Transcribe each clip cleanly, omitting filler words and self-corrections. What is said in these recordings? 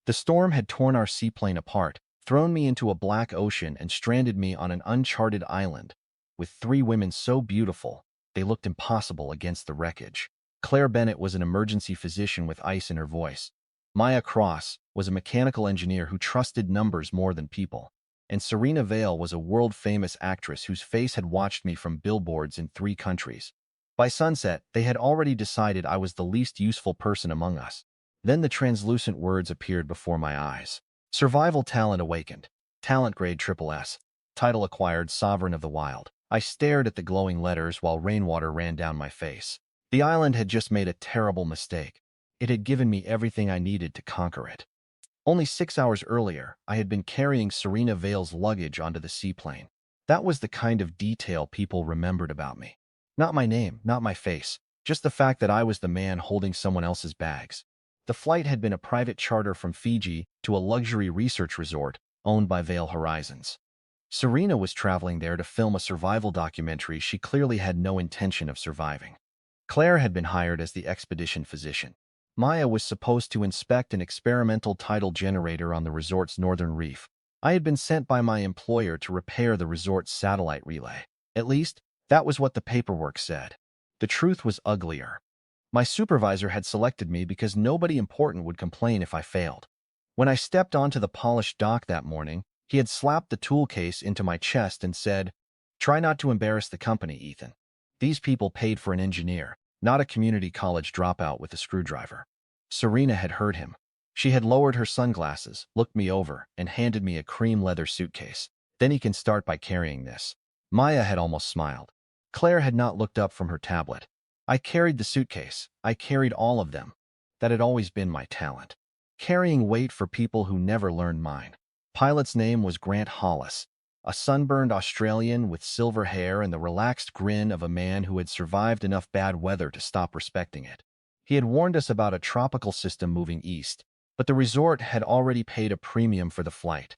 The storm had torn our seaplane apart, thrown me into a black ocean, and stranded me on an uncharted island, with three women so beautiful they looked impossible against the wreckage. Claire Bennett was an emergency physician with ice in her voice. Maya Cross was a mechanical engineer who trusted numbers more than people. And Serena Vale was a world-famous actress whose face had watched me from billboards in 3 countries. By sunset, they had already decided I was the least useful person among us. Then the translucent words appeared before my eyes. Survival talent awakened. Talent grade SSS. Title acquired Sovereign of the Wild. I stared at the glowing letters while rainwater ran down my face. The island had just made a terrible mistake. It had given me everything I needed to conquer it. Only 6 hours earlier, I had been carrying Serena Vale's luggage onto the seaplane. That was the kind of detail people remembered about me. Not my name, not my face, just the fact that I was the man holding someone else's bags. The flight had been a private charter from Fiji to a luxury research resort owned by Vale Horizons. Serena was traveling there to film a survival documentary she clearly had no intention of surviving. Claire had been hired as the expedition physician. Maya was supposed to inspect an experimental tidal generator on the resort's northern reef. I had been sent by my employer to repair the resort's satellite relay. At least, that was what the paperwork said. The truth was uglier. My supervisor had selected me because nobody important would complain if I failed. When I stepped onto the polished dock that morning, he had slapped the tool case into my chest and said, "Try not to embarrass the company, Ethan. These people paid for an engineer, not a community college dropout with a screwdriver." Serena had heard him. She had lowered her sunglasses, looked me over, and handed me a cream leather suitcase. "Then he can start by carrying this." Maya had almost smiled. Claire had not looked up from her tablet. I carried the suitcase. I carried all of them. That had always been my talent. Carrying weight for people who never learned mine. Pilot's name was Grant Hollis, a sunburned Australian with silver hair and the relaxed grin of a man who had survived enough bad weather to stop respecting it. He had warned us about a tropical system moving east, but the resort had already paid a premium for the flight.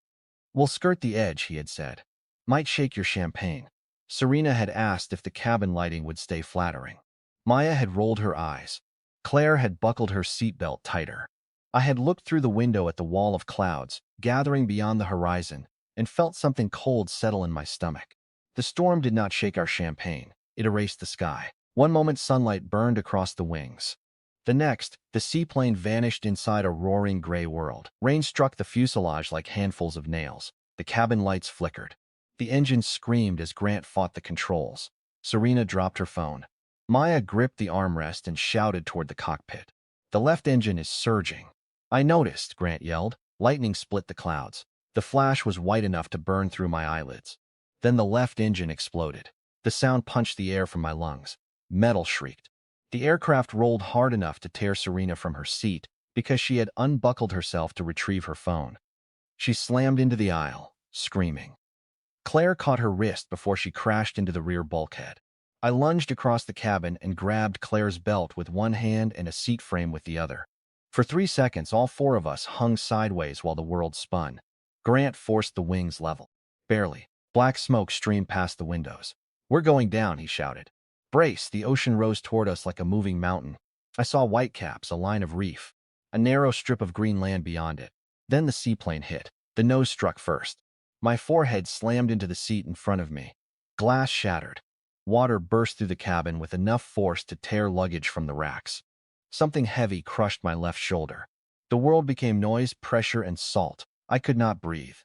"We'll skirt the edge," he had said. "Might shake your champagne." Serena had asked if the cabin lighting would stay flattering. Maya had rolled her eyes. Claire had buckled her seatbelt tighter. I had looked through the window at the wall of clouds, gathering beyond the horizon, and felt something cold settle in my stomach. The storm did not shake our champagne. It erased the sky. One moment sunlight burned across the wings. The next, the seaplane vanished inside a roaring gray world. Rain struck the fuselage like handfuls of nails. The cabin lights flickered. The engine screamed as Grant fought the controls. Serena dropped her phone. Maya gripped the armrest and shouted toward the cockpit. "The left engine is surging." "I noticed," Grant yelled. Lightning split the clouds. The flash was white enough to burn through my eyelids. Then the left engine exploded. The sound punched the air from my lungs. Metal shrieked. The aircraft rolled hard enough to tear Serena from her seat because she had unbuckled herself to retrieve her phone. She slammed into the aisle, screaming. Claire caught her wrist before she crashed into the rear bulkhead. I lunged across the cabin and grabbed Claire's belt with one hand and a seat frame with the other. For 3 seconds, all 4 of us hung sideways while the world spun. Grant forced the wings level. Barely. Black smoke streamed past the windows. "We're going down," he shouted. "Brace!" The ocean rose toward us like a moving mountain. I saw whitecaps, a line of reef, a narrow strip of green land beyond it. Then the seaplane hit. The nose struck first. My forehead slammed into the seat in front of me. Glass shattered. Water burst through the cabin with enough force to tear luggage from the racks. Something heavy crushed my left shoulder. The world became noise, pressure, and salt. I could not breathe.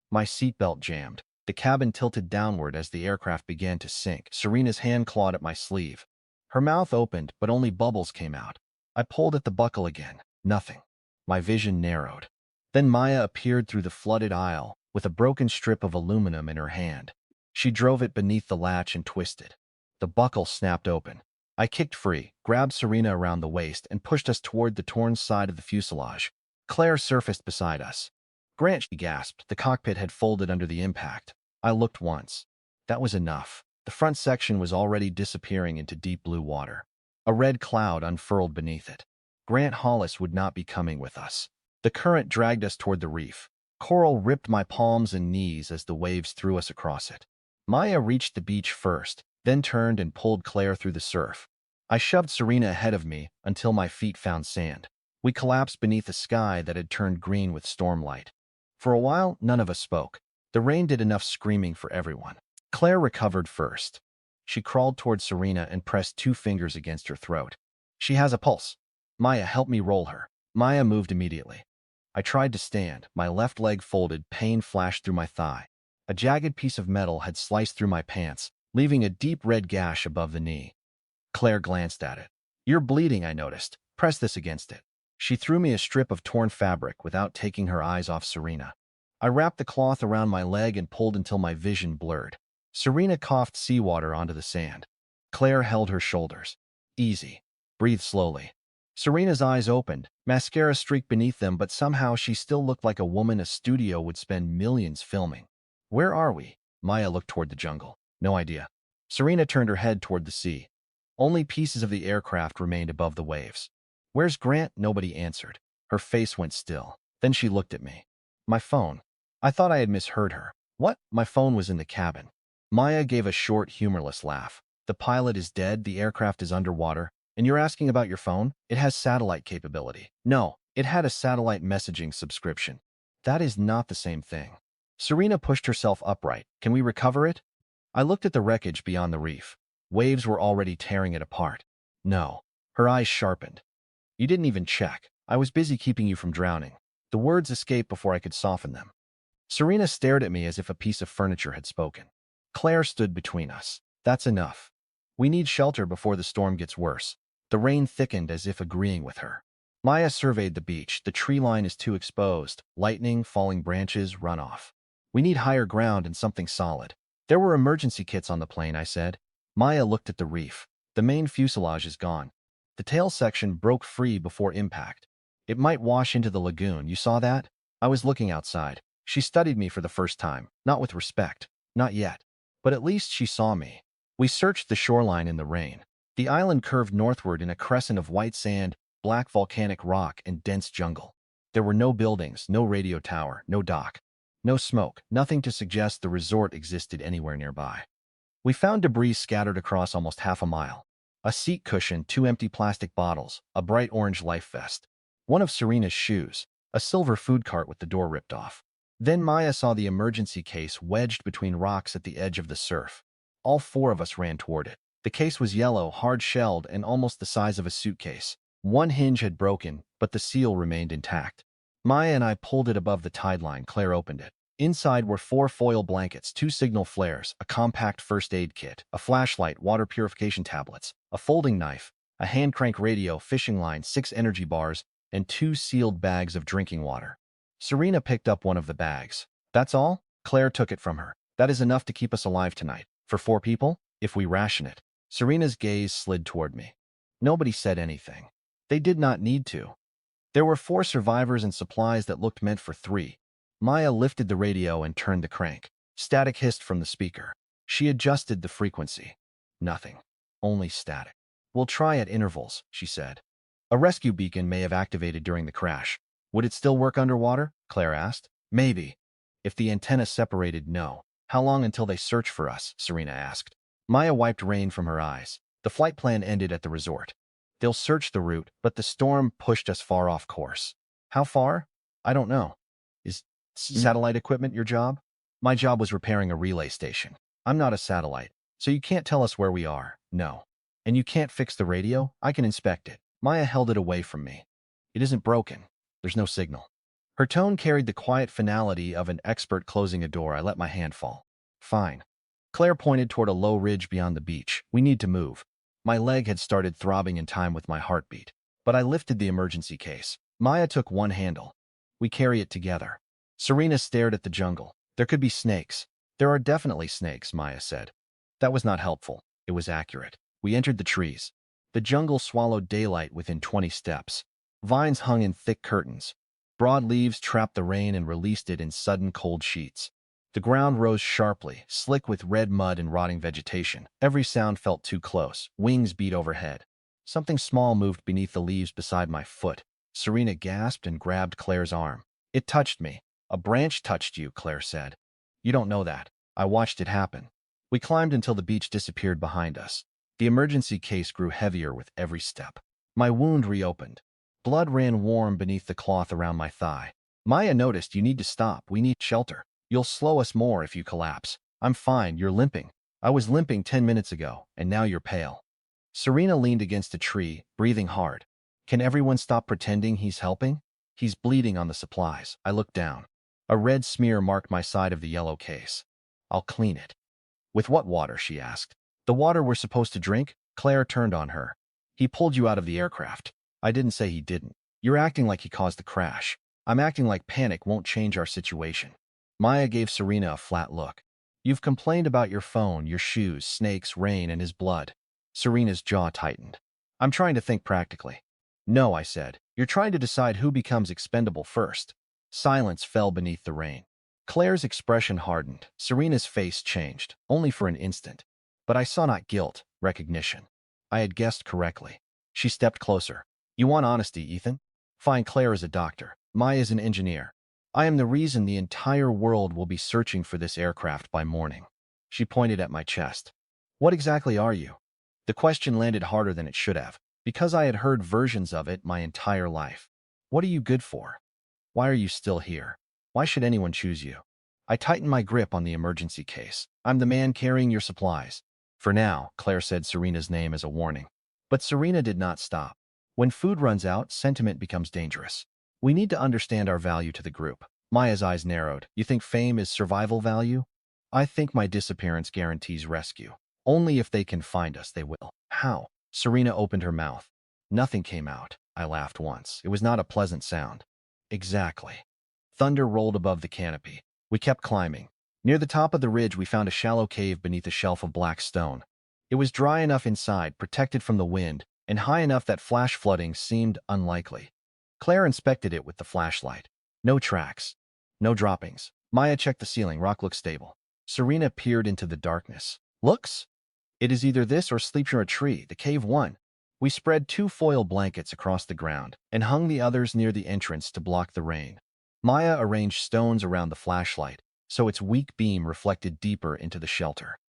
My seatbelt jammed. The cabin tilted downward as the aircraft began to sink. Serena's hand clawed at my sleeve. Her mouth opened, but only bubbles came out. I pulled at the buckle again. Nothing. My vision narrowed. Then Maya appeared through the flooded aisle with a broken strip of aluminum in her hand. She drove it beneath the latch and twisted. The buckle snapped open. I kicked free, grabbed Serena around the waist, and pushed us toward the torn side of the fuselage. Claire surfaced beside us. "Grant," she gasped. The cockpit had folded under the impact. I looked once. That was enough. The front section was already disappearing into deep blue water. A red cloud unfurled beneath it. Grant Hollis would not be coming with us. The current dragged us toward the reef. Coral ripped my palms and knees as the waves threw us across it. Maya reached the beach first, then turned and pulled Claire through the surf. I shoved Serena ahead of me until my feet found sand. We collapsed beneath a sky that had turned green with stormlight. For a while, none of us spoke. The rain did enough screaming for everyone. Claire recovered first. She crawled toward Serena and pressed 2 fingers against her throat. She has a pulse. Maya, help me roll her. Maya moved immediately. I tried to stand. My left leg folded, pain flashed through my thigh. A jagged piece of metal had sliced through my pants, leaving a deep red gash above the knee. Claire glanced at it. You're bleeding, I noticed. Press this against it. She threw me a strip of torn fabric without taking her eyes off Serena. I wrapped the cloth around my leg and pulled until my vision blurred. Serena coughed seawater onto the sand. Claire held her shoulders. Easy. Breathe slowly. Serena's eyes opened, mascara streaked beneath them, but somehow she still looked like a woman a studio would spend millions filming. Where are we? Maya looked toward the jungle. No idea. Serena turned her head toward the sea. Only pieces of the aircraft remained above the waves. Where's Grant? Nobody answered. Her face went still. Then she looked at me. My phone. I thought I had misheard her. What? My phone was in the cabin. Maya gave a short, humorless laugh. The pilot is dead, the aircraft is underwater, and you're asking about your phone? It has satellite capability. No, it had a satellite messaging subscription. That is not the same thing. Serena pushed herself upright. Can we recover it? I looked at the wreckage beyond the reef. Waves were already tearing it apart. No. Her eyes sharpened. You didn't even check. I was busy keeping you from drowning. The words escaped before I could soften them. Serena stared at me as if a piece of furniture had spoken. Claire stood between us. That's enough. We need shelter before the storm gets worse. The rain thickened as if agreeing with her. Maya surveyed the beach. The tree line is too exposed. Lightning, falling branches, runoff. We need higher ground and something solid. There were emergency kits on the plane, I said. Maya looked at the reef. The main fuselage is gone. The tail section broke free before impact. It might wash into the lagoon. You saw that? I was looking outside. She studied me for the first time. Not with respect. Not yet. But at least she saw me. We searched the shoreline in the rain. The island curved northward in a crescent of white sand, black volcanic rock, and dense jungle. There were no buildings, no radio tower, no dock. No smoke, nothing to suggest the resort existed anywhere nearby. We found debris scattered across almost half a mile. A seat cushion, 2 empty plastic bottles, a bright orange life vest. One of Serena's shoes, a silver food cart with the door ripped off. Then Maya saw the emergency case wedged between rocks at the edge of the surf. All 4 of us ran toward it. The case was yellow, hard-shelled, and almost the size of a suitcase. One hinge had broken, but the seal remained intact. Maya and I pulled it above the tide line. Claire opened it. Inside were 4 foil blankets, 2 signal flares, a compact first aid kit, a flashlight, water purification tablets, a folding knife, a hand crank radio, fishing line, 6 energy bars, and 2 sealed bags of drinking water. Serena picked up one of the bags. That's all? Claire took it from her. That is enough to keep us alive tonight. For 4 people? If we ration it. Serena's gaze slid toward me. Nobody said anything. They did not need to. There were 4 survivors and supplies that looked meant for 3. Maya lifted the radio and turned the crank. Static hissed from the speaker. She adjusted the frequency. Nothing. Only static. We'll try at intervals, she said. A rescue beacon may have activated during the crash. Would it still work underwater? Claire asked. Maybe. If the antenna separated, no. How long until they search for us? Serena asked. Maya wiped rain from her eyes. The flight plan ended at the resort. They'll search the route, but the storm pushed us far off course. How far? I don't know. Is satellite equipment your job? My job was repairing a relay station. I'm not a satellite, so you can't tell us where we are. No. And you can't fix the radio? I can inspect it. Maya held it away from me. It isn't broken. There's no signal. Her tone carried the quiet finality of an expert closing a door. I let my hand fall. Fine. Claire pointed toward a low ridge beyond the beach. We need to move. My leg had started throbbing in time with my heartbeat. But I lifted the emergency case. Maya took one handle. We carry it together. Serena stared at the jungle. There could be snakes. There are definitely snakes, Maya said. That was not helpful. It was accurate. We entered the trees. The jungle swallowed daylight within 20 steps. Vines hung in thick curtains. Broad leaves trapped the rain and released it in sudden cold sheets. The ground rose sharply, slick with red mud and rotting vegetation. Every sound felt too close. Wings beat overhead. Something small moved beneath the leaves beside my foot. Serena gasped and grabbed Claire's arm. It touched me. A branch touched you, Claire said. You don't know that. I watched it happen. We climbed until the beach disappeared behind us. The emergency case grew heavier with every step. My wound reopened. Blood ran warm beneath the cloth around my thigh. Maya noticed. You need to stop. We need shelter. You'll slow us more if you collapse. I'm fine. You're limping. I was limping 10 minutes ago, and now you're pale. Serena leaned against a tree, breathing hard. Can everyone stop pretending he's helping? He's bleeding on the supplies. I looked down. A red smear marked my side of the yellow case. I'll clean it. With what water? She asked. The water we're supposed to drink? Claire turned on her. He pulled you out of the aircraft. I didn't say he didn't. You're acting like he caused the crash. I'm acting like panic won't change our situation. Maya gave Serena a flat look. You've complained about your phone, your shoes, snakes, rain, and his blood. Serena's jaw tightened. I'm trying to think practically. No, I said. You're trying to decide who becomes expendable first. Silence fell beneath the rain. Claire's expression hardened. Serena's face changed, only for an instant. But I saw not guilt, recognition. I had guessed correctly. She stepped closer. You want honesty, Ethan? Fine. Claire is a doctor. Maya is an engineer. I am the reason the entire world will be searching for this aircraft by morning. She pointed at my chest. What exactly are you? The question landed harder than it should have, because I had heard versions of it my entire life. What are you good for? Why are you still here? Why should anyone choose you? I tightened my grip on the emergency case. I'm the man carrying your supplies. For now, Claire said Serena's name as a warning. But Serena did not stop. When food runs out, sentiment becomes dangerous. We need to understand our value to the group. Maya's eyes narrowed. You think fame is survival value? I think my disappearance guarantees rescue. Only if they can find us, they will. How? Serena opened her mouth. Nothing came out. I laughed once. It was not a pleasant sound. Exactly. Thunder rolled above the canopy. We kept climbing. Near the top of the ridge, we found a shallow cave beneath a shelf of black stone. It was dry enough inside, protected from the wind, and high enough that flash flooding seemed unlikely. Claire inspected it with the flashlight. No tracks. No droppings. Maya checked the ceiling. Rock looked stable. Serena peered into the darkness. Looks? It is either this or sleeps near a tree. The cave won. We spread 2 foil blankets across the ground and hung the others near the entrance to block the rain. Maya arranged stones around the flashlight, so its weak beam reflected deeper into the shelter.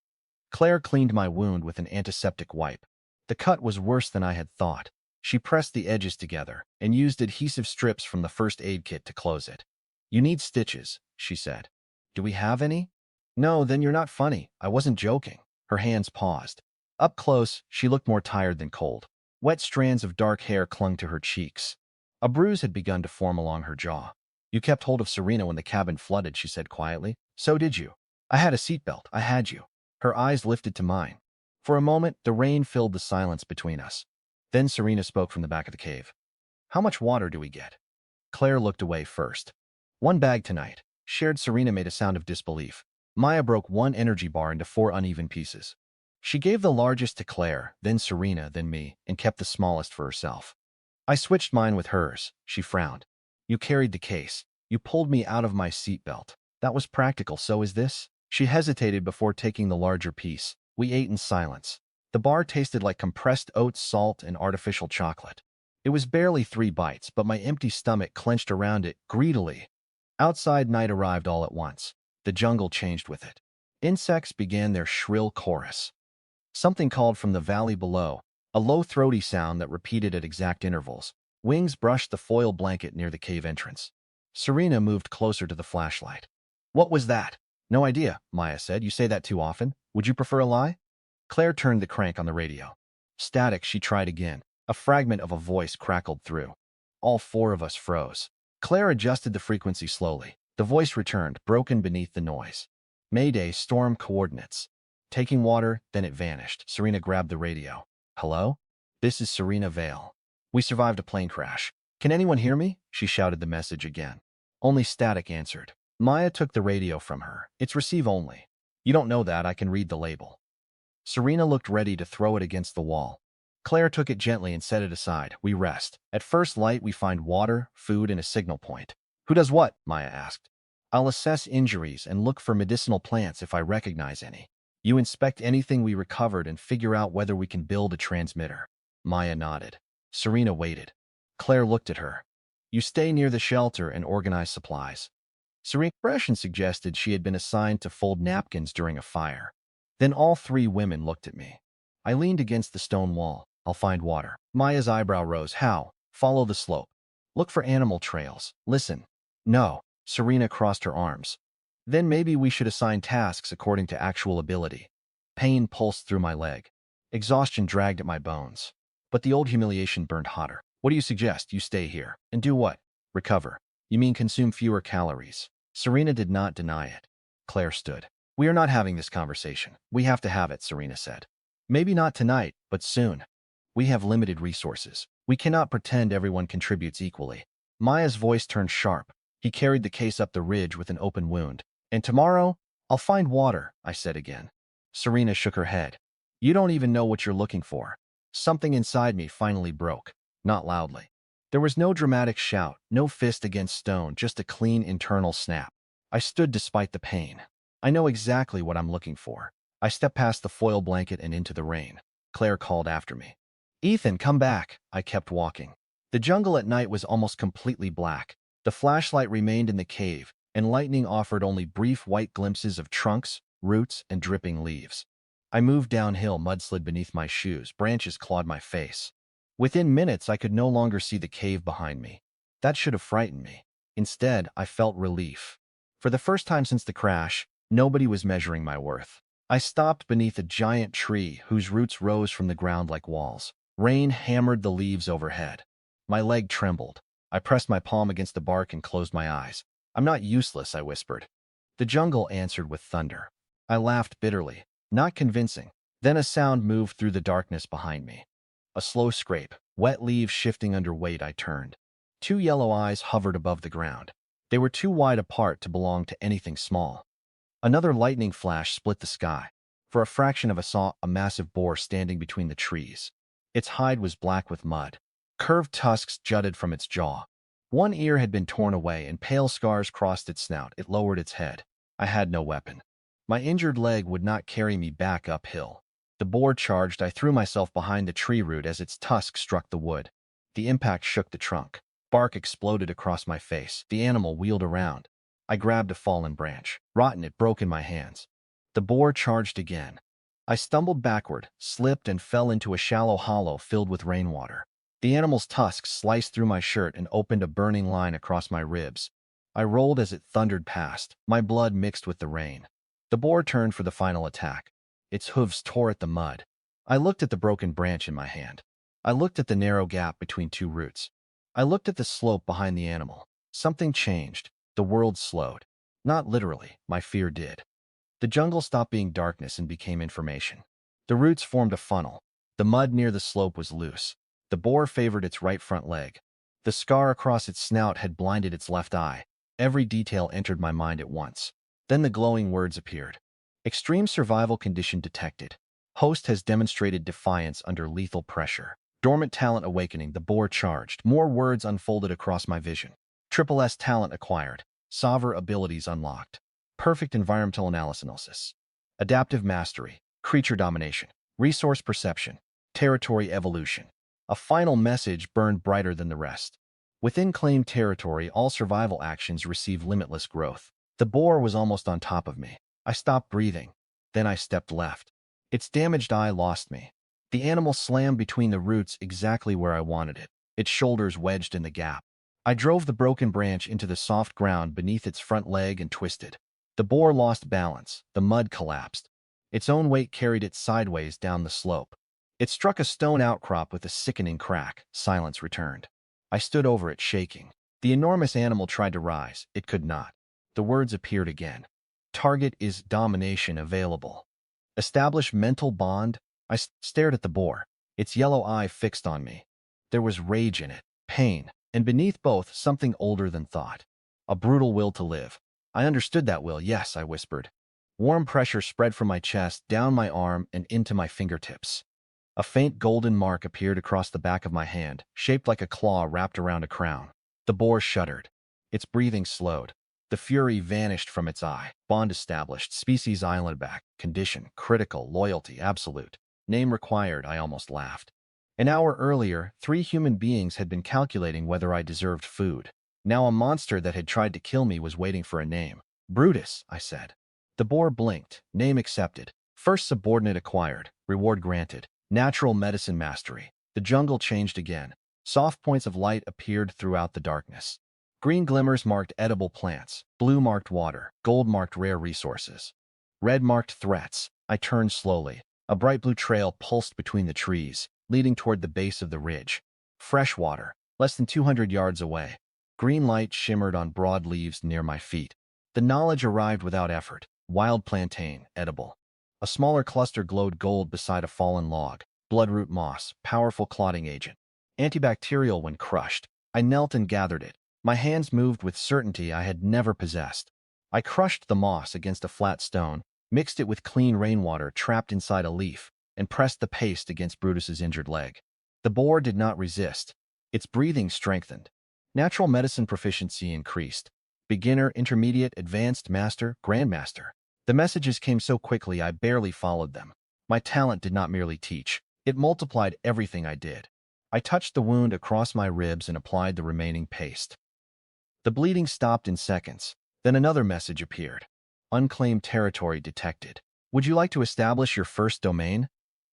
Claire cleaned my wound with an antiseptic wipe. The cut was worse than I had thought. She pressed the edges together and used adhesive strips from the first aid kit to close it. You need stitches, she said. Do we have any? No, then you're not funny. I wasn't joking. Her hands paused. Up close, she looked more tired than cold. Wet strands of dark hair clung to her cheeks. A bruise had begun to form along her jaw. You kept hold of Serena when the cabin flooded, she said quietly. So did you. I had a seatbelt. I had you. Her eyes lifted to mine. For a moment, the rain filled the silence between us. Then Serena spoke from the back of the cave. How much water do we get? Claire looked away first. 1 bag tonight. Shared. Serena made a sound of disbelief. Maya broke 1 energy bar into 4 uneven pieces. She gave the largest to Claire, then Serena, then me, and kept the smallest for herself. I switched mine with hers. She frowned. You carried the case. You pulled me out of my seatbelt. That was practical. So is this? She hesitated before taking the larger piece. We ate in silence. The bar tasted like compressed oats, salt, and artificial chocolate. It was barely 3 bites, but my empty stomach clenched around it greedily. Outside, night arrived all at once. The jungle changed with it. Insects began their shrill chorus. Something called from the valley below, a low throaty sound that repeated at exact intervals. Wings brushed the foil blanket near the cave entrance. Serena moved closer to the flashlight. What was that? No idea, Maya said. You say that too often. Would you prefer a lie? Claire turned the crank on the radio. Static. She tried again. A fragment of a voice crackled through. All 4 of us froze. Claire adjusted the frequency slowly. The voice returned, broken beneath the noise. Mayday, storm coordinates. Taking water, then it vanished. Serena grabbed the radio. Hello? This is Serena Vale. We survived a plane crash. Can anyone hear me? She shouted the message again. Only static answered. Maya took the radio from her. It's receive only. You don't know that. I can read the label. Serena looked ready to throw it against the wall. Claire took it gently and set it aside. We rest. At first light, we find water, food, and a signal point. Who does what? Maya asked. I'll assess injuries and look for medicinal plants if I recognize any. You inspect anything we recovered and figure out whether we can build a transmitter. Maya nodded. Serena waited. Claire looked at her. You stay near the shelter and organize supplies. Serena's expression suggested she had been assigned to fold napkins during a fire. Then all 3 women looked at me. I leaned against the stone wall. I'll find water. Maya's eyebrow rose. How? Follow the slope. Look for animal trails. Listen. No. Serena crossed her arms. Then maybe we should assign tasks according to actual ability. Pain pulsed through my leg. Exhaustion dragged at my bones. But the old humiliation burned hotter. What do you suggest? You stay here. And do what? Recover. You mean consume fewer calories. Serena did not deny it. Claire stood. We are not having this conversation. We have to have it, Serena said. Maybe not tonight, but soon. We have limited resources. We cannot pretend everyone contributes equally. Maya's voice turned sharp. He carried the case up the ridge with an open wound. And tomorrow, I'll find water, I said again. Serena shook her head. You don't even know what you're looking for. Something inside me finally broke, not loudly. There was no dramatic shout, no fist against stone, just a clean internal snap. I stood despite the pain. I know exactly what I'm looking for. I stepped past the foil blanket and into the rain. Claire called after me. Ethan, come back. I kept walking. The jungle at night was almost completely black. The flashlight remained in the cave, and lightning offered only brief white glimpses of trunks, roots, and dripping leaves. I moved downhill, mud slid beneath my shoes, branches clawed my face. Within minutes, I could no longer see the cave behind me. That should have frightened me. Instead, I felt relief. For the first time since the crash, nobody was measuring my worth. I stopped beneath a giant tree whose roots rose from the ground like walls. Rain hammered the leaves overhead. My leg trembled. I pressed my palm against the bark and closed my eyes. I'm not useless, I whispered. The jungle answered with thunder. I laughed bitterly, not convincing. Then a sound moved through the darkness behind me. A slow scrape, wet leaves shifting under weight. I turned. Two yellow eyes hovered above the ground. They were too wide apart to belong to anything small. Another lightning flash split the sky. For a fraction I saw a massive boar standing between the trees. Its hide was black with mud. Curved tusks jutted from its jaw. One ear had been torn away and pale scars crossed its snout. It lowered its head. I had no weapon. My injured leg would not carry me back uphill. The boar charged. I threw myself behind the tree root as its tusk struck the wood. The impact shook the trunk. Bark exploded across my face. The animal wheeled around. I grabbed a fallen branch. Rotten, it broke in my hands. The boar charged again. I stumbled backward, slipped, and fell into a shallow hollow filled with rainwater. The animal's tusks sliced through my shirt and opened a burning line across my ribs. I rolled as it thundered past, my blood mixed with the rain. The boar turned for the final attack. Its hooves tore at the mud. I looked at the broken branch in my hand. I looked at the narrow gap between two roots. I looked at the slope behind the animal. Something changed. The world slowed. Not literally, my fear did. The jungle stopped being darkness and became information. The roots formed a funnel. The mud near the slope was loose. The boar favored its right front leg. The scar across its snout had blinded its left eye. Every detail entered my mind at once. Then the glowing words appeared. Extreme survival condition detected. Host has demonstrated defiance under lethal pressure. Dormant talent awakening. The boar charged. More words unfolded across my vision. Triple S talent acquired. Sovereign abilities unlocked. Perfect environmental analysis. Adaptive mastery. Creature domination. Resource perception. Territory evolution. A final message burned brighter than the rest. Within claimed territory, all survival actions receive limitless growth. The boar was almost on top of me. I stopped breathing. Then I stepped left. Its damaged eye lost me. The animal slammed between the roots exactly where I wanted it, its shoulders wedged in the gap. I drove the broken branch into the soft ground beneath its front leg and twisted. The boar lost balance. The mud collapsed. Its own weight carried it sideways down the slope. It struck a stone outcrop with a sickening crack. Silence returned. I stood over it, shaking. The enormous animal tried to rise. It could not. The words appeared again. Target is domination available. Establish mental bond. I stared at the boar, its yellow eye fixed on me. There was rage in it, pain, and beneath both, something older than thought. A brutal will to live. I understood that will, yes, I whispered. Warm pressure spread from my chest, down my arm, and into my fingertips. A faint golden mark appeared across the back of my hand, shaped like a claw wrapped around a crown. The boar shuddered. Its breathing slowed. The fury vanished from its eye. Bond established. Species island back. Condition. Critical. Loyalty. Absolute. Name required. I almost laughed. An hour earlier, 3 human beings had been calculating whether I deserved food. Now a monster that had tried to kill me was waiting for a name. Brutus, I said. The boar blinked. Name accepted. First subordinate acquired. Reward granted. Natural medicine mastery. The jungle changed again. Soft points of light appeared throughout the darkness. Green glimmers marked edible plants, blue marked water, gold marked rare resources. Red marked threats. I turned slowly. A bright blue trail pulsed between the trees, leading toward the base of the ridge. Fresh water, less than 200 yards away. Green light shimmered on broad leaves near my feet. The knowledge arrived without effort. Wild plantain, edible. A smaller cluster glowed gold beside a fallen log. Bloodroot moss, powerful clotting agent. Antibacterial when crushed. I knelt and gathered it. My hands moved with certainty I had never possessed. I crushed the moss against a flat stone, mixed it with clean rainwater trapped inside a leaf, and pressed the paste against Brutus's injured leg. The boar did not resist. Its breathing strengthened. Natural medicine proficiency increased. Beginner, intermediate, advanced, master, grandmaster. The messages came so quickly I barely followed them. My talent did not merely teach. It multiplied everything I did. I touched the wound across my ribs and applied the remaining paste. The bleeding stopped in seconds. Then another message appeared. Unclaimed territory detected. Would you like to establish your first domain?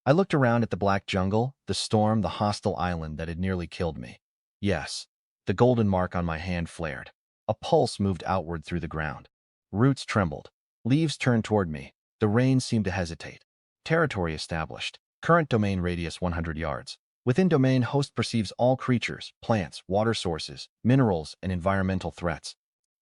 I looked around at the black jungle, the storm, the hostile island that had nearly killed me. Yes. The golden mark on my hand flared. A pulse moved outward through the ground. Roots trembled. Leaves turned toward me. The rain seemed to hesitate. Territory established. Current domain radius 100 yards. Within domain, host perceives all creatures, plants, water sources, minerals, and environmental threats.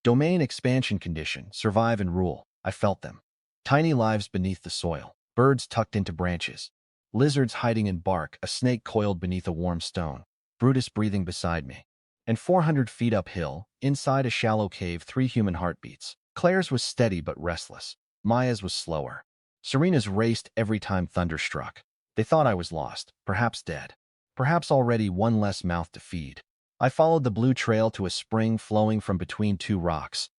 Domain expansion condition, survive and rule. I felt them. Tiny lives beneath the soil. Birds tucked into branches. Lizards hiding in bark, a snake coiled beneath a warm stone. Brutus breathing beside me. And 400 feet uphill, inside a shallow cave, 3 human heartbeats. Claire's was steady but restless. Maya's was slower. Serena's raced every time thunder struck. They thought I was lost, perhaps dead. Perhaps already one less mouth to feed. I followed the blue trail to a spring flowing from between 2 rocks.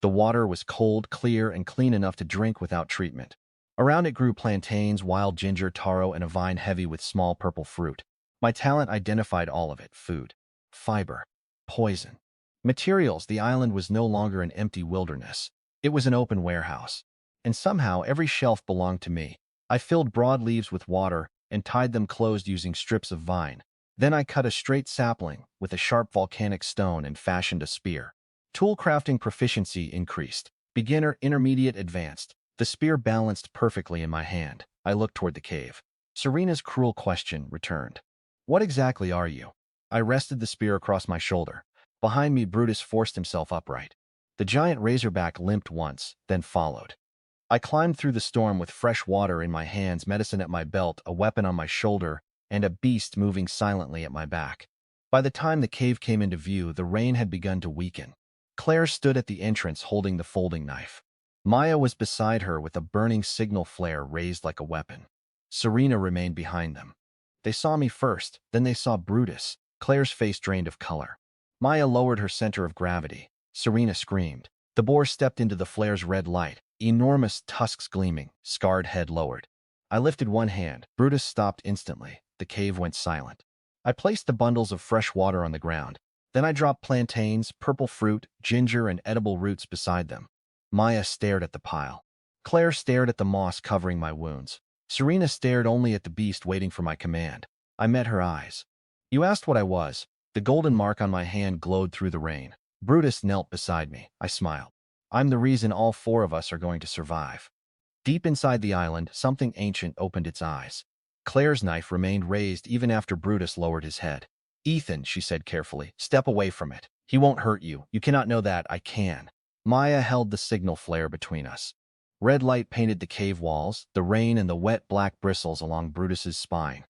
The water was cold, clear, and clean enough to drink without treatment. Around it grew plantains, wild ginger, taro, and a vine heavy with small purple fruit. My talent identified all of it: food, fiber, poison. Materials. The island was no longer an empty wilderness. It was an open warehouse. And somehow every shelf belonged to me. I filled broad leaves with water and tied them closed using strips of vine. Then I cut a straight sapling with a sharp volcanic stone and fashioned a spear. Tool crafting proficiency increased. Beginner, intermediate, advanced. The spear balanced perfectly in my hand. I looked toward the cave. Serena's cruel question returned. What exactly are you? I rested the spear across my shoulder. Behind me, Brutus forced himself upright. The giant razorback limped once, then followed. I climbed through the storm with fresh water in my hands, medicine at my belt, a weapon on my shoulder, and a beast moving silently at my back. By the time the cave came into view, the rain had begun to weaken. Claire stood at the entrance holding the folding knife. Maya was beside her with a burning signal flare raised like a weapon. Serena remained behind them. They saw me first, then they saw Brutus. Claire's face drained of color. Maya lowered her center of gravity. Serena screamed. The boar stepped into the flare's red light, enormous tusks gleaming, scarred head lowered. I lifted one hand. Brutus stopped instantly. The cave went silent. I placed the bundles of fresh water on the ground. Then I dropped plantains, purple fruit, ginger, and edible roots beside them. Maya stared at the pile. Claire stared at the moss covering my wounds. Serena stared only at the beast waiting for my command. I met her eyes. You asked what I was. The golden mark on my hand glowed through the rain. Brutus knelt beside me. I smiled. I'm the reason all 4 of us are going to survive. Deep inside the island, something ancient opened its eyes. Claire's knife remained raised even after Brutus lowered his head. Ethan, she said carefully, step away from it. He won't hurt you. You cannot know that. I can. Maya held the signal flare between us. Red light painted the cave walls, the rain and the wet black bristles along Brutus's spine.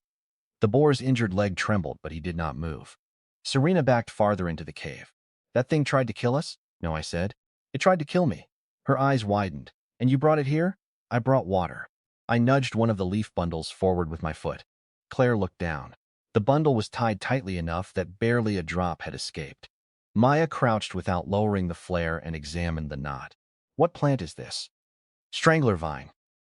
The boar's injured leg trembled, but he did not move. Serena backed farther into the cave. That thing tried to kill us? No, I said. It tried to kill me. Her eyes widened. And you brought it here? I brought water. I nudged one of the leaf bundles forward with my foot. Claire looked down. The bundle was tied tightly enough that barely a drop had escaped. Maya crouched without lowering the flare and examined the knot. What plant is this? Strangler vine.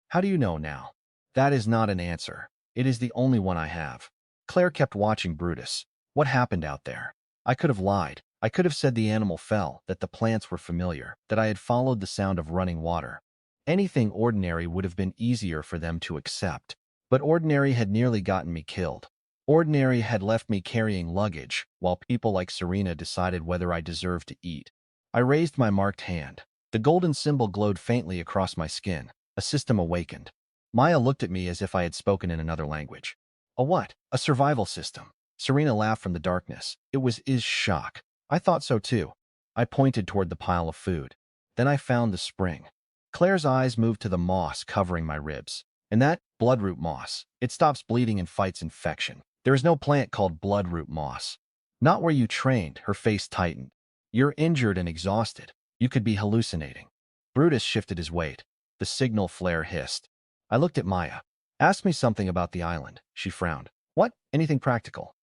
How do you know now? That is not an answer. It is the only one I have. Claire kept watching Brutus. What happened out there? I could have lied. I could have said the animal fell, that the plants were familiar, that I had followed the sound of running water. Anything ordinary would have been easier for them to accept. But ordinary had nearly gotten me killed. Ordinary had left me carrying luggage, while people like Serena decided whether I deserved to eat. I raised my marked hand. The golden symbol glowed faintly across my skin. A system awakened. Maya looked at me as if I had spoken in another language. A what? A survival system. Serena laughed from the darkness. It was shock. I thought so too. I pointed toward the pile of food. Then I found the spring. Claire's eyes moved to the moss covering my ribs. And that bloodroot moss. It stops bleeding and fights infection. There is no plant called bloodroot moss. Not where you trained, her face tightened. You're injured and exhausted. You could be hallucinating. Brutus shifted his weight. The signal flare hissed. I looked at Maya. Ask me something about the island. She frowned. What? Anything practical?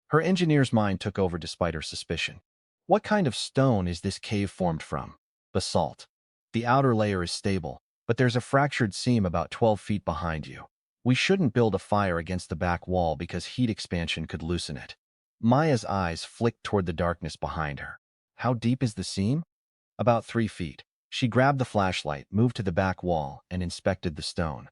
Her engineer's mind took over despite her suspicion. What kind of stone is this cave formed from? Basalt. The outer layer is stable, but there's a fractured seam about 12 feet behind you. We shouldn't build a fire against the back wall because heat expansion could loosen it. Maya's eyes flicked toward the darkness behind her. How deep is the seam? About 3 feet. She grabbed the flashlight, moved to the back wall, and inspected the stone.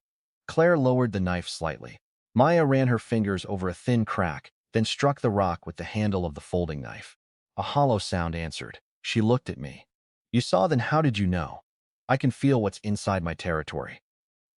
Claire lowered the knife slightly. Maya ran her fingers over a thin crack, then struck the rock with the handle of the folding knife. A hollow sound answered. She looked at me. You saw, then how did you know? I can feel what's inside my territory.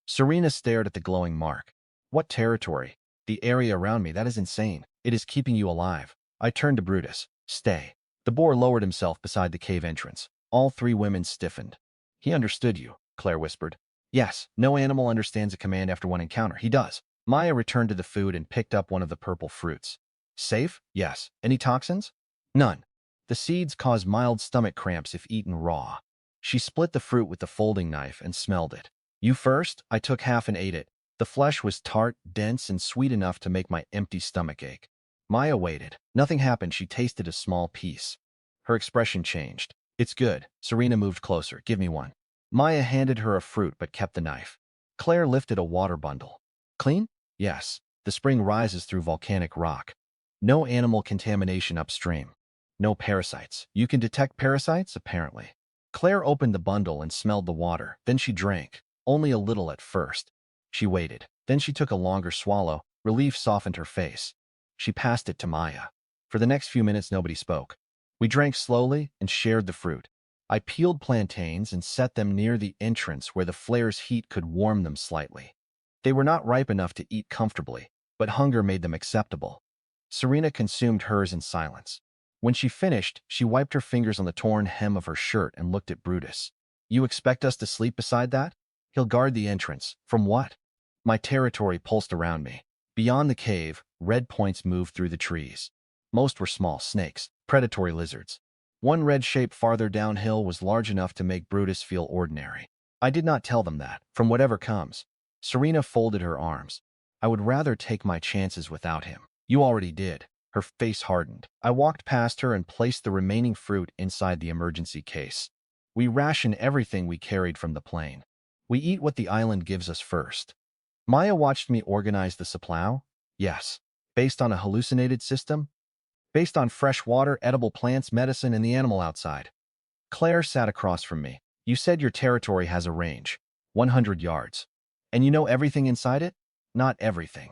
Serena stared at the glowing mark. What territory? The area around me, that is insane. It is keeping you alive. I turned to Brutus. Stay. The boar lowered himself beside the cave entrance. All 3 women stiffened. He understood you, Claire whispered. Yes, no animal understands a command after one encounter. He does. Maya returned to the food and picked up one of the purple fruits. Safe? Yes. Any toxins? None. The seeds cause mild stomach cramps if eaten raw. She split the fruit with the folding knife and smelled it. You first? I took half and ate it. The flesh was tart, dense, and sweet enough to make my empty stomach ache. Maya waited. Nothing happened. She tasted a small piece. Her expression changed. It's good. Serena moved closer. Give me one. Maya handed her a fruit but kept the knife. Claire lifted a water bundle. Clean? Yes. The spring rises through volcanic rock. No animal contamination upstream. No parasites. You can detect parasites, apparently. Claire opened the bundle and smelled the water. Then she drank. Only a little at first. She waited. Then she took a longer swallow. Relief softened her face. She passed it to Maya. For the next few minutes, nobody spoke. We drank slowly and shared the fruit. I peeled plantains and set them near the entrance where the flare's heat could warm them slightly. They were not ripe enough to eat comfortably, but hunger made them acceptable. Serena consumed hers in silence. When she finished, she wiped her fingers on the torn hem of her shirt and looked at Brutus. You expect us to sleep beside that? He'll guard the entrance. From what? My territory pulsed around me. Beyond the cave, red points moved through the trees. Most were small snakes, predatory lizards. One red shape farther downhill was large enough to make Brutus feel ordinary. I did not tell them that, from whatever comes. Serena folded her arms. I would rather take my chances without him. You already did. Her face hardened. I walked past her and placed the remaining fruit inside the emergency case. We ration everything we carried from the plane. We eat what the island gives us first. Maya watched me organize the supply. Yes. Based on a hallucinated system? Based on fresh water, edible plants, medicine, and the animal outside. Claire sat across from me. You said your territory has a range. 100 yards. And you know everything inside it? Not everything.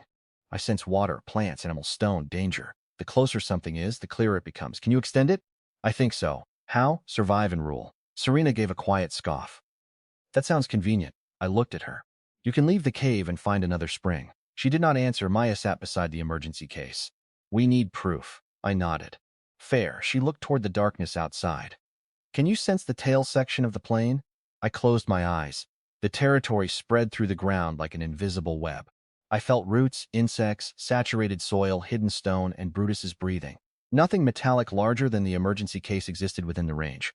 I sense water, plants, animals, stone, danger. The closer something is, the clearer it becomes. Can you extend it? I think so. How? Survive and rule. Serena gave a quiet scoff. That sounds convenient. I looked at her. You can leave the cave and find another spring. She did not answer. Maya sat beside the emergency case. We need proof. I nodded. Fair. She looked toward the darkness outside. Can you sense the tail section of the plane? I closed my eyes. The territory spread through the ground like an invisible web. I felt roots, insects, saturated soil, hidden stone, and Brutus's breathing. Nothing metallic larger than the emergency case existed within the range.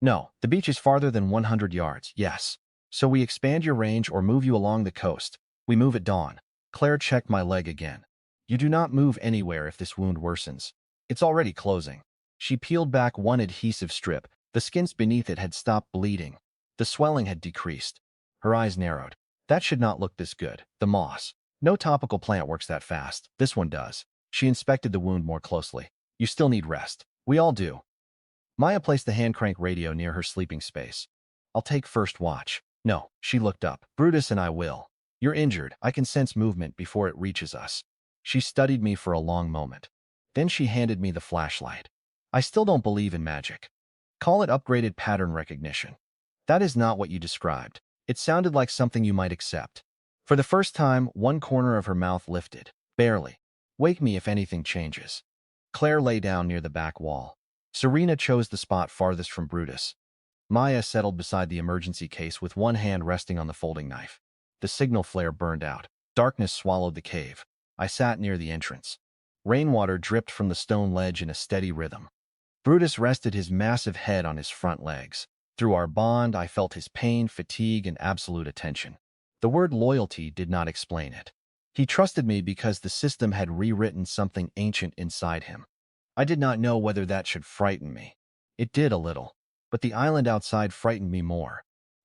No, the beach is farther than 100 yards, yes. So we expand your range or move you along the coast. We move at dawn. Claire checked my leg again. You do not move anywhere if this wound worsens. It's already closing. She peeled back one adhesive strip. The skins beneath it had stopped bleeding. The swelling had decreased. Her eyes narrowed. That should not look this good. The moss. No topical plant works that fast. This one does. She inspected the wound more closely. You still need rest. We all do. Maya placed the hand crank radio near her sleeping space. I'll take first watch. No, she looked up. Brutus and I will. You're injured. I can sense movement before it reaches us. She studied me for a long moment. Then she handed me the flashlight. I still don't believe in magic. Call it upgraded pattern recognition. That is not what you described. It sounded like something you might accept. For the first time, one corner of her mouth lifted. Barely. Wake me if anything changes. Claire lay down near the back wall. Serena chose the spot farthest from Brutus. Maya settled beside the emergency case with one hand resting on the folding knife. The signal flare burned out. Darkness swallowed the cave. I sat near the entrance. Rainwater dripped from the stone ledge in a steady rhythm. Brutus rested his massive head on his front legs. Through our bond, I felt his pain, fatigue, and absolute attention. The word loyalty did not explain it. He trusted me because the system had rewritten something ancient inside him. I did not know whether that should frighten me. It did a little, but the island outside frightened me more.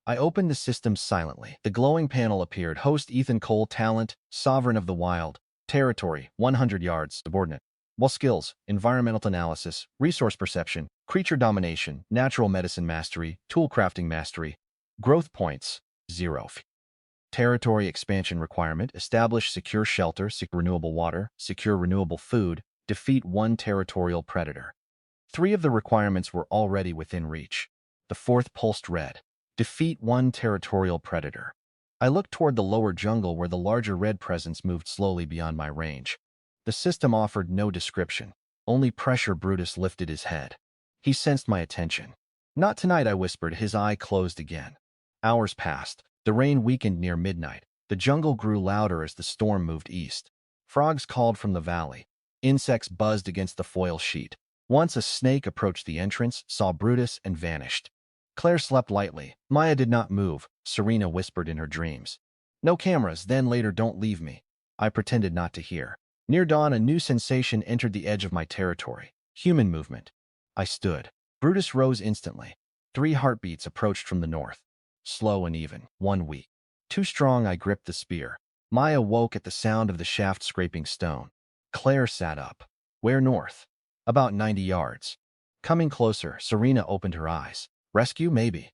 I opened the system silently. The glowing panel appeared. Host Ethan Cole, talent, sovereign of the wild, territory, 100 yards, subordinate. While skills, environmental analysis, resource perception, creature domination, natural medicine mastery, tool crafting mastery. Growth points, 0. Territory expansion requirement, establish secure shelter, secure renewable water, secure renewable food, defeat one territorial predator. 3 of the requirements were already within reach. The 4th pulsed red. Defeat one territorial predator. I looked toward the lower jungle where the larger red presence moved slowly beyond my range. The system offered no description, only pressure. Brutus lifted his head. He sensed my attention. Not tonight, I whispered. His eye closed again. Hours passed. The rain weakened near midnight. The jungle grew louder as the storm moved east. Frogs called from the valley. Insects buzzed against the foil sheet. Once a snake approached the entrance, saw Brutus, and vanished. Claire slept lightly. Maya did not move. Serena whispered in her dreams. No cameras, then later, don't leave me. I pretended not to hear. Near dawn, a new sensation entered the edge of my territory. Human movement. I stood. Brutus rose instantly. 3 heartbeats approached from the north. Slow and even. 1 weak. Too strong. I gripped the spear. Maya woke at the sound of the shaft scraping stone. Claire sat up. Where north? About 90 yards. Coming closer, Serena opened her eyes. Rescue, maybe.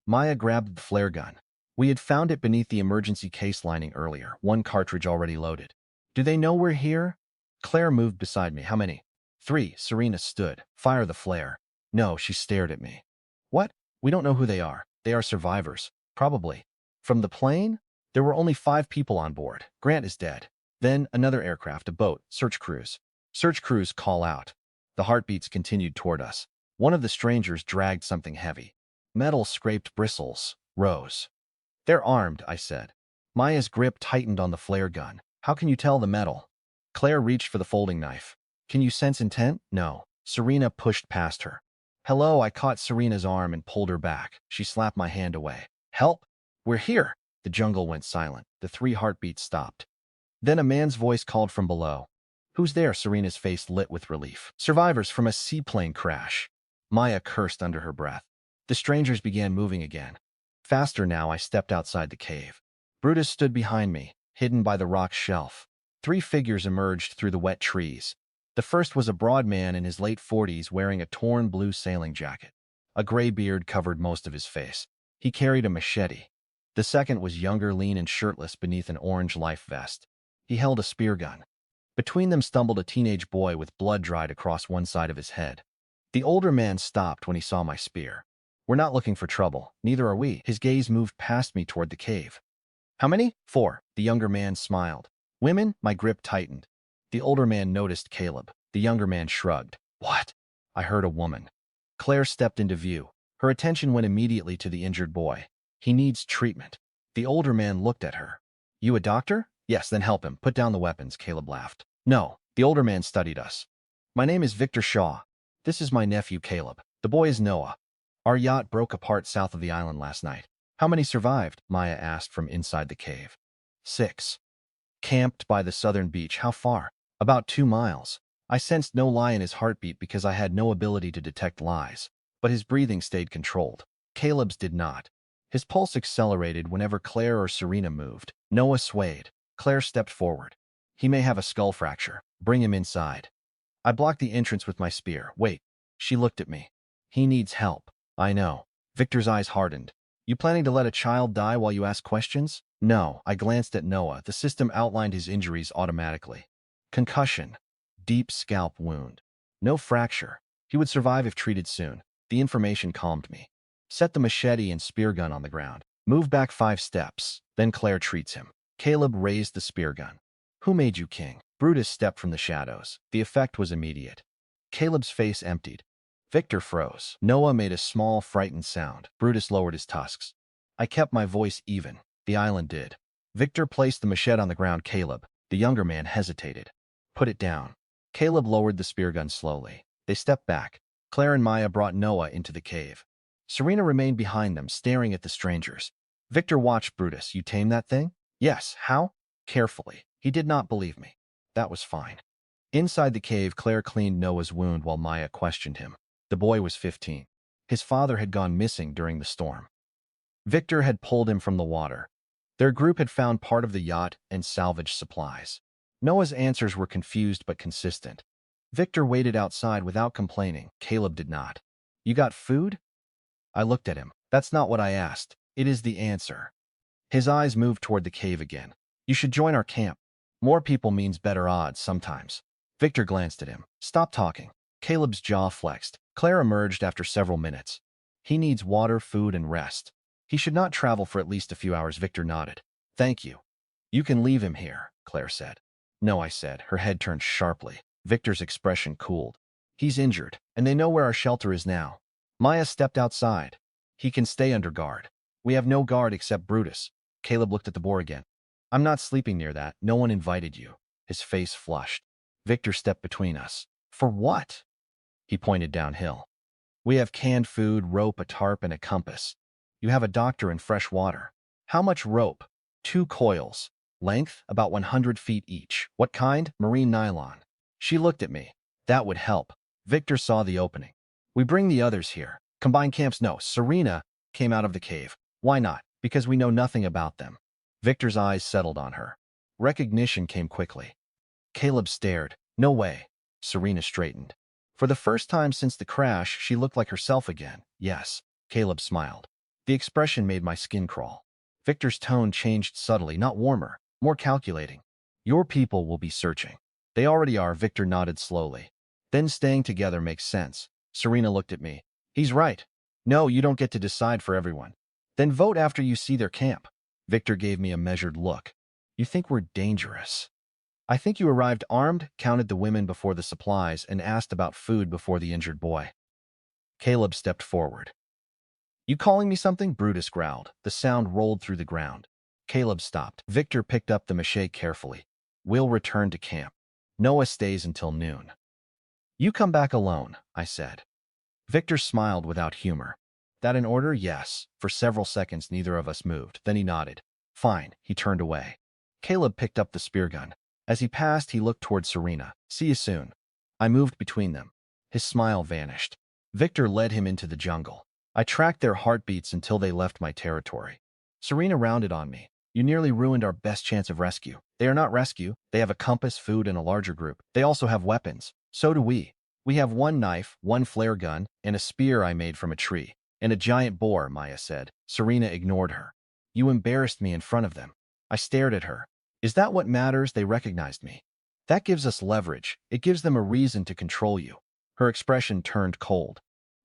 Maya grabbed the flare gun. We had found it beneath the emergency case lining earlier, 1 cartridge already loaded. Do they know we're here? Claire moved beside me. How many? 3. Serena stood. Fire the flare. No, she stared at me. What? We don't know who they are. They are survivors. Probably. From the plane? There were only 5 people on board. Grant is dead. Then another aircraft, a boat, search crews. Search crews call out. The heartbeats continued toward us. One of the strangers dragged something heavy. Metal scraped, bristles rose. They're armed, I said. Maya's grip tightened on the flare gun. How can you tell the metal? Claire reached for the folding knife. Can you sense intent? No. Serena pushed past her. Hello, I caught Serena's arm and pulled her back. She slapped my hand away. Help! We're here! The jungle went silent. The 3 heartbeats stopped. Then a man's voice called from below. Who's there? Serena's face lit with relief. Survivors from a seaplane crash. Maya cursed under her breath. The strangers began moving again. Faster now. I stepped outside the cave. Brutus stood behind me, hidden by the rock shelf. 3 figures emerged through the wet trees. The first was a broad man in his late 40s wearing a torn blue sailing jacket. A gray beard covered most of his face. He carried a machete. The second was younger, lean, and shirtless beneath an orange life vest. He held a spear gun. Between them stumbled a teenage boy with blood dried across one side of his head. The older man stopped when he saw my spear. We're not looking for trouble. Neither are we. His gaze moved past me toward the cave. How many? 4. The younger man smiled. Women? My grip tightened. The older man noticed Caleb. The younger man shrugged. What? I heard a woman. Claire stepped into view. Her attention went immediately to the injured boy. He needs treatment. The older man looked at her. You a doctor? Yes, then help him. Put down the weapons, Caleb laughed. No. The older man studied us. My name is Victor Shaw. This is my nephew, Caleb. The boy is Noah. Our yacht broke apart south of the island last night. How many survived? Maya asked from inside the cave. 6. Camped by the southern beach. How far? About 2 miles. I sensed no lie in his heartbeat because I had no ability to detect lies, but his breathing stayed controlled. Caleb's did not. His pulse accelerated whenever Claire or Serena moved. Noah swayed. Claire stepped forward. He may have a skull fracture. Bring him inside. I blocked the entrance with my spear. Wait. She looked at me. He needs help. I know. Victor's eyes hardened. You planning to let a child die while you ask questions? No. I glanced at Noah. The system outlined his injuries automatically. Concussion. Deep scalp wound. No fracture. He would survive if treated soon. The information calmed me. Set the machete and spear gun on the ground. Move back 5 steps. Then Claire treats him. Caleb raised the spear gun. Who made you king? Brutus stepped from the shadows. The effect was immediate. Caleb's face emptied. Victor froze. Noah made a small, frightened sound. Brutus lowered his tusks. I kept my voice even. The island did. Victor placed the machete on the ground. Caleb, the younger man, hesitated. Put it down. Caleb lowered the spear gun slowly. They stepped back. Claire and Maya brought Noah into the cave. Serena remained behind them, staring at the strangers. Victor watched Brutus. You tame that thing? Yes. How? Carefully. He did not believe me. That was fine. Inside the cave, Claire cleaned Noah's wound while Maya questioned him. The boy was 15. His father had gone missing during the storm. Victor had pulled him from the water. Their group had found part of the yacht and salvaged supplies. Noah's answers were confused but consistent. Victor waited outside without complaining. Caleb did not. You got food? I looked at him. That's not what I asked. It is the answer. His eyes moved toward the cave again. You should join our camp. More people means better odds sometimes. Victor glanced at him. Stop talking. Caleb's jaw flexed. Claire emerged after several minutes. He needs water, food, and rest. He should not travel for at least a few hours. Victor nodded. Thank you. You can leave him here, Claire said. No, I said. Her head turned sharply. Victor's expression cooled. He's injured, and they know where our shelter is now. Maya stepped outside. He can stay under guard. We have no guard except Brutus. Caleb looked at the boar again. I'm not sleeping near that. No one invited you. His face flushed. Victor stepped between us. For what? He pointed downhill. We have canned food, rope, a tarp, and a compass. You have a doctor and fresh water. How much rope? 2 coils. Length, about 100 feet each. What kind? Marine nylon. She looked at me. That would help. Victor saw the opening. We bring the others here. Combined camps? No. Serena came out of the cave. Why not? Because we know nothing about them. Victor's eyes settled on her. Recognition came quickly. Caleb stared. No way. Serena straightened. For the first time since the crash, she looked like herself again. Yes. Caleb smiled. The expression made my skin crawl. Victor's tone changed subtly, not warmer, more calculating. Your people will be searching. They already are. Victor nodded slowly. Then staying together makes sense. Serena looked at me. He's right. No, you don't get to decide for everyone. Then vote after you see their camp. Victor gave me a measured look. You think we're dangerous? I think you arrived armed, counted the women before the supplies, and asked about food before the injured boy. Caleb stepped forward. You calling me something? Brutus growled. The sound rolled through the ground. Caleb stopped. Victor picked up the machete carefully. We'll return to camp. Noah stays until noon. You come back alone, I said. Victor smiled without humor. That in order? Yes. For several seconds, neither of us moved. Then he nodded. Fine. He turned away. Caleb picked up the spear gun. As he passed, he looked toward Serena. See you soon. I moved between them. His smile vanished. Victor led him into the jungle. I tracked their heartbeats until they left my territory. Serena rounded on me. You nearly ruined our best chance of rescue. They are not rescue. They have a compass, food, and a larger group. They also have weapons. So do we. We have 1 knife, 1 flare gun, and a spear I made from a tree. And a giant boar, Maya said. Serena ignored her. You embarrassed me in front of them. I stared at her. Is that what matters? They recognized me. That gives us leverage. It gives them a reason to control you. Her expression turned cold.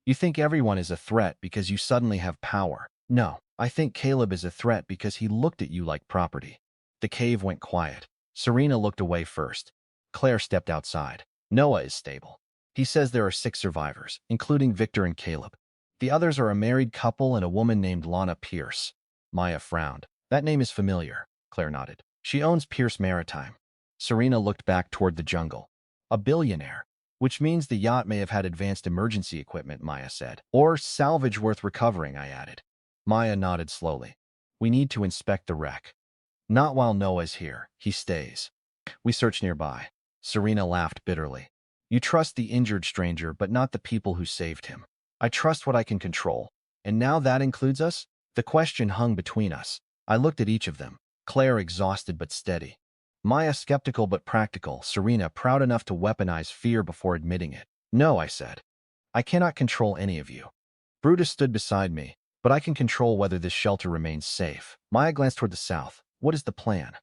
You think everyone is a threat because you suddenly have power. No, I think Caleb is a threat because he looked at you like property. The cave went quiet. Serena looked away first. Claire stepped outside. Noah is stable. He says there are 6 survivors, including Victor and Caleb. The others are a married couple and a woman named Lana Pierce. Maya frowned. That name is familiar. Claire nodded. She owns Pierce Maritime. Serena looked back toward the jungle. A billionaire. Which means the yacht may have had advanced emergency equipment, Maya said. Or salvage worth recovering, I added. Maya nodded slowly. We need to inspect the wreck. Not while Noah's here. He stays. We search nearby. Serena laughed bitterly. You trust the injured stranger, but not the people who saved him. I trust what I can control. And now that includes us? The question hung between us. I looked at each of them. Claire exhausted but steady. Maya skeptical but practical. Serena proud enough to weaponize fear before admitting it. No, I said. I cannot control any of you. Brutus stood beside me, but I can control whether this shelter remains safe. Maya glanced toward the south. What is the plan?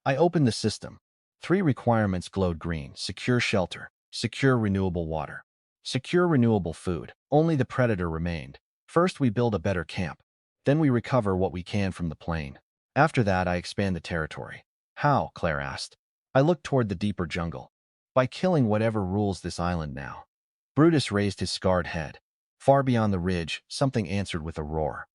I opened the system. 3 requirements glowed green: secure shelter, secure renewable water, secure renewable food. Only the predator remained. First, we build a better camp. Then we recover what we can from the plane. After that, I expand the territory. How? Claire asked. I looked toward the deeper jungle. By killing whatever rules this island now. Brutus raised his scarred head. Far beyond the ridge, something answered with a roar.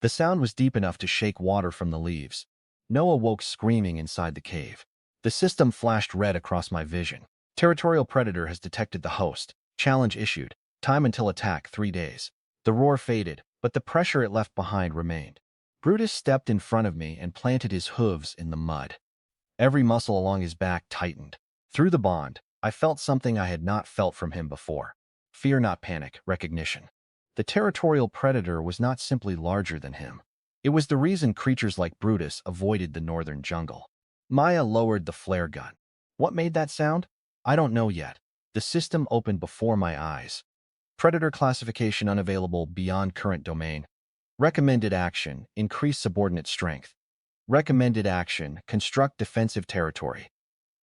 The sound was deep enough to shake water from the leaves. Noah woke screaming inside the cave. The system flashed red across my vision. Territorial predator has detected the host. Challenge issued. Time until attack 3 days. The roar faded, but the pressure it left behind remained. Brutus stepped in front of me and planted his hooves in the mud. Every muscle along his back tightened. Through the bond, I felt something I had not felt from him before. Fear, not panic, recognition. The territorial predator was not simply larger than him. It was the reason creatures like Brutus avoided the northern jungle. Maya lowered the flare gun. What made that sound? I don't know yet. The system opened before my eyes. Predator classification unavailable beyond current domain. Recommended action: increase subordinate strength. Recommended action: construct defensive territory.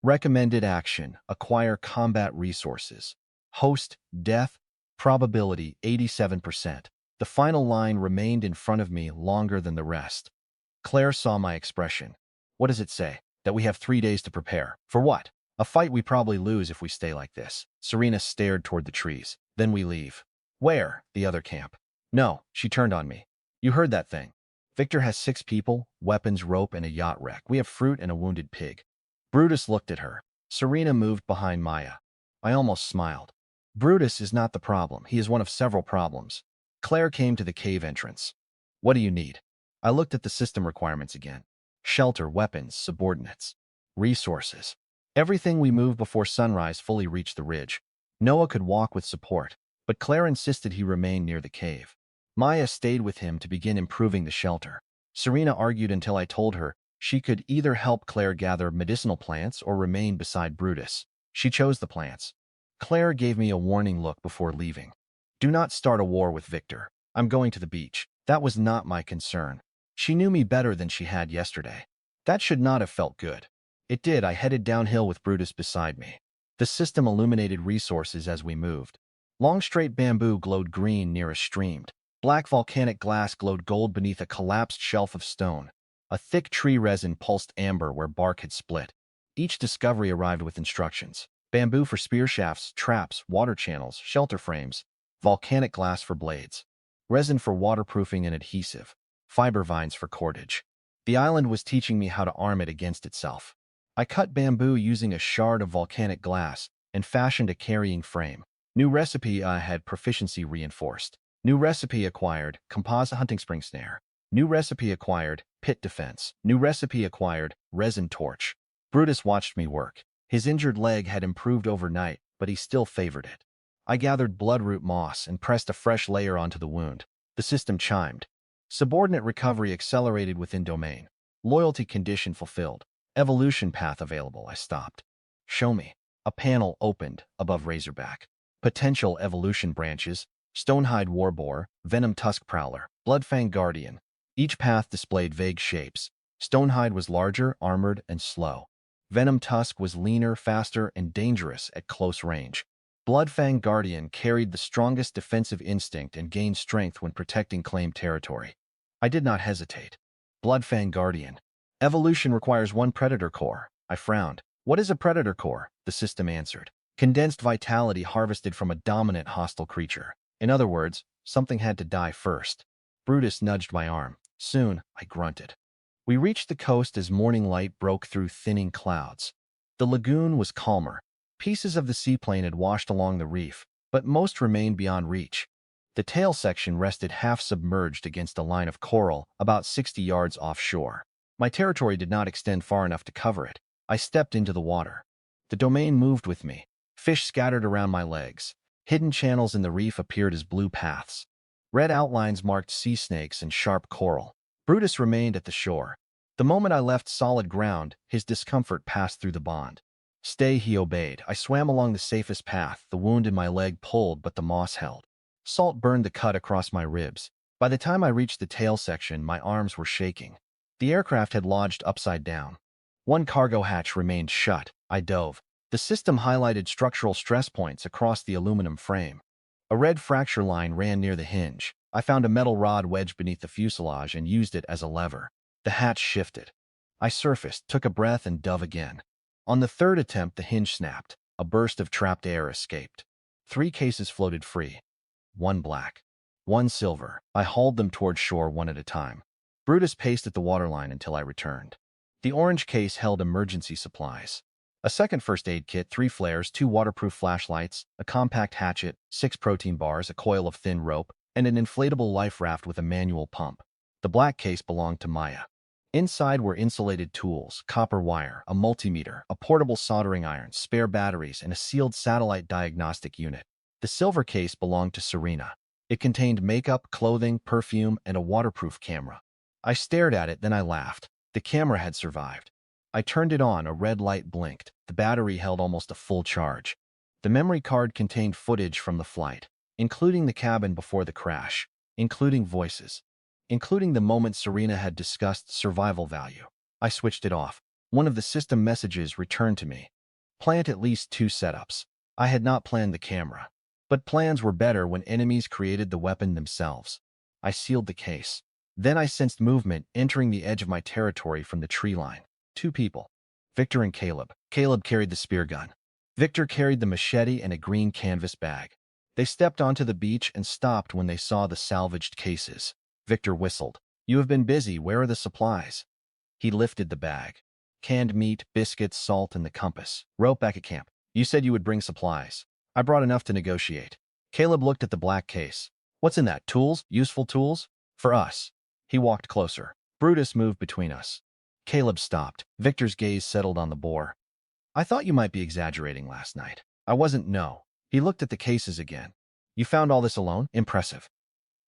Recommended action: acquire combat resources. Host: death. Probability: 87%. The final line remained in front of me longer than the rest. Claire saw my expression. What does it say? That we have 3 days to prepare. For what? A fight we probably lose if we stay like this. Serena stared toward the trees. Then we leave. Where? The other camp. No, she turned on me. You heard that thing. Victor has 6 people, weapons, rope, and a yacht wreck. We have fruit and a wounded pig. Brutus looked at her. Serena moved behind Maya. I almost smiled. Brutus is not the problem. He is one of several problems. Claire came to the cave entrance. What do you need? I looked at the system requirements again. Shelter, weapons, subordinates. Resources. Everything we moved before sunrise fully reached the ridge. Noah could walk with support, but Claire insisted he remain near the cave. Maya stayed with him to begin improving the shelter. Serena argued until I told her she could either help Claire gather medicinal plants or remain beside Brutus. She chose the plants. Claire gave me a warning look before leaving. Do not start a war with Victor. I'm going to the beach. That was not my concern. She knew me better than she had yesterday. That should not have felt good. It did. I headed downhill with Brutus beside me. The system illuminated resources as we moved. Long straight bamboo glowed green near a stream. Black volcanic glass glowed gold beneath a collapsed shelf of stone. A thick tree resin pulsed amber where bark had split. Each discovery arrived with instructions. Bamboo for spear shafts, traps, water channels, shelter frames. Volcanic glass for blades. Resin for waterproofing and adhesive. Fiber vines for cordage. The island was teaching me how to arm it against itself. I cut bamboo using a shard of volcanic glass and fashioned a carrying frame. New recipe I had proficiency reinforced. New recipe acquired, composite hunting spring snare. New recipe acquired, pit defense. New recipe acquired, resin torch. Brutus watched me work. His injured leg had improved overnight, but he still favored it. I gathered bloodroot moss and pressed a fresh layer onto the wound. The system chimed. Subordinate recovery accelerated within domain. Loyalty condition fulfilled. Evolution path available. I stopped. Show me. A panel opened above Razorback. Potential evolution branches. Stonehide Warboar, Venom Tusk Prowler, Bloodfang Guardian. Each path displayed vague shapes. Stonehide was larger, armored, and slow. Venom Tusk was leaner, faster, and dangerous at close range. Bloodfang Guardian carried the strongest defensive instinct and gained strength when protecting claimed territory. I did not hesitate. Bloodfang Guardian. Evolution requires 1 predator core. I frowned. What is a predator core? The system answered. Condensed vitality harvested from a dominant hostile creature. In other words, something had to die first. Brutus nudged my arm. Soon, I grunted. We reached the coast as morning light broke through thinning clouds. The lagoon was calmer. Pieces of the seaplane had washed along the reef, but most remained beyond reach. The tail section rested half-submerged against a line of coral about 60 yards offshore. My territory did not extend far enough to cover it. I stepped into the water. The domain moved with me. Fish scattered around my legs. Hidden channels in the reef appeared as blue paths. Red outlines marked sea snakes and sharp coral. Brutus remained at the shore. The moment I left solid ground, his discomfort passed through the bond. Stay, he obeyed. I swam along the safest path. The wound in my leg pulled, but the moss held. Salt burned the cut across my ribs. By the time I reached the tail section, my arms were shaking. The aircraft had lodged upside down. One cargo hatch remained shut. I dove. The system highlighted structural stress points across the aluminum frame. A red fracture line ran near the hinge. I found a metal rod wedged beneath the fuselage and used it as a lever. The hatch shifted. I surfaced, took a breath, and dove again. On the third attempt, the hinge snapped. A burst of trapped air escaped. 3 cases floated free. One black. One silver. I hauled them toward shore one at a time. Brutus paced at the waterline until I returned. The orange case held emergency supplies. A second first aid kit, 3 flares, 2 waterproof flashlights, a compact hatchet, 6 protein bars, a coil of thin rope, and an inflatable life raft with a manual pump. The black case belonged to Maya. Inside were insulated tools, copper wire, a multimeter, a portable soldering iron, spare batteries, and a sealed satellite diagnostic unit. The silver case belonged to Serena. It contained makeup, clothing, perfume, and a waterproof camera. I stared at it, then I laughed. The camera had survived. I turned it on, a red light blinked. The battery held almost a full charge. The memory card contained footage from the flight, including the cabin before the crash, including voices, including the moment Serena had discussed survival value. I switched it off. One of the system messages returned to me. Plant at least 2 setups. I had not planned the camera, but plans were better when enemies created the weapon themselves. I sealed the case. Then I sensed movement entering the edge of my territory from the tree line. 2 people. Victor and Caleb. Caleb carried the spear gun. Victor carried the machete and a green canvas bag. They stepped onto the beach and stopped when they saw the salvaged cases. Victor whistled. "You have been busy. Where are the supplies?" He lifted the bag. "Canned meat, biscuits, salt, and the compass. Rope back at camp. You said you would bring supplies. I brought enough to negotiate." Caleb looked at the black case. "What's in that? Tools? Useful tools?" "For us." He walked closer. Brutus moved between us. Caleb stopped. Victor's gaze settled on the boar. "I thought you might be exaggerating last night." "I wasn't, no." He looked at the cases again. "You found all this alone? Impressive."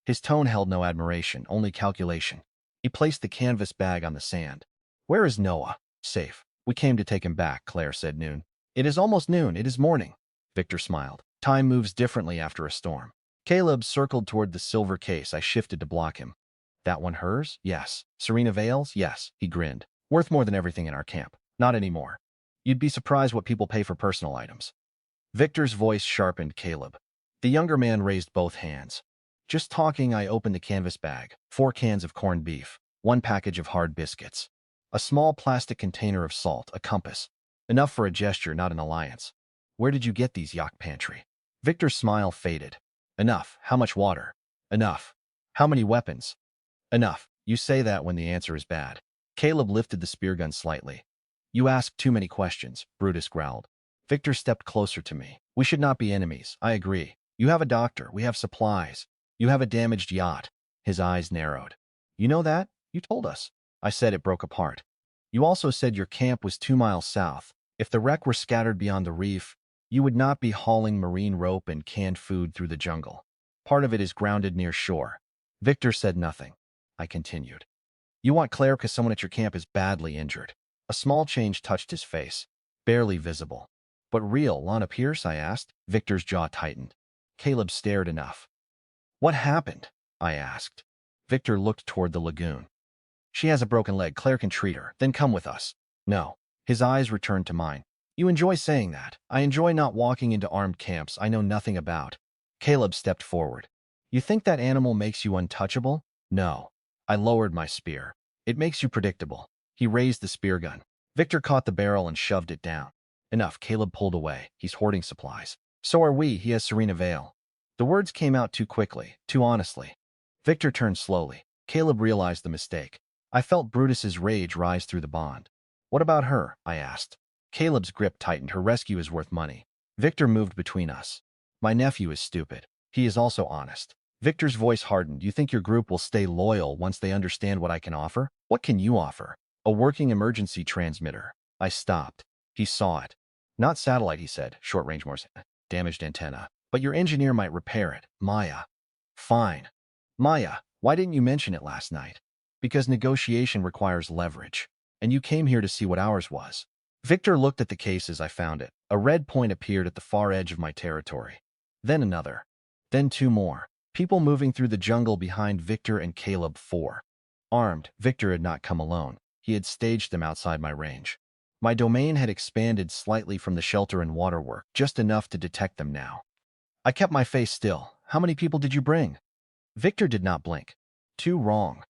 His tone held no admiration, only calculation. He placed the canvas bag on the sand. "Where is Noah?" "Safe. We came to take him back," Claire said. "Noon." "It is almost noon. It is morning." Victor smiled. "Time moves differently after a storm." Caleb circled toward the silver case. I shifted to block him. "That one hers?" "Yes." "Serena Vale's?" "Yes." He grinned. "Worth more than everything in our camp." "Not anymore. You'd be surprised what people pay for personal items." Victor's voice sharpened. "Caleb." The younger man raised both hands. "Just talking." I opened the canvas bag. 4 cans of corned beef, 1 package of hard biscuits, a small plastic container of salt, a compass. Enough for a gesture, not an alliance. "Where did you get these?" "Yacht pantry." Victor's smile faded. "Enough." "How much water?" "Enough." "How many weapons?" "Enough." You say that when the answer is bad. Caleb lifted the spear gun slightly. "You ask too many questions," Brutus growled. Victor stepped closer to me. "We should not be enemies." "I agree. You have a doctor. We have supplies. You have a damaged yacht." His eyes narrowed. "You know that? You told us." I said. It broke apart. "You also said your camp was 2 miles south. If the wreck were scattered beyond the reef, you would not be hauling marine rope and canned food through the jungle. Part of it is grounded near shore." Victor said nothing. I continued. "You want Claire because someone at your camp is badly injured." A small change touched his face, barely visible. "But real, Lana Pierce?" I asked. Victor's jaw tightened. Caleb stared. "Enough." "What happened?" I asked. Victor looked toward the lagoon. "She has a broken leg. Claire can treat her. Then come with us." "No." His eyes returned to mine. "You enjoy saying that." "I enjoy not walking into armed camps I know nothing about." Caleb stepped forward. "You think that animal makes you untouchable?" "No." I lowered my spear. "It makes you predictable." He raised the spear gun. Victor caught the barrel and shoved it down. "Enough." Caleb pulled away. "He's hoarding supplies." "So are we. He has Serena Vale." The words came out too quickly, too honestly. Victor turned slowly. Caleb realized the mistake. I felt Brutus's rage rise through the bond. "What about her?" I asked. Caleb's grip tightened. "Her rescue is worth money." Victor moved between us. "My nephew is stupid. He is also honest." Victor's voice hardened. "You think your group will stay loyal once they understand what I can offer?" "What can you offer?" "A working emergency transmitter." I stopped. He saw it. "Not satellite," he said. "Short-range Morse. Damaged antenna. But your engineer might repair it." "Maya." "Fine." "Maya, why didn't you mention it last night?" "Because negotiation requires leverage. And you came here to see what ours was." Victor looked at the cases. I found it. A red point appeared at the far edge of my territory. Then another. Then 2 more. People moving through the jungle behind Victor and Caleb. 4. Armed. Victor had not come alone. He had staged them outside my range. My domain had expanded slightly from the shelter and waterwork, just enough to detect them now. I kept my face still. How many people did you bring? Victor did not blink. Two wrong.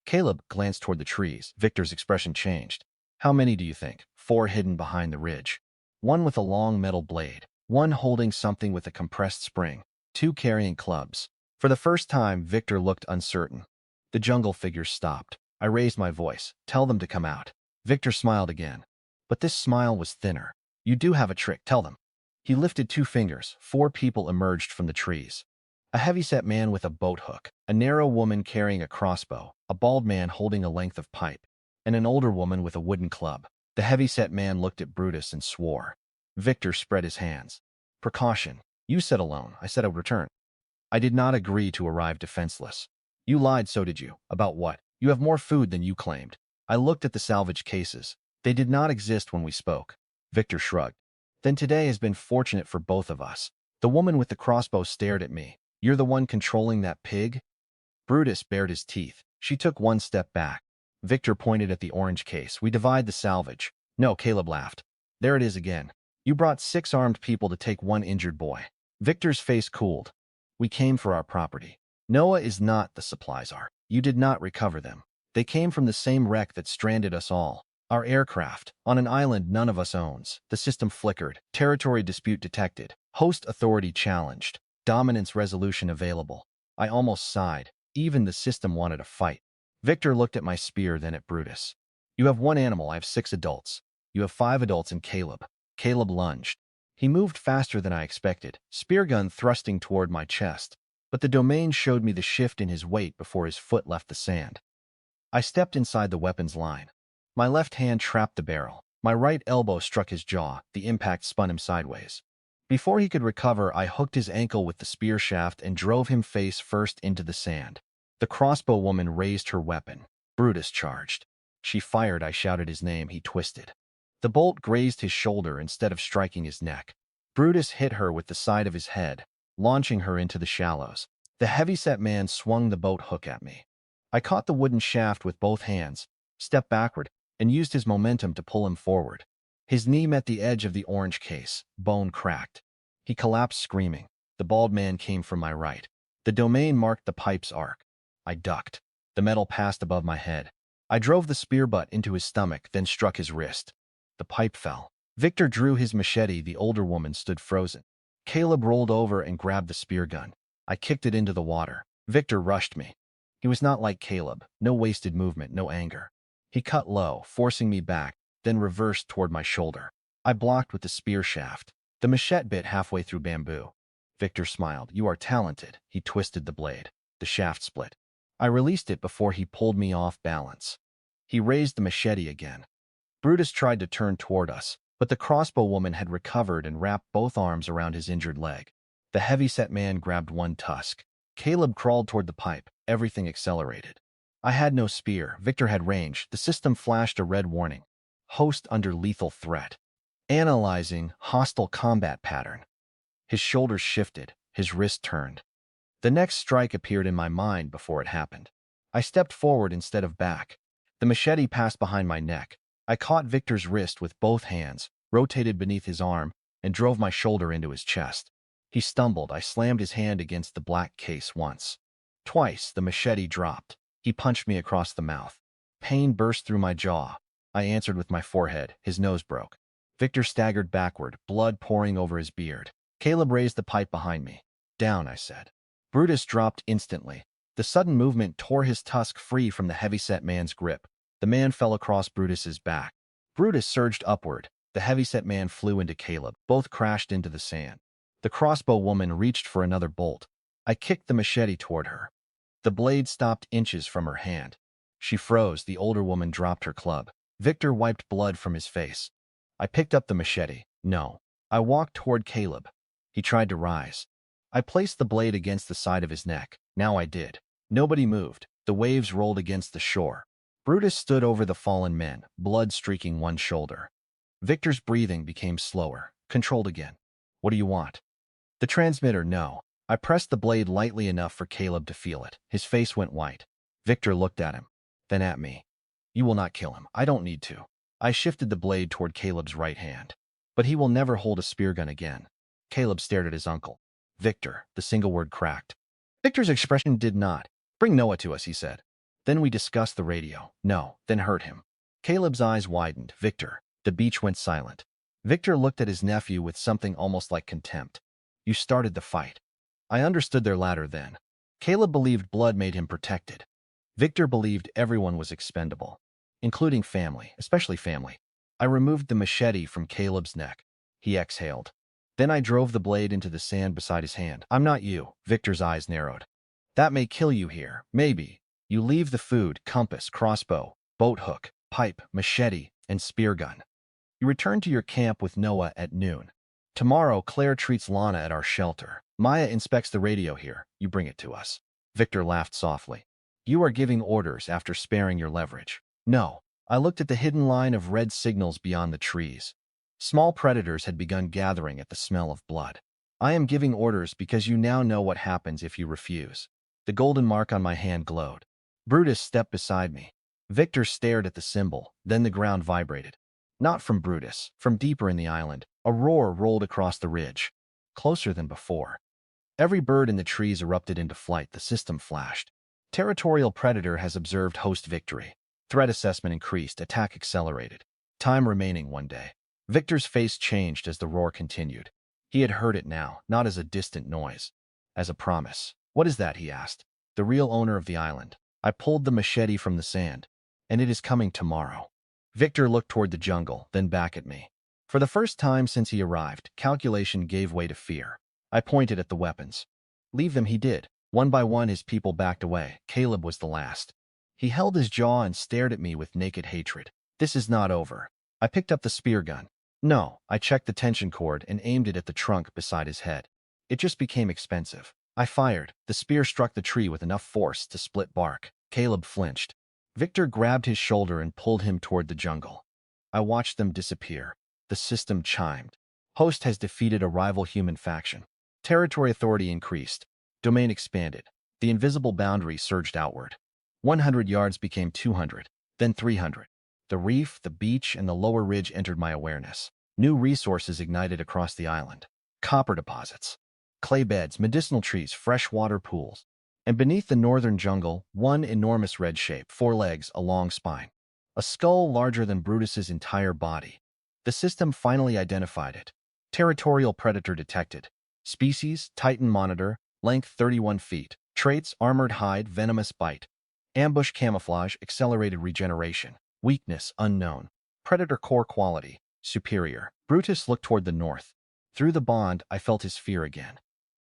Caleb glanced toward the trees. Victor's expression changed. How many do you think? Four hidden behind the ridge. One with a long metal blade. One holding something with a compressed spring. Two carrying clubs. For the first time, Victor looked uncertain. The jungle figures stopped. I raised my voice. Tell them to come out. Victor smiled again. But this smile was thinner. You do have a trick. Tell them. He lifted two fingers. Four people emerged from the trees. A heavyset man with a boat hook, a narrow woman carrying a crossbow, a bald man holding a length of pipe, and an older woman with a wooden club. The heavyset man looked at Brutus and swore. Victor spread his hands. Precaution. You said alone. I said I would return. I did not agree to arrive defenseless. You lied, so did you. About what? You have more food than you claimed. I looked at the salvage cases. They did not exist when we spoke. Victor shrugged. Then today has been fortunate for both of us. The woman with the crossbow stared at me. You're the one controlling that pig? Brutus bared his teeth. She took one step back. Victor pointed at the orange case. We divide the salvage. No, Caleb laughed. There it is again. You brought 6 armed people to take 1 injured boy. Victor's face cooled. We came for our property. Noah is not, the supplies are. You did not recover them. They came from the same wreck that stranded us all. Our aircraft, on an island none of us owns. The system flickered. Territory dispute detected. Host authority challenged. Dominance resolution available. I almost sighed. Even the system wanted a fight. Victor looked at my spear, then at Brutus. You have 1 animal, I have 6 adults. You have 5 adults and Caleb. Caleb lunged. He moved faster than I expected, spear gun thrusting toward my chest. But the domain showed me the shift in his weight before his foot left the sand. I stepped inside the weapons line. My left hand trapped the barrel. My right elbow struck his jaw. The impact spun him sideways. Before he could recover, I hooked his ankle with the spear shaft and drove him face first into the sand. The crossbow woman raised her weapon. Brutus charged. She fired. I shouted his name. He twisted. The bolt grazed his shoulder instead of striking his neck. Brutus hit her with the side of his head, launching her into the shallows. The heavyset man swung the boat hook at me. I caught the wooden shaft with both hands, stepped backward, and used his momentum to pull him forward. His knee met the edge of the orange case. Bone cracked. He collapsed screaming. The bald man came from my right. The domain marked the pipe's arc. I ducked. The metal passed above my head. I drove the spear butt into his stomach, then struck his wrist. The pipe fell. Victor drew his machete. The older woman stood frozen. Caleb rolled over and grabbed the spear gun. I kicked it into the water. Victor rushed me. He was not like Caleb. No wasted movement, no anger. He cut low, forcing me back, then reversed toward my shoulder. I blocked with the spear shaft. The machete bit halfway through bamboo. Victor smiled. You are talented. He twisted the blade. The shaft split. I released it before he pulled me off balance. He raised the machete again. Brutus tried to turn toward us, but the crossbow woman had recovered and wrapped both arms around his injured leg. The heavyset man grabbed one tusk. Caleb crawled toward the pipe. Everything accelerated. I had no spear. Victor had range. The system flashed a red warning. Host under lethal threat. Analyzing hostile combat pattern. His shoulders shifted. His wrist turned. The next strike appeared in my mind before it happened. I stepped forward instead of back. The machete passed behind my neck. I caught Victor's wrist with both hands, rotated beneath his arm, and drove my shoulder into his chest. He stumbled. I slammed his hand against the black case once. Twice, the machete dropped. He punched me across the mouth. Pain burst through my jaw. I answered with my forehead. His nose broke. Victor staggered backward, blood pouring over his beard. Caleb raised the pipe behind me. Down, I said. Brutus dropped instantly. The sudden movement tore his tusk free from the heavyset man's grip. The man fell across Brutus's back. Brutus surged upward. The heavyset man flew into Caleb. Both crashed into the sand. The crossbow woman reached for another bolt. I kicked the machete toward her. The blade stopped inches from her hand. She froze. The older woman dropped her club. Victor wiped blood from his face. I picked up the machete. No. I walked toward Caleb. He tried to rise. I placed the blade against the side of his neck. Now I did. Nobody moved. The waves rolled against the shore. Brutus stood over the fallen men, blood streaking one shoulder. Victor's breathing became slower, controlled again. What do you want? The transmitter, no. I pressed the blade lightly enough for Caleb to feel it. His face went white. Victor looked at him, then at me. You will not kill him. I don't need to. I shifted the blade toward Caleb's right hand. But he will never hold a spear gun again. Caleb stared at his uncle. Victor, the single word cracked. Victor's expression did not. Bring Noah to us, he said. Then we discussed the radio. No, then hurt him. Caleb's eyes widened. Victor. The beach went silent. Victor looked at his nephew with something almost like contempt. You started the fight. I understood their ladder then. Caleb believed blood made him protected. Victor believed everyone was expendable, including family, especially family. I removed the machete from Caleb's neck. He exhaled. Then I drove the blade into the sand beside his hand. I'm not you. Victor's eyes narrowed. That may kill you here. Maybe. You leave the food, compass, crossbow, boat hook, pipe, machete, and spear gun. You return to your camp with Noah at noon. Tomorrow, Claire treats Lana at our shelter. Maya inspects the radio here. You bring it to us. Victor laughed softly. You are giving orders after sparing your leverage. No. I looked at the hidden line of red signals beyond the trees. Small predators had begun gathering at the smell of blood. I am giving orders because you now know what happens if you refuse. The golden mark on my hand glowed. Brutus stepped beside me. Victor stared at the symbol, then the ground vibrated. Not from Brutus, from deeper in the island. A roar rolled across the ridge, closer than before. Every bird in the trees erupted into flight. The system flashed. Territorial predator has observed host victory. Threat assessment increased, attack accelerated. Time remaining 1 day. Victor's face changed as the roar continued. He had heard it now, not as a distant noise, as a promise. What is that, he asked. The real owner of the island. I pulled the machete from the sand. And it is coming tomorrow. Victor looked toward the jungle, then back at me. For the first time since he arrived, calculation gave way to fear. I pointed at the weapons. Leave them, he did. One by one his people backed away. Caleb was the last. He held his jaw and stared at me with naked hatred. This is not over. I picked up the spear gun. No, I checked the tension cord and aimed it at the trunk beside his head. It just became expensive. I fired. The spear struck the tree with enough force to split bark. Caleb flinched. Victor grabbed his shoulder and pulled him toward the jungle. I watched them disappear. The system chimed. Host has defeated a rival human faction. Territory authority increased. Domain expanded. The invisible boundary surged outward. 100 yards became 200, then 300. The reef, the beach, and the lower ridge entered my awareness. New resources ignited across the island. Copper deposits, clay beds, medicinal trees, freshwater pools. And beneath the northern jungle, one enormous red shape, 4 legs, a long spine. A skull larger than Brutus's entire body. The system finally identified it. Territorial predator detected. Species, Titan monitor, length 31 feet. Traits, armored hide, venomous bite. Ambush camouflage, accelerated regeneration. Weakness, unknown. Predator core quality, superior. Brutus looked toward the north. Through the bond, I felt his fear again.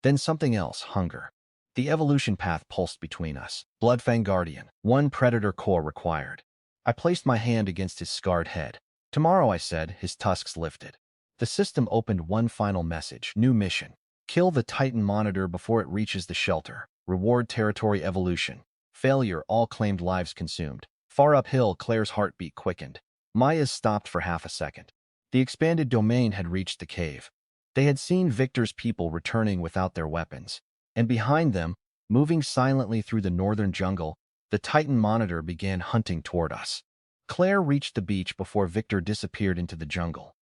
Then something else, hunger. The evolution path pulsed between us. Bloodfang Guardian, 1 predator core required. I placed my hand against his scarred head. Tomorrow, I said, his tusks lifted. The system opened one final message. New mission. Kill the Titan monitor before it reaches the shelter. Reward territory evolution. Failure, all claimed lives consumed. Far uphill, Claire's heartbeat quickened. Maya's stopped for half a second. The expanded domain had reached the cave. They had seen Victor's people returning without their weapons. And behind them, moving silently through the northern jungle, the Titan monitor began hunting toward us. Claire reached the beach before Victor disappeared into the jungle.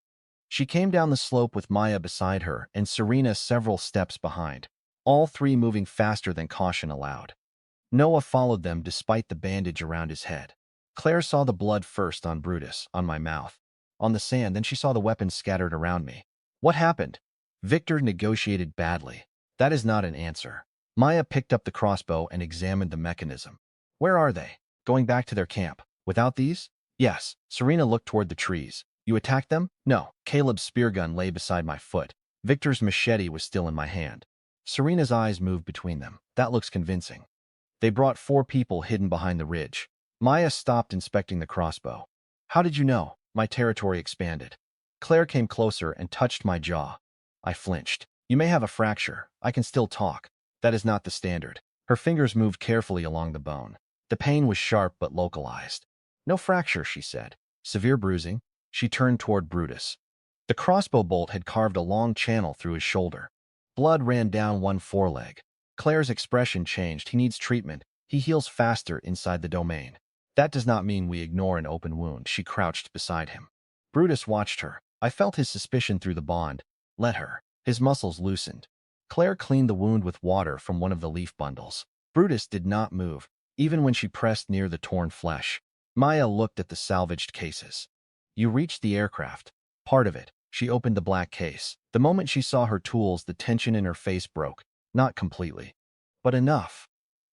She came down the slope with Maya beside her and Serena several steps behind, all 3 moving faster than caution allowed. Noah followed them despite the bandage around his head. Claire saw the blood first on Brutus, on my mouth, on the sand, then she saw the weapons scattered around me. What happened? Victor negotiated badly. That is not an answer. Maya picked up the crossbow and examined the mechanism. Where are they? Going back to their camp. Without these? Yes. Serena looked toward the trees. You attacked them? No. Caleb's spear gun lay beside my foot. Victor's machete was still in my hand. Serena's eyes moved between them. That looks convincing. They brought 4 people hidden behind the ridge. Maya stopped inspecting the crossbow. How did you know? My territory expanded. Claire came closer and touched my jaw. I flinched. You may have a fracture. I can still talk. That is not the standard. Her fingers moved carefully along the bone. The pain was sharp but localized. No fracture, she said. Severe bruising? She turned toward Brutus. The crossbow bolt had carved a long channel through his shoulder. Blood ran down one foreleg. Claire's expression changed. He needs treatment. He heals faster inside the domain. That does not mean we ignore an open wound. She crouched beside him. Brutus watched her. I felt his suspicion through the bond. Let her. His muscles loosened. Claire cleaned the wound with water from one of the leaf bundles. Brutus did not move, even when she pressed near the torn flesh. Maya looked at the salvaged cases. You reached the aircraft. Part of it. She opened the black case. The moment she saw her tools, the tension in her face broke. Not completely, but enough.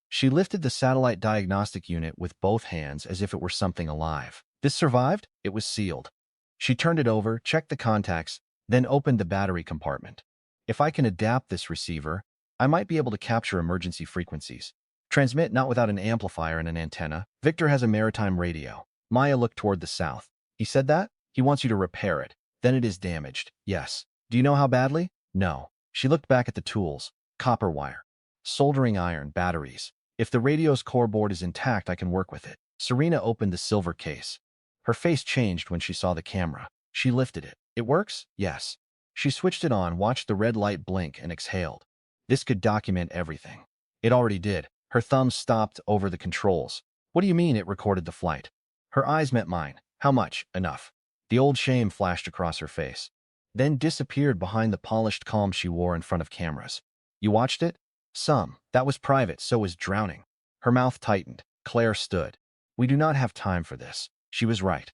She lifted the satellite diagnostic unit with both hands as if it were something alive. This survived? It was sealed. She turned it over, checked the contacts, then opened the battery compartment. If I can adapt this receiver, I might be able to capture emergency frequencies. Transmit not without an amplifier and an antenna. Victor has a maritime radio. Maya looked toward the south. He said that? He wants you to repair it. Then it is damaged. Yes. Do you know how badly? No. She looked back at the tools. Copper wire. Soldering iron, batteries. If the radio's core board is intact, I can work with it. Serena opened the silver case. Her face changed when she saw the camera. She lifted it. It works? Yes. She switched it on, watched the red light blink, and exhaled. This could document everything. It already did. Her thumb stopped over the controls. What do you mean it recorded the flight? Her eyes met mine. How much? Enough. The old shame flashed across her face, then disappeared behind the polished calm she wore in front of cameras. You watched it? Some. That was private, so was drowning. Her mouth tightened. Claire stood. We do not have time for this. She was right.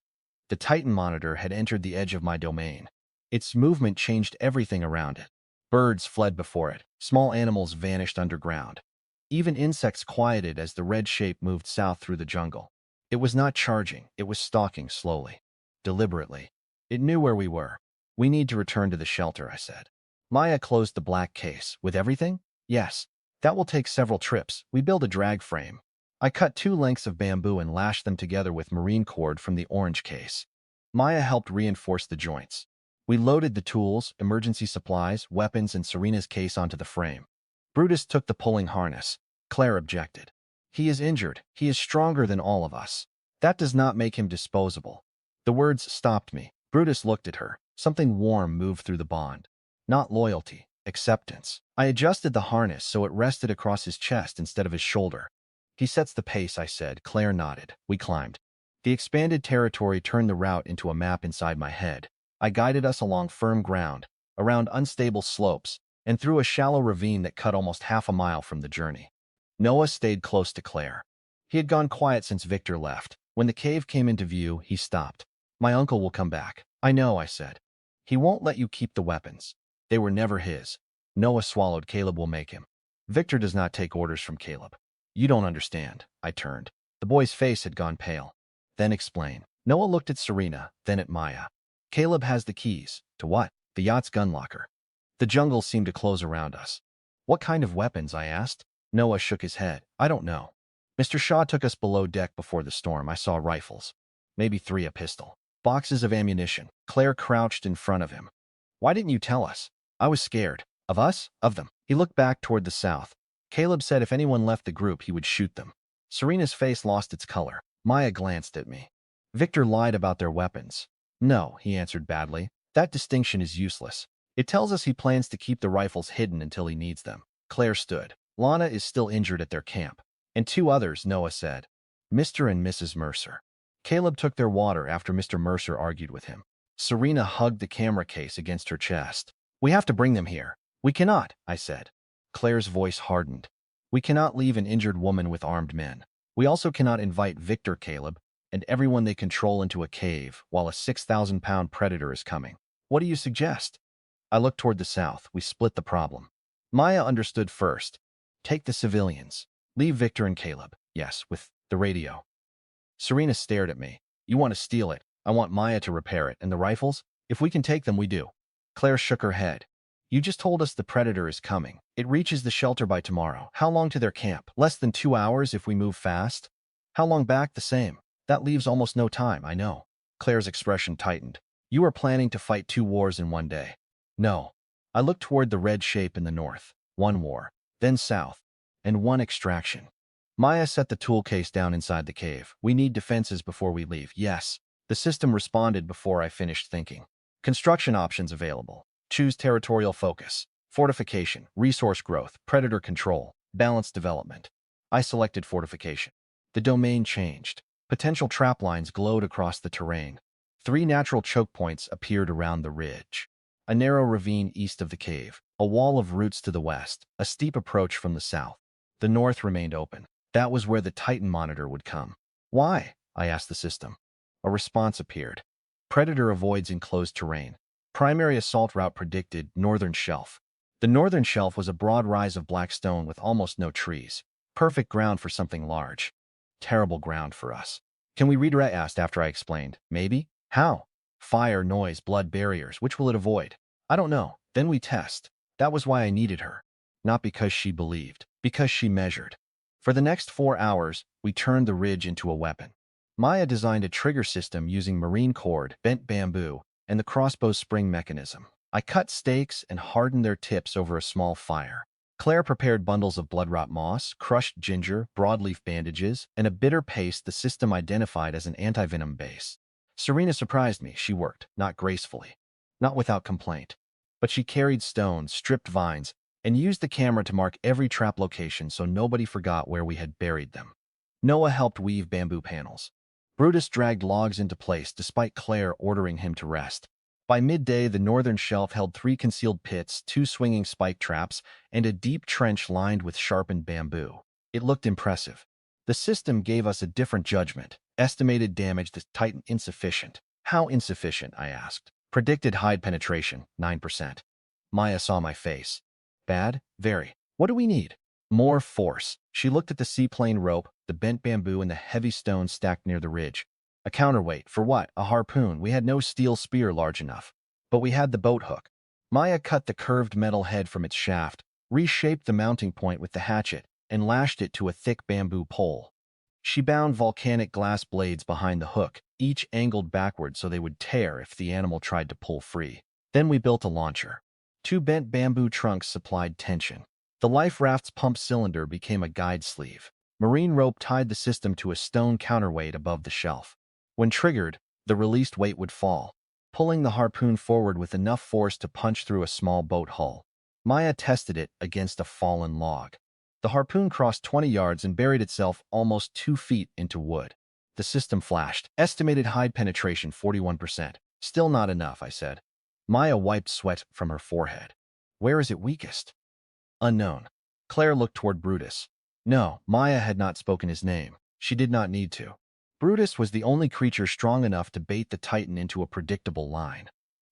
The Titan monitor had entered the edge of my domain. Its movement changed everything around it. Birds fled before it. Small animals vanished underground. Even insects quieted as the red shape moved south through the jungle. It was not charging. It was stalking slowly, deliberately. It knew where we were. We need to return to the shelter, I said. Maya closed the black case. With everything? Yes. That will take several trips. We build a drag frame. I cut 2 lengths of bamboo and lashed them together with marine cord from the orange case. Maya helped reinforce the joints. We loaded the tools, emergency supplies, weapons, and Serena's case onto the frame. Brutus took the pulling harness. Claire objected. He is injured. He is stronger than all of us. That does not make him disposable. The words stopped me. Brutus looked at her. Something warm moved through the bond. Not loyalty, acceptance. I adjusted the harness so it rested across his chest instead of his shoulder. He sets the pace, I said. Claire nodded. We climbed. The expanded territory turned the route into a map inside my head. I guided us along firm ground, around unstable slopes, and through a shallow ravine that cut almost half a mile from the journey. Noah stayed close to Claire. He had gone quiet since Victor left. When the cave came into view, he stopped. My uncle will come back. I know, I said. He won't let you keep the weapons. They were never his. Noah swallowed. Caleb will make him. Victor does not take orders from Caleb. You don't understand. I turned. The boy's face had gone pale. Then explain. Noah looked at Serena, then at Maya. Caleb has the keys. To what? The yacht's gun locker. The jungle seemed to close around us. What kind of weapons? I asked. Noah shook his head. I don't know. Mr. Shaw took us below deck before the storm. I saw rifles. Maybe 3 a pistol. Boxes of ammunition. Claire crouched in front of him. Why didn't you tell us? I was scared. Of us? Of them. He looked back toward the south. Caleb said if anyone left the group, he would shoot them. Serena's face lost its color. Maya glanced at me. Victor lied about their weapons. No, he answered badly. That distinction is useless. It tells us he plans to keep the rifles hidden until he needs them. Claire stood. Lana is still injured at their camp. And 2 others, Noah said. Mr. and Mrs. Mercer. Caleb took their water after Mr. Mercer argued with him. Serena hugged the camera case against her chest. We have to bring them here. We cannot, I said. Claire's voice hardened. We cannot leave an injured woman with armed men. We also cannot invite Victor, Caleb, and everyone they control into a cave while a 6,000-pound predator is coming. What do you suggest? I looked toward the south. We split the problem. Maya understood first. Take the civilians. Leave Victor and Caleb. Yes, with the radio. Serena stared at me. You want to steal it. I want Maya to repair it. And the rifles? If we can take them, we do. Claire shook her head. You just told us the predator is coming. It reaches the shelter by tomorrow. How long to their camp? Less than 2 hours if we move fast. How long back? The same. That leaves almost no time, I know. Claire's expression tightened. You are planning to fight 2 wars in one day. No. I looked toward the red shape in the north. 1 war, then south, and 1 extraction. Maya set the tool case down inside the cave. We need defenses before we leave. Yes. The system responded before I finished thinking. Construction options available. Choose territorial focus, fortification, resource growth, predator control, balanced development. I selected fortification. The domain changed. Potential trap lines glowed across the terrain. 3 natural choke points appeared around the ridge. A narrow ravine east of the cave, a wall of roots to the west, a steep approach from the south. The north remained open. That was where the Titan monitor would come. Why? I asked the system. A response appeared. Predator avoids enclosed terrain. Primary assault route predicted, northern shelf. The northern shelf was a broad rise of black stone with almost no trees. Perfect ground for something large. Terrible ground for us. Can we redirect? I asked after I explained. Maybe? How? Fire, noise, blood barriers. Which will it avoid? I don't know. Then we test. That was why I needed her. Not because she believed. Because she measured. For the next 4 hours, we turned the ridge into a weapon. Maya designed a trigger system using marine cord, bent bamboo, and the crossbow's spring mechanism. I cut stakes and hardened their tips over a small fire. Claire prepared bundles of bloodrot moss, crushed ginger, broadleaf bandages, and a bitter paste the system identified as an antivenom base. Serena surprised me. She worked, not gracefully, not without complaint. But she carried stones, stripped vines, and used the camera to mark every trap location so nobody forgot where we had buried them. Noah helped weave bamboo panels. Brutus dragged logs into place despite Claire ordering him to rest. By midday, the northern shelf held 3 concealed pits, 2 swinging spike traps, and a deep trench lined with sharpened bamboo. It looked impressive. The system gave us a different judgment. Estimated damage to Titan insufficient. How insufficient? I asked. Predicted hide penetration, 9%. Maya saw my face. Bad? Very. What do we need? More force. She looked at the seaplane rope, the bent bamboo, and the heavy stones stacked near the ridge. A counterweight. For what? A harpoon. We had no steel spear large enough. But we had the boat hook. Maya cut the curved metal head from its shaft, reshaped the mounting point with the hatchet, and lashed it to a thick bamboo pole. She bound volcanic glass blades behind the hook, each angled backward so they would tear if the animal tried to pull free. Then we built a launcher. 2 bent bamboo trunks supplied tension. The life raft's pump cylinder became a guide sleeve. Marine rope tied the system to a stone counterweight above the shelf. When triggered, the released weight would fall, pulling the harpoon forward with enough force to punch through a small boat hull. Maya tested it against a fallen log. The harpoon crossed 20 yards and buried itself almost 2 feet into wood. The system flashed. Estimated hide penetration 41%. Still not enough, I said. Maya wiped sweat from her forehead. Where is it weakest? Unknown. Claire looked toward Brutus. No, Maya had not spoken his name. She did not need to. Brutus was the only creature strong enough to bait the Titan into a predictable line.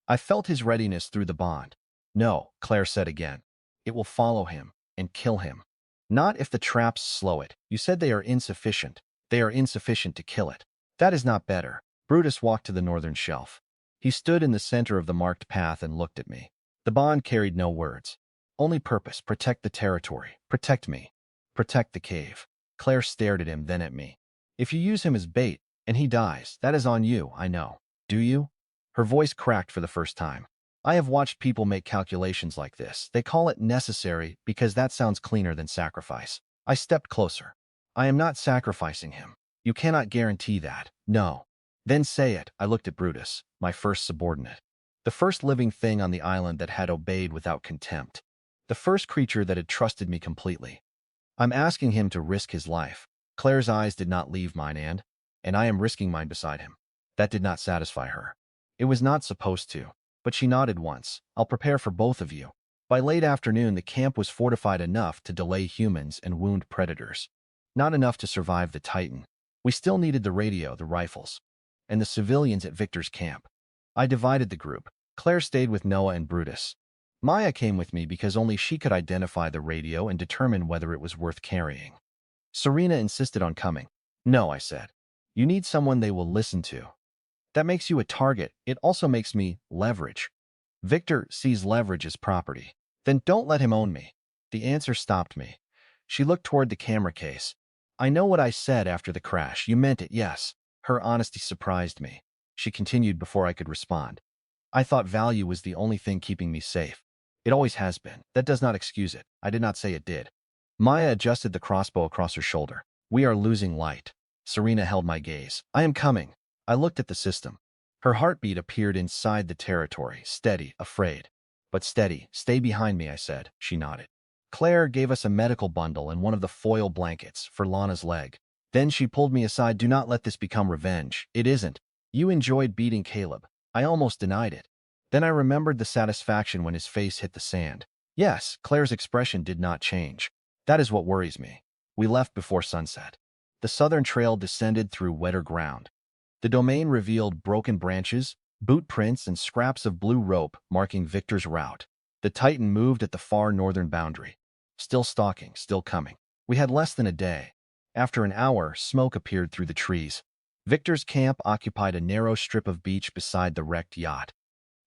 I felt his readiness through the bond. No, Claire said again. It will follow him and kill him. Not if the traps slow it. You said they are insufficient. They are insufficient to kill it. That is not better. Brutus walked to the northern shelf. He stood in the center of the marked path and looked at me. The bond carried no words. Only purpose. Protect the territory. Protect me. Protect the cave. Claire stared at him, then at me. If you use him as bait, and he dies, that is on you, I know. Do you? Her voice cracked for the first time. I have watched people make calculations like this. They call it necessary because that sounds cleaner than sacrifice. I stepped closer. I am not sacrificing him. You cannot guarantee that. No. Then say it. I looked at Brutus, my first subordinate. The first living thing on the island that had obeyed without contempt. The first creature that had trusted me completely. I'm asking him to risk his life. Claire's eyes did not leave mine, and I am risking mine beside him. That did not satisfy her. It was not supposed to, but she nodded once. I'll prepare for both of you. By late afternoon, the camp was fortified enough to delay humans and wound predators. Not enough to survive the Titan. We still needed the radio, the rifles, and the civilians at Victor's camp. I divided the group. Claire stayed with Noah and Brutus. Maya came with me because only she could identify the radio and determine whether it was worth carrying. Serena insisted on coming. No, I said. You need someone they will listen to. That makes you a target. It also makes me leverage. Victor sees leverage as property. Then don't let him own me. The answer stopped me. She looked toward the camera case. I know what I said after the crash. You meant it, yes. Her honesty surprised me. She continued before I could respond. I thought value was the only thing keeping me safe. It always has been. That does not excuse it. I did not say it did. Maya adjusted the crossbow across her shoulder. We are losing light. Serena held my gaze. I am coming. I looked at the system. Her heartbeat appeared inside the territory, steady, afraid. But steady. Stay behind me, I said. She nodded. Claire gave us a medical bundle and one of the foil blankets for Lana's leg. Then she pulled me aside. Do not let this become revenge. It isn't. You enjoyed beating Caleb. I almost denied it. Then I remembered the satisfaction when his face hit the sand. Yes, Claire's expression did not change. That is what worries me. We left before sunset. The southern trail descended through wetter ground. The domain revealed broken branches, boot prints, and scraps of blue rope marking Victor's route. The Titan moved at the far northern boundary. Still stalking, still coming. We had less than a day. After an hour, smoke appeared through the trees. Victor's camp occupied a narrow strip of beach beside the wrecked yacht.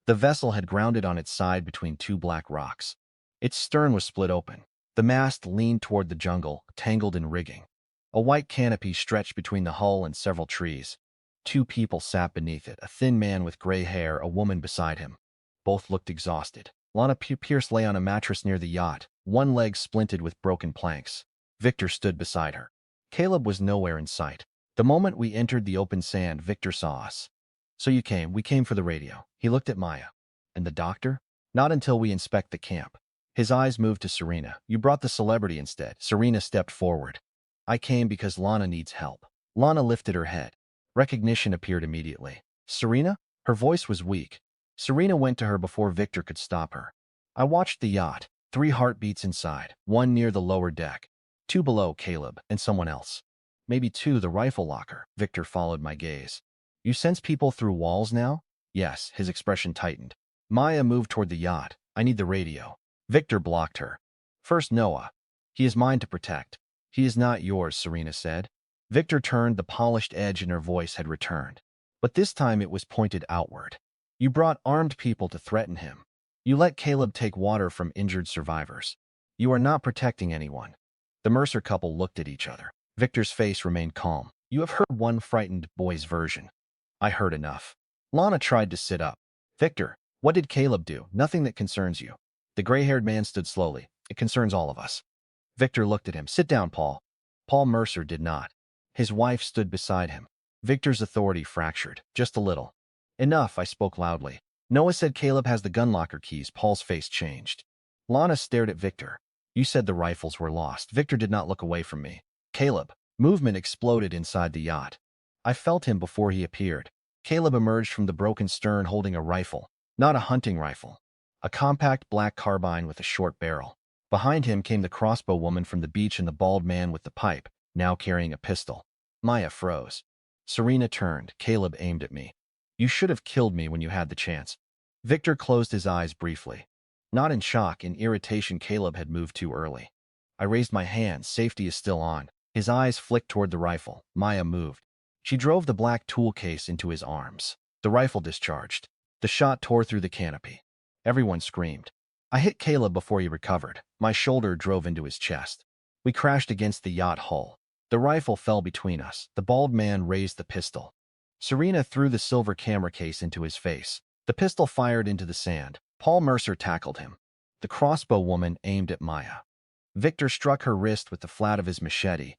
The vessel had grounded on its side between two black rocks. Its stern was split open. The mast leaned toward the jungle, tangled in rigging. A white canopy stretched between the hull and several trees. Two people sat beneath it, a thin man with gray hair, a woman beside him. Both looked exhausted. Lana Pierce lay on a mattress near the yacht, one leg splinted with broken planks. Victor stood beside her. Caleb was nowhere in sight. The moment we entered the open sand, Victor saw us. So you came. We came for the radio. He looked at Maya. And the doctor? Not until we inspect the camp. His eyes moved to Serena. You brought the celebrity instead. Serena stepped forward. I came because Lana needs help. Lana lifted her head. Recognition appeared immediately. Serena? Her voice was weak. Serena went to her before Victor could stop her. I watched the yacht. 3 heartbeats inside, one near the lower deck. 2 below Caleb and someone else. Maybe 2 the rifle locker. Victor followed my gaze. You sense people through walls now? Yes, his expression tightened. Maya moved toward the yacht. I need the radio. Victor blocked her. First Noah. He is mine to protect. He is not yours, Serena said. Victor turned. The polished edge in her voice had returned. But this time it was pointed outward. You brought armed people to threaten him. You let Caleb take water from injured survivors. You are not protecting anyone. The Mercer couple looked at each other. Victor's face remained calm. You have heard one frightened boy's version. I heard enough. Lana tried to sit up. Victor, what did Caleb do? Nothing that concerns you. The gray-haired man stood slowly. It concerns all of us. Victor looked at him. Sit down, Paul. Paul Mercer did not. His wife stood beside him. Victor's authority fractured. Just a little. Enough, I spoke loudly. Noah said Caleb has the gun locker keys. Paul's face changed. Lana stared at Victor. You said the rifles were lost. Victor did not look away from me. Caleb. Movement exploded inside the yacht. I felt him before he appeared. Caleb emerged from the broken stern holding a rifle. Not a hunting rifle. A compact black carbine with a short barrel. Behind him came the crossbow woman from the beach and the bald man with the pipe, now carrying a pistol. Maya froze. Serena turned. Caleb aimed at me. You should have killed me when you had the chance. Victor closed his eyes briefly. Not in shock, in irritation. Caleb had moved too early. I raised my hand. Safety is still on. His eyes flicked toward the rifle. Maya moved. She drove the black tool case into his arms. The rifle discharged. The shot tore through the canopy. Everyone screamed. I hit Caleb before he recovered. My shoulder drove into his chest. We crashed against the yacht hull. The rifle fell between us. The bald man raised the pistol. Serena threw the silver camera case into his face. The pistol fired into the sand. Paul Mercer tackled him. The crossbow woman aimed at Maya. Victor struck her wrist with the flat of his machete.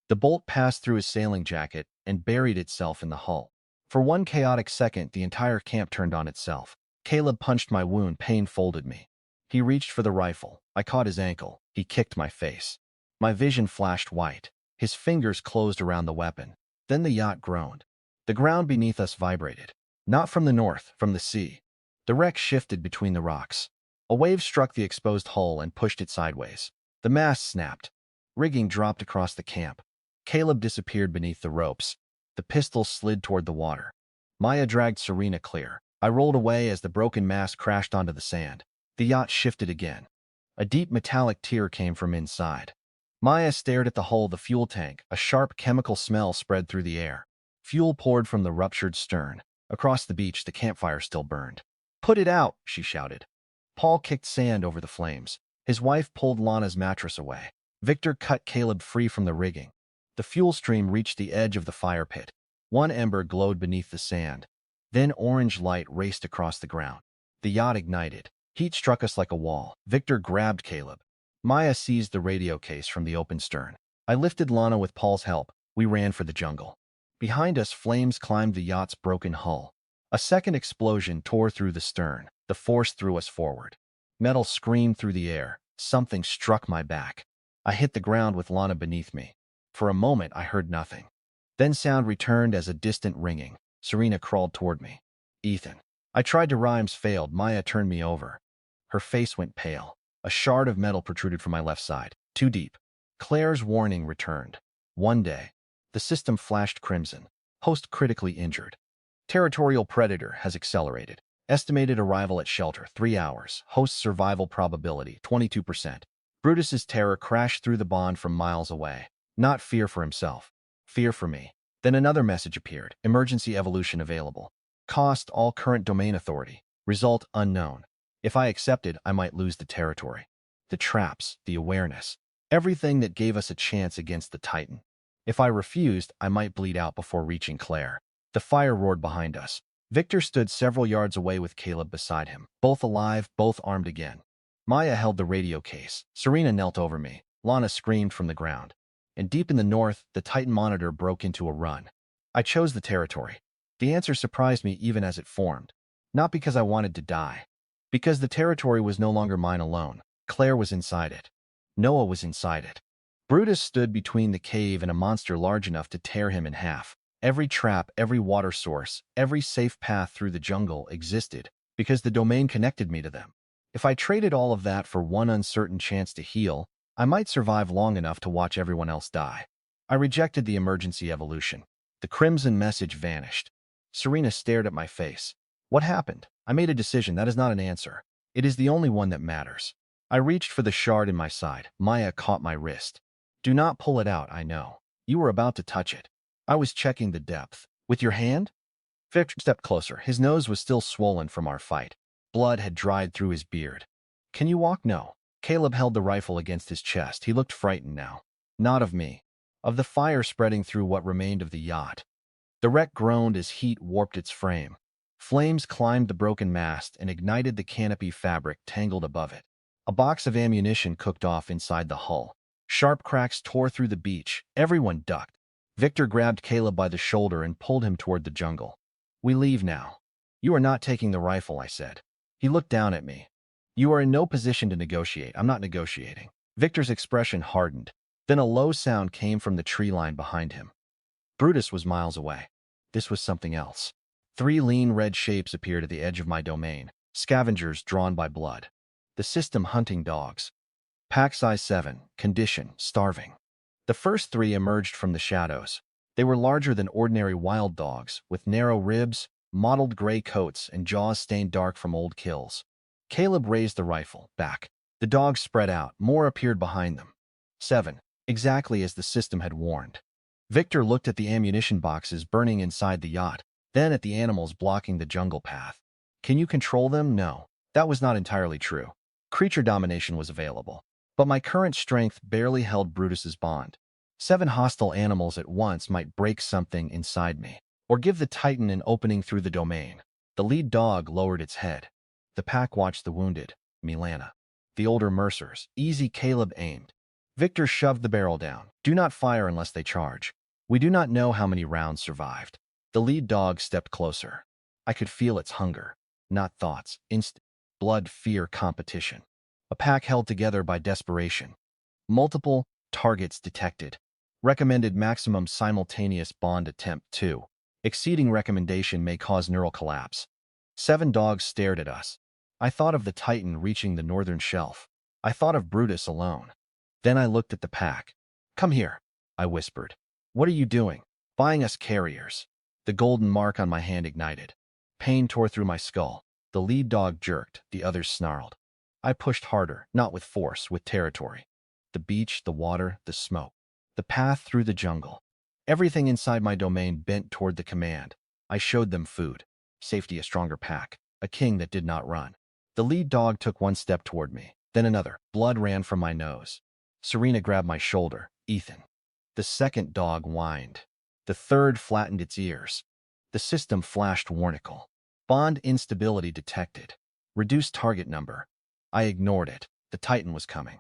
The bolt passed through his sailing jacket and buried itself in the hull. For one chaotic second, the entire camp turned on itself. Caleb punched my wound. Pain folded me. He reached for the rifle. I caught his ankle. He kicked my face. My vision flashed white. His fingers closed around the weapon. Then the yacht groaned. The ground beneath us vibrated. Not from the north, from the sea. The wreck shifted between the rocks. A wave struck the exposed hull and pushed it sideways. The mast snapped. Rigging dropped across the camp. Caleb disappeared beneath the ropes. The pistol slid toward the water. Maya dragged Serena clear. I rolled away as the broken mast crashed onto the sand. The yacht shifted again. A deep metallic tear came from inside. Maya stared at the hull of the fuel tank. A sharp chemical smell spread through the air. Fuel poured from the ruptured stern. Across the beach, the campfire still burned. Put it out, she shouted. Paul kicked sand over the flames. His wife pulled Lana's mattress away. Victor cut Caleb free from the rigging. The fuel stream reached the edge of the fire pit. One ember glowed beneath the sand. Then orange light raced across the ground. The yacht ignited. Heat struck us like a wall. Victor grabbed Caleb. Maya seized the radio case from the open stern. I lifted Lana with Paul's help. We ran for the jungle. Behind us, flames climbed the yacht's broken hull. A second explosion tore through the stern. The force threw us forward. Metal screamed through the air. Something struck my back. I hit the ground with Lana beneath me. For a moment, I heard nothing. Then sound returned as a distant ringing. Serena crawled toward me. Ethan. I tried to rhymes, failed. Maya turned me over. Her face went pale. A shard of metal protruded from my left side. Too deep. Claire's warning returned. One day. The system flashed crimson. Host critically injured. Territorial predator has accelerated. Estimated arrival at shelter, 3 hours. Host survival probability, 22%. Brutus's terror crashed through the bond from miles away. Not fear for himself. Fear for me. Then another message appeared. Emergency evolution available. Cost all current domain authority. Result unknown. If I accepted, I might lose the territory. The traps, the awareness. Everything that gave us a chance against the Titan. If I refused, I might bleed out before reaching Claire. The fire roared behind us. Victor stood several yards away with Caleb beside him, both alive, both armed again. Maya held the radio case. Serena knelt over me. Lana screamed from the ground. And deep in the north, the Titan monitor broke into a run. I chose the territory. The answer surprised me even as it formed. Not because I wanted to die. Because the territory was no longer mine alone. Claire was inside it. Noah was inside it. Brutus stood between the cave and a monster large enough to tear him in half. Every trap, every water source, every safe path through the jungle existed because the domain connected me to them. If I traded all of that for one uncertain chance to heal, I might survive long enough to watch everyone else die. I rejected the emergency evolution. The crimson message vanished. Serena stared at my face. What happened? I made a decision. That is not an answer. It is the only one that matters. I reached for the shard in my side. Maya caught my wrist. Do not pull it out, I know. You were about to touch it. I was checking the depth. With your hand? Victor stepped closer. His nose was still swollen from our fight. Blood had dried through his beard. Can you walk? No. Caleb held the rifle against his chest. He looked frightened now. Not of me. Of the fire spreading through what remained of the yacht. The wreck groaned as heat warped its frame. Flames climbed the broken mast and ignited the canopy fabric tangled above it. A box of ammunition cooked off inside the hull. Sharp cracks tore through the beach. Everyone ducked. Victor grabbed Caleb by the shoulder and pulled him toward the jungle. We leave now. You are not taking the rifle, I said. He looked down at me. You are in no position to negotiate. I'm not negotiating. Victor's expression hardened. Then a low sound came from the tree line behind him. Brutus was miles away. This was something else. 3 lean red shapes appeared at the edge of my domain. Scavengers drawn by blood. The system hunting dogs. Pack size 7. Condition, starving. The first 3 emerged from the shadows. They were larger than ordinary wild dogs, with narrow ribs, mottled gray coats, and jaws stained dark from old kills. Caleb raised the rifle. Back. The dogs spread out. More appeared behind them. 7. Exactly as the system had warned. Victor looked at the ammunition boxes burning inside the yacht, then at the animals blocking the jungle path. Can you control them? No. That was not entirely true. Creature domination was available. But my current strength barely held Brutus's bond. 7 hostile animals at once might break something inside me, or give the Titan an opening through the domain. The lead dog lowered its head. The pack watched the wounded. Milana. The older mercers. Easy. Caleb aimed. Victor shoved the barrel down. Do not fire unless they charge. We do not know how many rounds survived. The lead dog stepped closer. I could feel its hunger. Not thoughts. Instinct. Blood, fear, competition. A pack held together by desperation. Multiple targets detected. Recommended maximum simultaneous bond attempt 2. Exceeding recommendation may cause neural collapse. 7 dogs stared at us. I thought of the Titan reaching the northern shelf. I thought of Brutus alone. Then I looked at the pack. Come here, I whispered. What are you doing? Buying us carriers. The golden mark on my hand ignited. Pain tore through my skull. The lead dog jerked. The others snarled. I pushed harder, not with force, with territory. The beach, the water, the smoke. The path through the jungle. Everything inside my domain bent toward the command. I showed them food. Safety, a stronger pack. A king that did not run. The lead dog took 1 step toward me, then another. Blood ran from my nose. Serena grabbed my shoulder. Ethan. The second dog whined. The third flattened its ears. The system flashed warnicle. Bond instability detected. Reduced target number. I ignored it. The Titan was coming.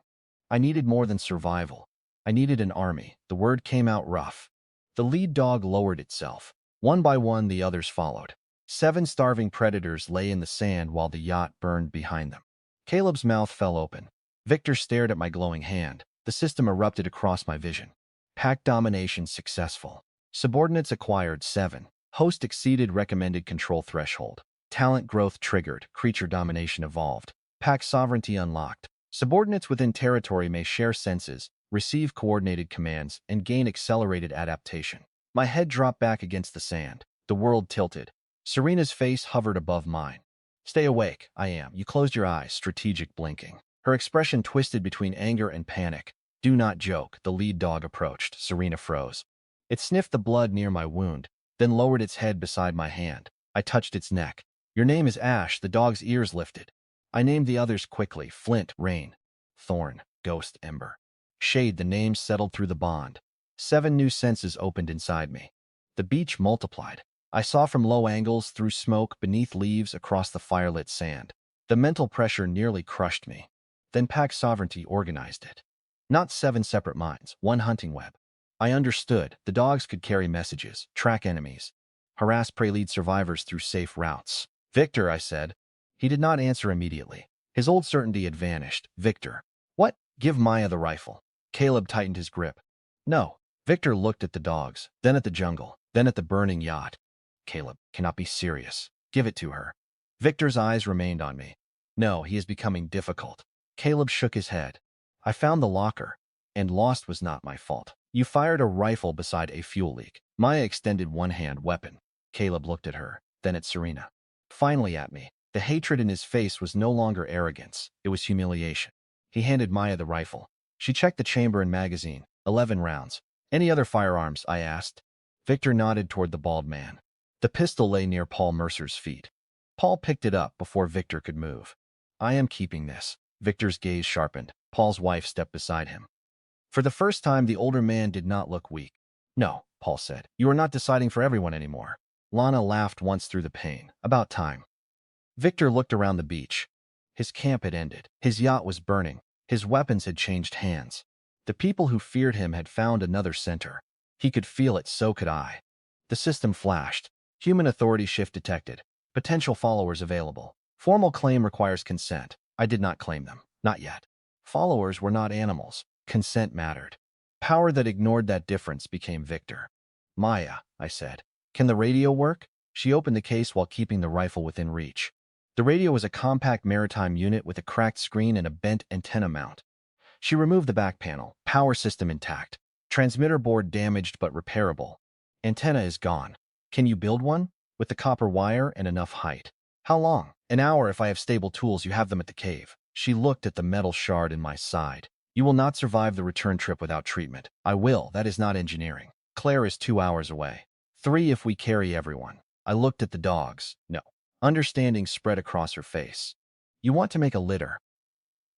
I needed more than survival. I needed an army. The word came out rough. The lead dog lowered itself. One by one, the others followed. 7 starving predators lay in the sand while the yacht burned behind them. Caleb's mouth fell open. Victor stared at my glowing hand. The system erupted across my vision. Pack domination successful. Subordinates acquired 7. Host exceeded recommended control threshold. Talent growth triggered. Creature domination evolved. Pack sovereignty unlocked. Subordinates within territory may share senses, receive coordinated commands, and gain accelerated adaptation. My head dropped back against the sand. The world tilted. Serena's face hovered above mine. Stay awake, I am. You closed your eyes, strategic blinking. Her expression twisted between anger and panic. Do not joke. The lead dog approached. Serena froze. It sniffed the blood near my wound, then lowered its head beside my hand. I touched its neck. Your name is Ash. The dog's ears lifted. I named the others quickly. Flint, Rain, Thorn, Ghost, Ember. Shade, the names settled through the bond. 7 new senses opened inside me. The beach multiplied. I saw from low angles, through smoke, beneath leaves, across the firelit sand. The mental pressure nearly crushed me. Then Pack Sovereignty organized it. Not 7 separate minds, one hunting web. I understood. The dogs could carry messages, track enemies, harass prey, lead survivors through safe routes. Victor, I said. He did not answer immediately. His old certainty had vanished. Victor. What? Give Maya the rifle. Caleb tightened his grip. No. Victor looked at the dogs, then at the jungle, then at the burning yacht. Caleb, cannot be serious. Give it to her. Victor's eyes remained on me. No, he is becoming difficult. Caleb shook his head. I found the locker, and lost was not my fault. You fired a rifle beside a fuel leak. Maya extended one hand weapon. Caleb looked at her, then at Serena. Finally at me. The hatred in his face was no longer arrogance. It was humiliation. He handed Maya the rifle. She checked the chamber and magazine. 11 rounds. Any other firearms? I asked. Victor nodded toward the bald man. The pistol lay near Paul Mercer's feet. Paul picked it up before Victor could move. I am keeping this. Victor's gaze sharpened. Paul's wife stepped beside him. For the first time, the older man did not look weak. No, Paul said. You are not deciding for everyone anymore. Lana laughed once through the pain. About time. Victor looked around the beach. His camp had ended. His yacht was burning. His weapons had changed hands. The people who feared him had found another center. He could feel it, so could I. The system flashed. Human authority shift detected. Potential followers available. Formal claim requires consent. I did not claim them. Not yet. Followers were not animals. Consent mattered. Power that ignored that difference became Victor. Maya, I said. Can the radio work? She opened the case while keeping the rifle within reach. The radio was a compact maritime unit with a cracked screen and a bent antenna mount. She removed the back panel. Power system intact. Transmitter board damaged but repairable. Antenna is gone. Can you build one? With the copper wire and enough height. How long? An hour if I have stable tools. You have them at the cave. She looked at the metal shard in my side. You will not survive the return trip without treatment. I will. That is not engineering. Claire is 2 hours away. 3 if we carry everyone. I looked at the dogs. No. Understanding spread across her face. You want to make a litter.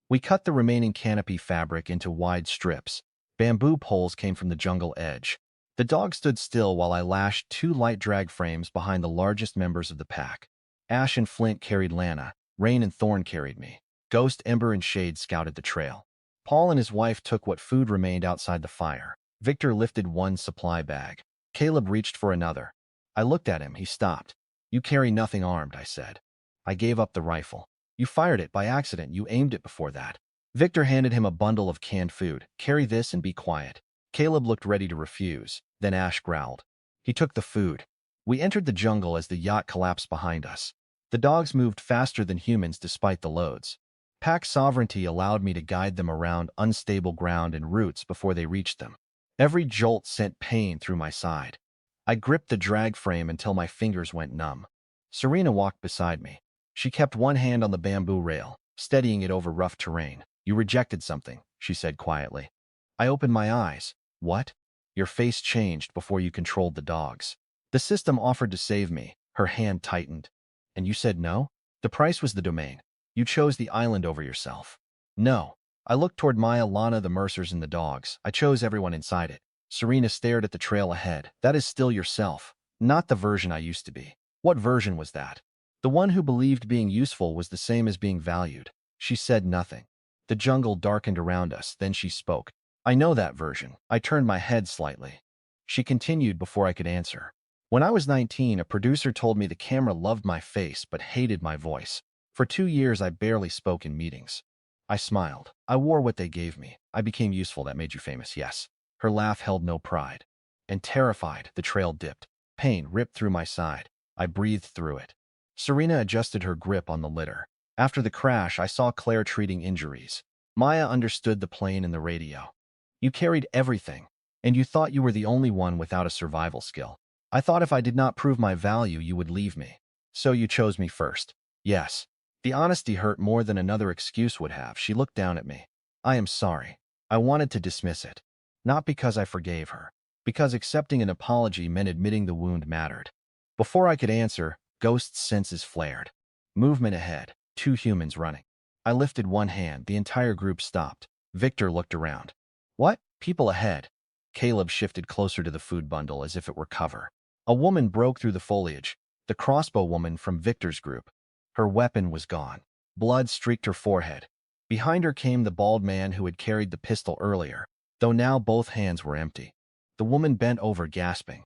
We cut the remaining canopy fabric into wide strips. Bamboo poles came from the jungle edge. The dog stood still while I lashed 2 light drag frames behind the largest members of the pack. Ash and Flint carried Lana. Rain and Thorn carried me. Ghost, Ember, and Shade scouted the trail. Paul and his wife took what food remained outside the fire. Victor lifted one supply bag. Caleb reached for another. I looked at him. He stopped. You carry nothing armed, I said. I gave up the rifle. You fired it by accident. You aimed it before that. Victor handed him a bundle of canned food. Carry this and be quiet. Caleb looked ready to refuse. Then Ash growled. He took the food. We entered the jungle as the yacht collapsed behind us. The dogs moved faster than humans despite the loads. Pack sovereignty allowed me to guide them around unstable ground and roots before they reached them. Every jolt sent pain through my side. I gripped the drag frame until my fingers went numb. Serena walked beside me. She kept one hand on the bamboo rail, steadying it over rough terrain. You rejected something, she said quietly. I opened my eyes. What? Your face changed before you controlled the dogs. The system offered to save me. Her hand tightened. And you said no? The price was the domain. You chose the island over yourself. No. I looked toward Maya, Lana, the Mercers, and the dogs. I chose everyone inside it. Serena stared at the trail ahead. That is still yourself, not the version I used to be. What version was that? The one who believed being useful was the same as being valued. She said nothing. The jungle darkened around us, then she spoke. I know that version. I turned my head slightly. She continued before I could answer. When I was 19, a producer told me the camera loved my face but hated my voice. For 2 years, I barely spoke in meetings. I smiled. I wore what they gave me. I became useful. That made you famous, yes. Her laugh held no pride. And terrified, the trail dipped. Pain ripped through my side. I breathed through it. Serena adjusted her grip on the litter. After the crash, I saw Claire treating injuries. Maya understood the plane and the radio. You carried everything, and you thought you were the only one without a survival skill. I thought if I did not prove my value, you would leave me. So you chose me first. Yes. The honesty hurt more than another excuse would have. She looked down at me. I am sorry. I wanted to dismiss it. Not because I forgave her. Because accepting an apology meant admitting the wound mattered. Before I could answer, Ghost's senses flared. Movement ahead. 2 humans running. I lifted one hand. The entire group stopped. Victor looked around. What? People ahead. Caleb shifted closer to the food bundle as if it were cover. A woman broke through the foliage. The crossbow woman from Victor's group. Her weapon was gone. Blood streaked her forehead. Behind her came the bald man who had carried the pistol earlier, though now both hands were empty. The woman bent over, gasping.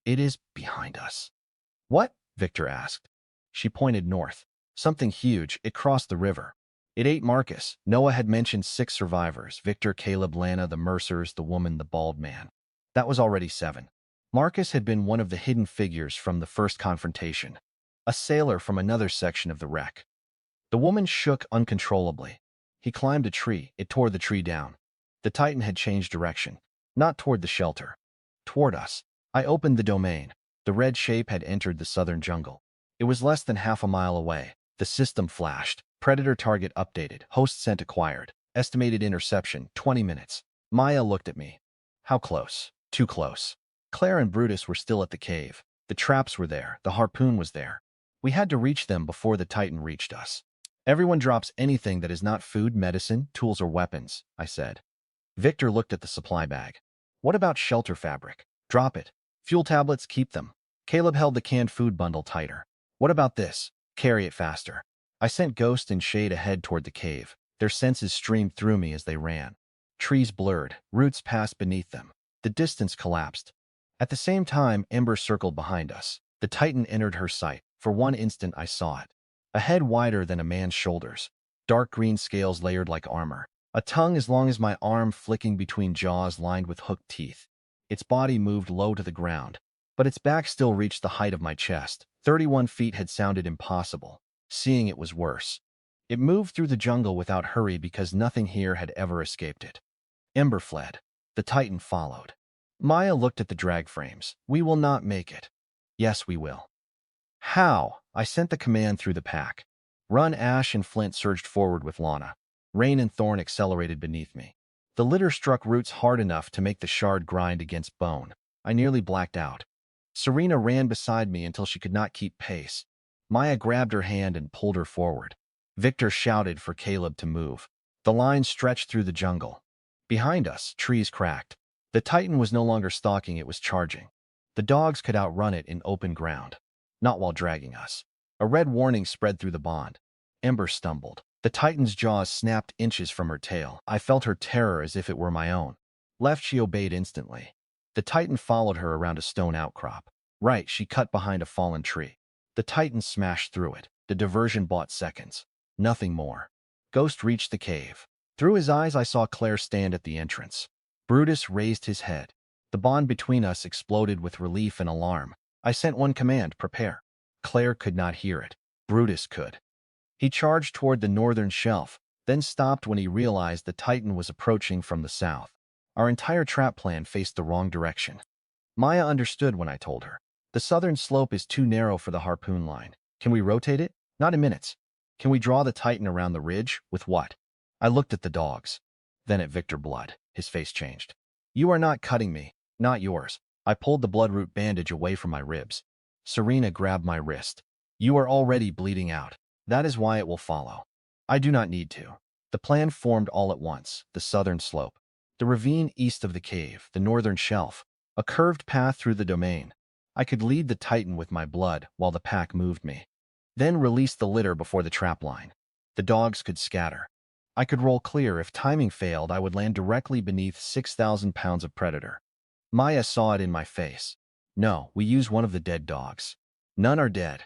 It is behind us. What? Victor asked. She pointed north. Something huge. It crossed the river. It ate Marcus. Noah had mentioned 6 survivors. Victor, Caleb, Lana, the Mercers, the woman, the bald man. That was already 7. Marcus had been one of the hidden figures from the first confrontation. A sailor from another section of the wreck. The woman shook uncontrollably. He climbed a tree. It tore the tree down. The Titan had changed direction. Not toward the shelter. Toward us. I opened the domain. The red shape had entered the southern jungle. It was less than half a mile away. The system flashed. Predator target updated. Host scent acquired. Estimated interception, 20 minutes. Maya looked at me. How close? Too close. Claire and Brutus were still at the cave. The traps were there. The harpoon was there. We had to reach them before the Titan reached us. Everyone drops anything that is not food, medicine, tools, or weapons, I said. Victor looked at the supply bag. What about shelter fabric? Drop it. Fuel tablets, keep them. Caleb held the canned food bundle tighter. What about this? Carry it faster. I sent Ghost and Shade ahead toward the cave. Their senses streamed through me as they ran. Trees blurred. Roots passed beneath them. The distance collapsed. At the same time, Ember circled behind us. The Titan entered her sight. For one instant, I saw it. A head wider than a man's shoulders. Dark green scales layered like armor. A tongue as long as my arm flicking between jaws lined with hooked teeth. Its body moved low to the ground, but its back still reached the height of my chest. 31 feet had sounded impossible. Seeing it was worse. It moved through the jungle without hurry because nothing here had ever escaped it. Ember fled. The Titan followed. Maya looked at the drag frames. We will not make it. Yes, we will. How? I sent the command through the pack. Run. Ash and Flint surged forward with Lana. Rain and Thorn accelerated beneath me. The litter struck roots hard enough to make the shard grind against bone. I nearly blacked out. Serena ran beside me until she could not keep pace. Maya grabbed her hand and pulled her forward. Victor shouted for Caleb to move. The line stretched through the jungle. Behind us, trees cracked. The Titan was no longer stalking, it was charging. The dogs could outrun it in open ground. Not while dragging us. A red warning spread through the bond. Ember stumbled. The Titan's jaws snapped inches from her tail. I felt her terror as if it were my own. Left, she obeyed instantly. The Titan followed her around a stone outcrop. Right, she cut behind a fallen tree. The Titan smashed through it. The diversion bought seconds. Nothing more. Ghost reached the cave. Through his eyes, I saw Claire stand at the entrance. Brutus raised his head. The bond between us exploded with relief and alarm. I sent one command, prepare. Claire could not hear it. Brutus could. He charged toward the northern shelf, then stopped when he realized the Titan was approaching from the south. Our entire trap plan faced the wrong direction. Maya understood when I told her. The southern slope is too narrow for the harpoon line. Can we rotate it? Not in minutes. Can we draw the Titan around the ridge? With what? I looked at the dogs. Then at Victor Blood. His face changed. You are not cutting me. Not yours. I pulled the bloodroot bandage away from my ribs. Serena grabbed my wrist. You are already bleeding out. That is why it will follow. I do not need to. The plan formed all at once. The southern slope. The ravine east of the cave. The northern shelf. A curved path through the domain. I could lead the Titan with my blood while the pack moved me. Then release the litter before the trap line. The dogs could scatter. I could roll clear. If timing failed, I would land directly beneath 6,000 pounds of predator. Maya saw it in my face. No, we use one of the dead dogs. None are dead.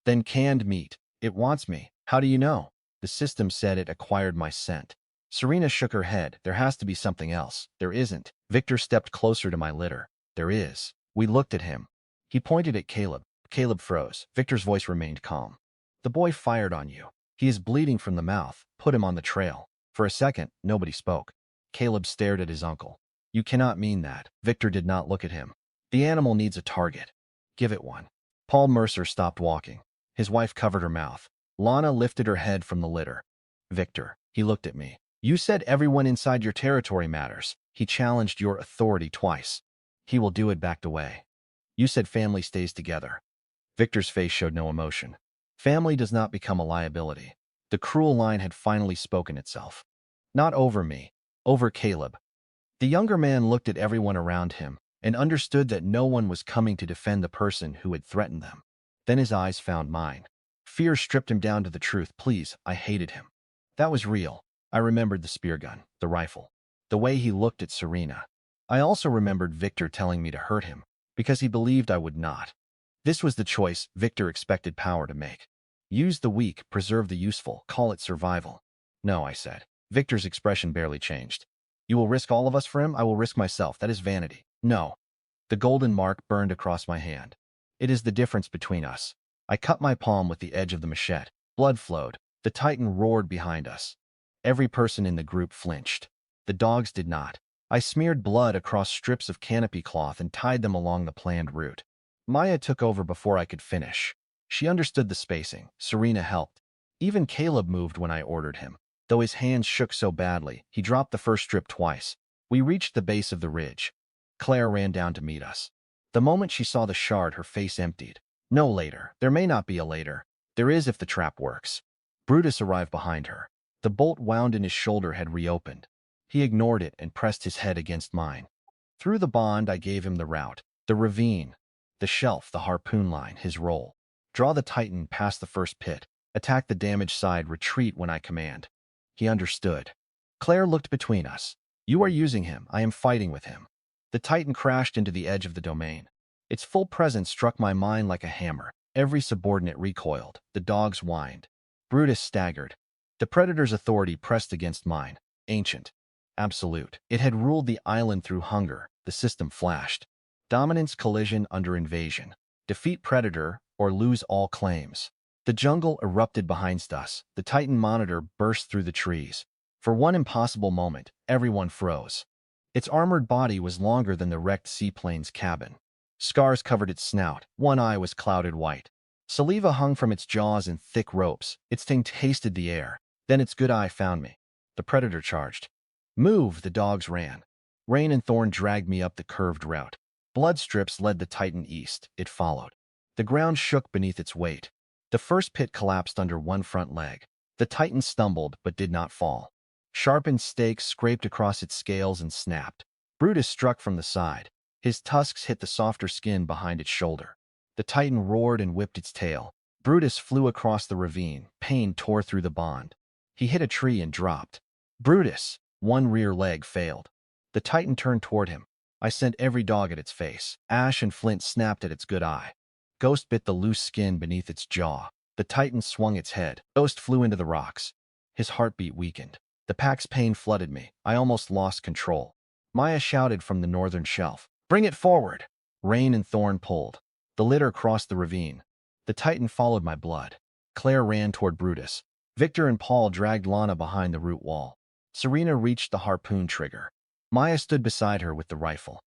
Then canned meat. It wants me. How do you know? The system said it acquired my scent. Serena shook her head. There has to be something else. There isn't. Victor stepped closer to my litter. There is. We looked at him. He pointed at Caleb. Caleb froze. Victor's voice remained calm. The boy fired on you. He is bleeding from the mouth. Put him on the trail. For a second, nobody spoke. Caleb stared at his uncle. You cannot mean that. Victor did not look at him. The animal needs a target. Give it one. Paul Mercer stopped walking. His wife covered her mouth. Lana lifted her head from the litter. Victor, he looked at me. You said everyone inside your territory matters. He challenged your authority twice. He will do it. Backed away. You said family stays together. Victor's face showed no emotion. Family does not become a liability. The cruel line had finally spoken itself. Not over me, over Caleb. The younger man looked at everyone around him and understood that no one was coming to defend the person who had threatened them. Then his eyes found mine. Fear stripped him down to the truth. Please, I hated him. That was real. I remembered the spear gun, the rifle, the way he looked at Serena. I also remembered Victor telling me to hurt him because he believed I would not. This was the choice Victor expected power to make. Use the weak, preserve the useful, call it survival. No, I said. Victor's expression barely changed. You will risk all of us for him? I will risk myself. That is vanity. No. The golden mark burned across my hand. It is the difference between us. I cut my palm with the edge of the machete. Blood flowed. The Titan roared behind us. Every person in the group flinched. The dogs did not. I smeared blood across strips of canopy cloth and tied them along the planned route. Maya took over before I could finish. She understood the spacing. Serena helped. Even Caleb moved when I ordered him. Though his hands shook so badly, he dropped the first strip twice. We reached the base of the ridge. Claire ran down to meet us. The moment she saw the shard, her face emptied. No later. There may not be a later. There is if the trap works. Brutus arrived behind her. The bolt wound in his shoulder had reopened. He ignored it and pressed his head against mine. Through the bond, I gave him the route, the ravine, the shelf, the harpoon line, his role. Draw the Titan past the first pit. Attack the damaged side, retreat when I command. He understood. Claire looked between us. You are using him. I am fighting with him. The Titan crashed into the edge of the domain. Its full presence struck my mind like a hammer. Every subordinate recoiled. The dogs whined. Brutus staggered. The predator's authority pressed against mine. Ancient. Absolute. It had ruled the island through hunger. The system flashed. Dominance, collision under invasion. Defeat predator or lose all claims. The jungle erupted behind us. The Titan monitor burst through the trees. For one impossible moment, everyone froze. Its armored body was longer than the wrecked seaplane's cabin. Scars covered its snout. One eye was clouded white. Saliva hung from its jaws in thick ropes. Its tongue tasted the air. Then its good eye found me. The predator charged. Move, the dogs ran. Rain and Thorn dragged me up the curved route. Blood strips led the Titan east. It followed. The ground shook beneath its weight. The first pit collapsed under one front leg. The Titan stumbled but did not fall. Sharpened stakes scraped across its scales and snapped. Brutus struck from the side. His tusks hit the softer skin behind its shoulder. The Titan roared and whipped its tail. Brutus flew across the ravine. Pain tore through the bond. He hit a tree and dropped. Brutus! One rear leg failed. The Titan turned toward him. I sent every dog at its face. Ash and flint snapped at its good eye. Ghost bit the loose skin beneath its jaw. The Titan swung its head. Ghost flew into the rocks. His heartbeat weakened. The pack's pain flooded me. I almost lost control. Maya shouted from the northern shelf. Bring it forward! Rain and Thorn pulled. The litter crossed the ravine. The Titan followed my blood. Claire ran toward Brutus. Victor and Paul dragged Lana behind the root wall. Serena reached the harpoon trigger. Maya stood beside her with the rifle.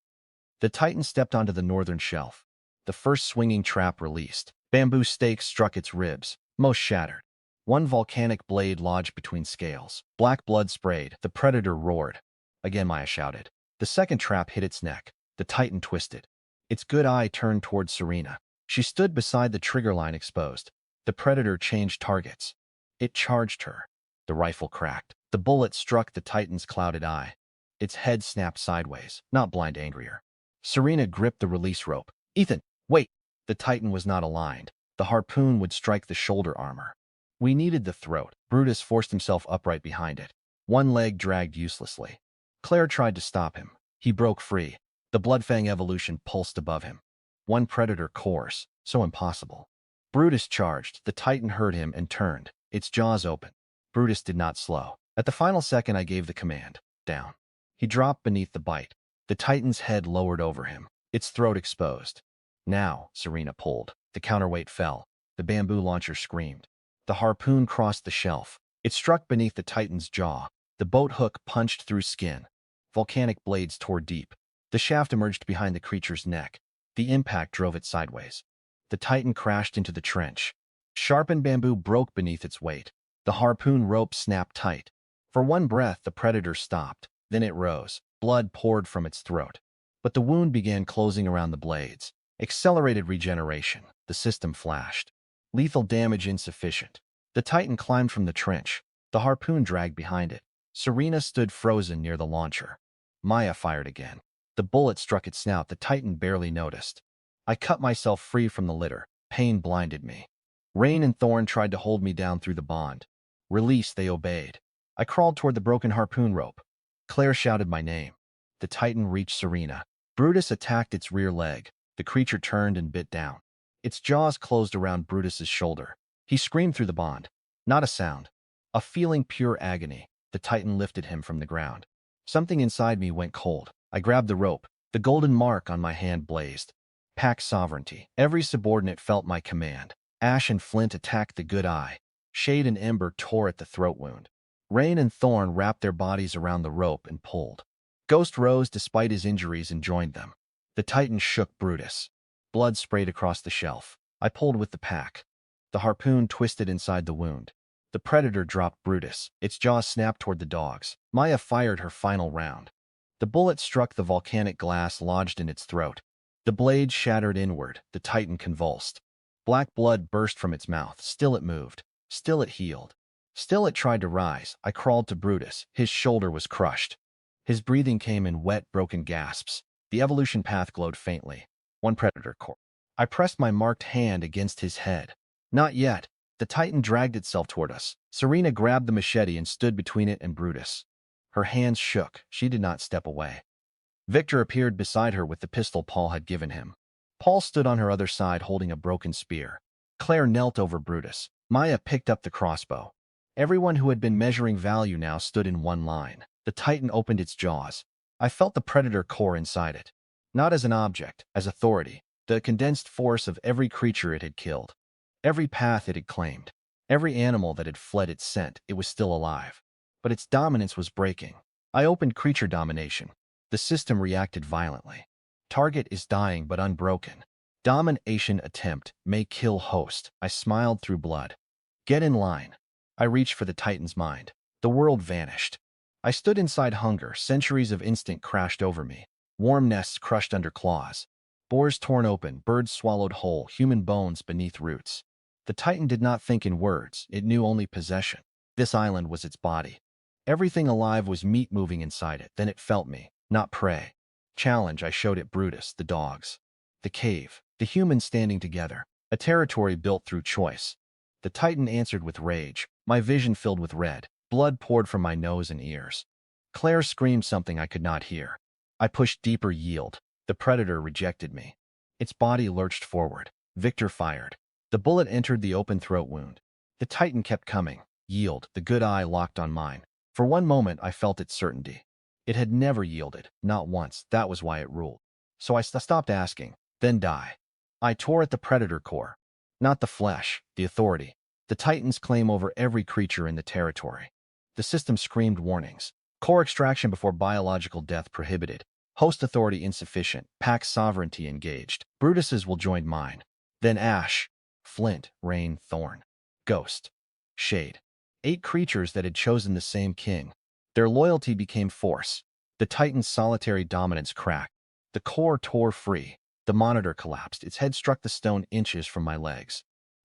The Titan stepped onto the northern shelf. The first swinging trap released. Bamboo stakes struck its ribs. Most shattered. One volcanic blade lodged between scales. Black blood sprayed. The predator roared. Again Maya shouted. The second trap hit its neck. The Titan twisted. Its good eye turned toward Serena. She stood beside the trigger line exposed. The predator changed targets. It charged her. The rifle cracked. The bullet struck the Titan's clouded eye. Its head snapped sideways, not blind angrier. Serena gripped the release rope. Ethan, wait! The Titan was not aligned. The harpoon would strike the shoulder armor. We needed the throat. Brutus forced himself upright behind it. One leg dragged uselessly. Claire tried to stop him. He broke free. The Bloodfang evolution pulsed above him. One predator course, so impossible. Brutus charged. The Titan heard him and turned, its jaws open. Brutus did not slow. At the final second, I gave the command. Down. He dropped beneath the bite. The Titan's head lowered over him, its throat exposed. Now, Serena pulled. The counterweight fell. The bamboo launcher screamed. The harpoon crossed the shelf. It struck beneath the Titan's jaw. The boat hook punched through skin. Volcanic blades tore deep. The shaft emerged behind the creature's neck. The impact drove it sideways. The Titan crashed into the trench. Sharpened bamboo broke beneath its weight. The harpoon rope snapped tight. For one breath, the predator stopped. Then it rose. Blood poured from its throat. But the wound began closing around the blades. Accelerated regeneration. The system flashed. Lethal damage insufficient. The Titan climbed from the trench. The harpoon dragged behind it. Serena stood frozen near the launcher. Maya fired again. The bullet struck its snout. The Titan barely noticed. I cut myself free from the litter. Pain blinded me. Rain and Thorn tried to hold me down through the bond. Released, they obeyed. I crawled toward the broken harpoon rope. Claire shouted my name. The Titan reached Serena. Brutus attacked its rear leg. The creature turned and bit down. Its jaws closed around Brutus's shoulder. He screamed through the bond. Not a sound. A feeling pure agony. The Titan lifted him from the ground. Something inside me went cold. I grabbed the rope. The golden mark on my hand blazed. Pack sovereignty. Every subordinate felt my command. Ash and Flint attacked the good eye. Shade and Ember tore at the throat wound. Rain and Thorn wrapped their bodies around the rope and pulled. Ghost rose despite his injuries and joined them. The Titan shook Brutus. Blood sprayed across the shelf. I pulled with the pack. The harpoon twisted inside the wound. The predator dropped Brutus. Its jaws snapped toward the dogs. Maya fired her final round. The bullet struck the volcanic glass lodged in its throat. The blade shattered inward. The Titan convulsed. Black blood burst from its mouth. Still it moved. Still it healed. Still it tried to rise. I crawled to Brutus. His shoulder was crushed. His breathing came in wet, broken gasps. The evolution path glowed faintly. One predator core. I pressed my marked hand against his head. Not yet. The Titan dragged itself toward us. Serena grabbed the machete and stood between it and Brutus. Her hands shook. She did not step away. Victor appeared beside her with the pistol Paul had given him. Paul stood on her other side holding a broken spear. Claire knelt over Brutus. Maya picked up the crossbow. Everyone who had been measuring value now stood in one line. The Titan opened its jaws. I felt the predator core inside it. Not as an object, as authority. The condensed force of every creature it had killed. Every path it had claimed. Every animal that had fled its scent, it was still alive. But its dominance was breaking. I opened creature domination. The system reacted violently. Target is dying but unbroken. Domination attempt may kill host. I smiled through blood. Get in line. I reached for the Titan's mind. The world vanished. I stood inside hunger. Centuries of instinct crashed over me. Warm nests crushed under claws. Boars torn open, birds swallowed whole, human bones beneath roots. The Titan did not think in words. It knew only possession. This island was its body. Everything alive was meat moving inside it. Then it felt me, not prey. Challenge, I showed it Brutus, the dogs. The cave, the humans standing together. A territory built through choice. The Titan answered with rage. My vision filled with red. Blood poured from my nose and ears. Claire screamed something I could not hear. I pushed deeper. Yield. The predator rejected me. Its body lurched forward. Victor fired. The bullet entered the open throat wound. The Titan kept coming. Yield. The good eye locked on mine. For one moment, I felt its certainty. It had never yielded, not once. That was why it ruled. So I stopped asking. Then die. I tore at the predator core. Not the flesh, the authority. The Titan's claim over every creature in the territory. The system screamed warnings. Core extraction before biological death prohibited. Host authority insufficient. Pack sovereignty engaged. Brutus's will join mine. Then Ash, Flint, Rain, Thorn, Ghost, Shade. 8 creatures that had chosen the same king. Their loyalty became force. The Titan's solitary dominance cracked. The core tore free. The monitor collapsed. Its head struck the stone inches from my legs.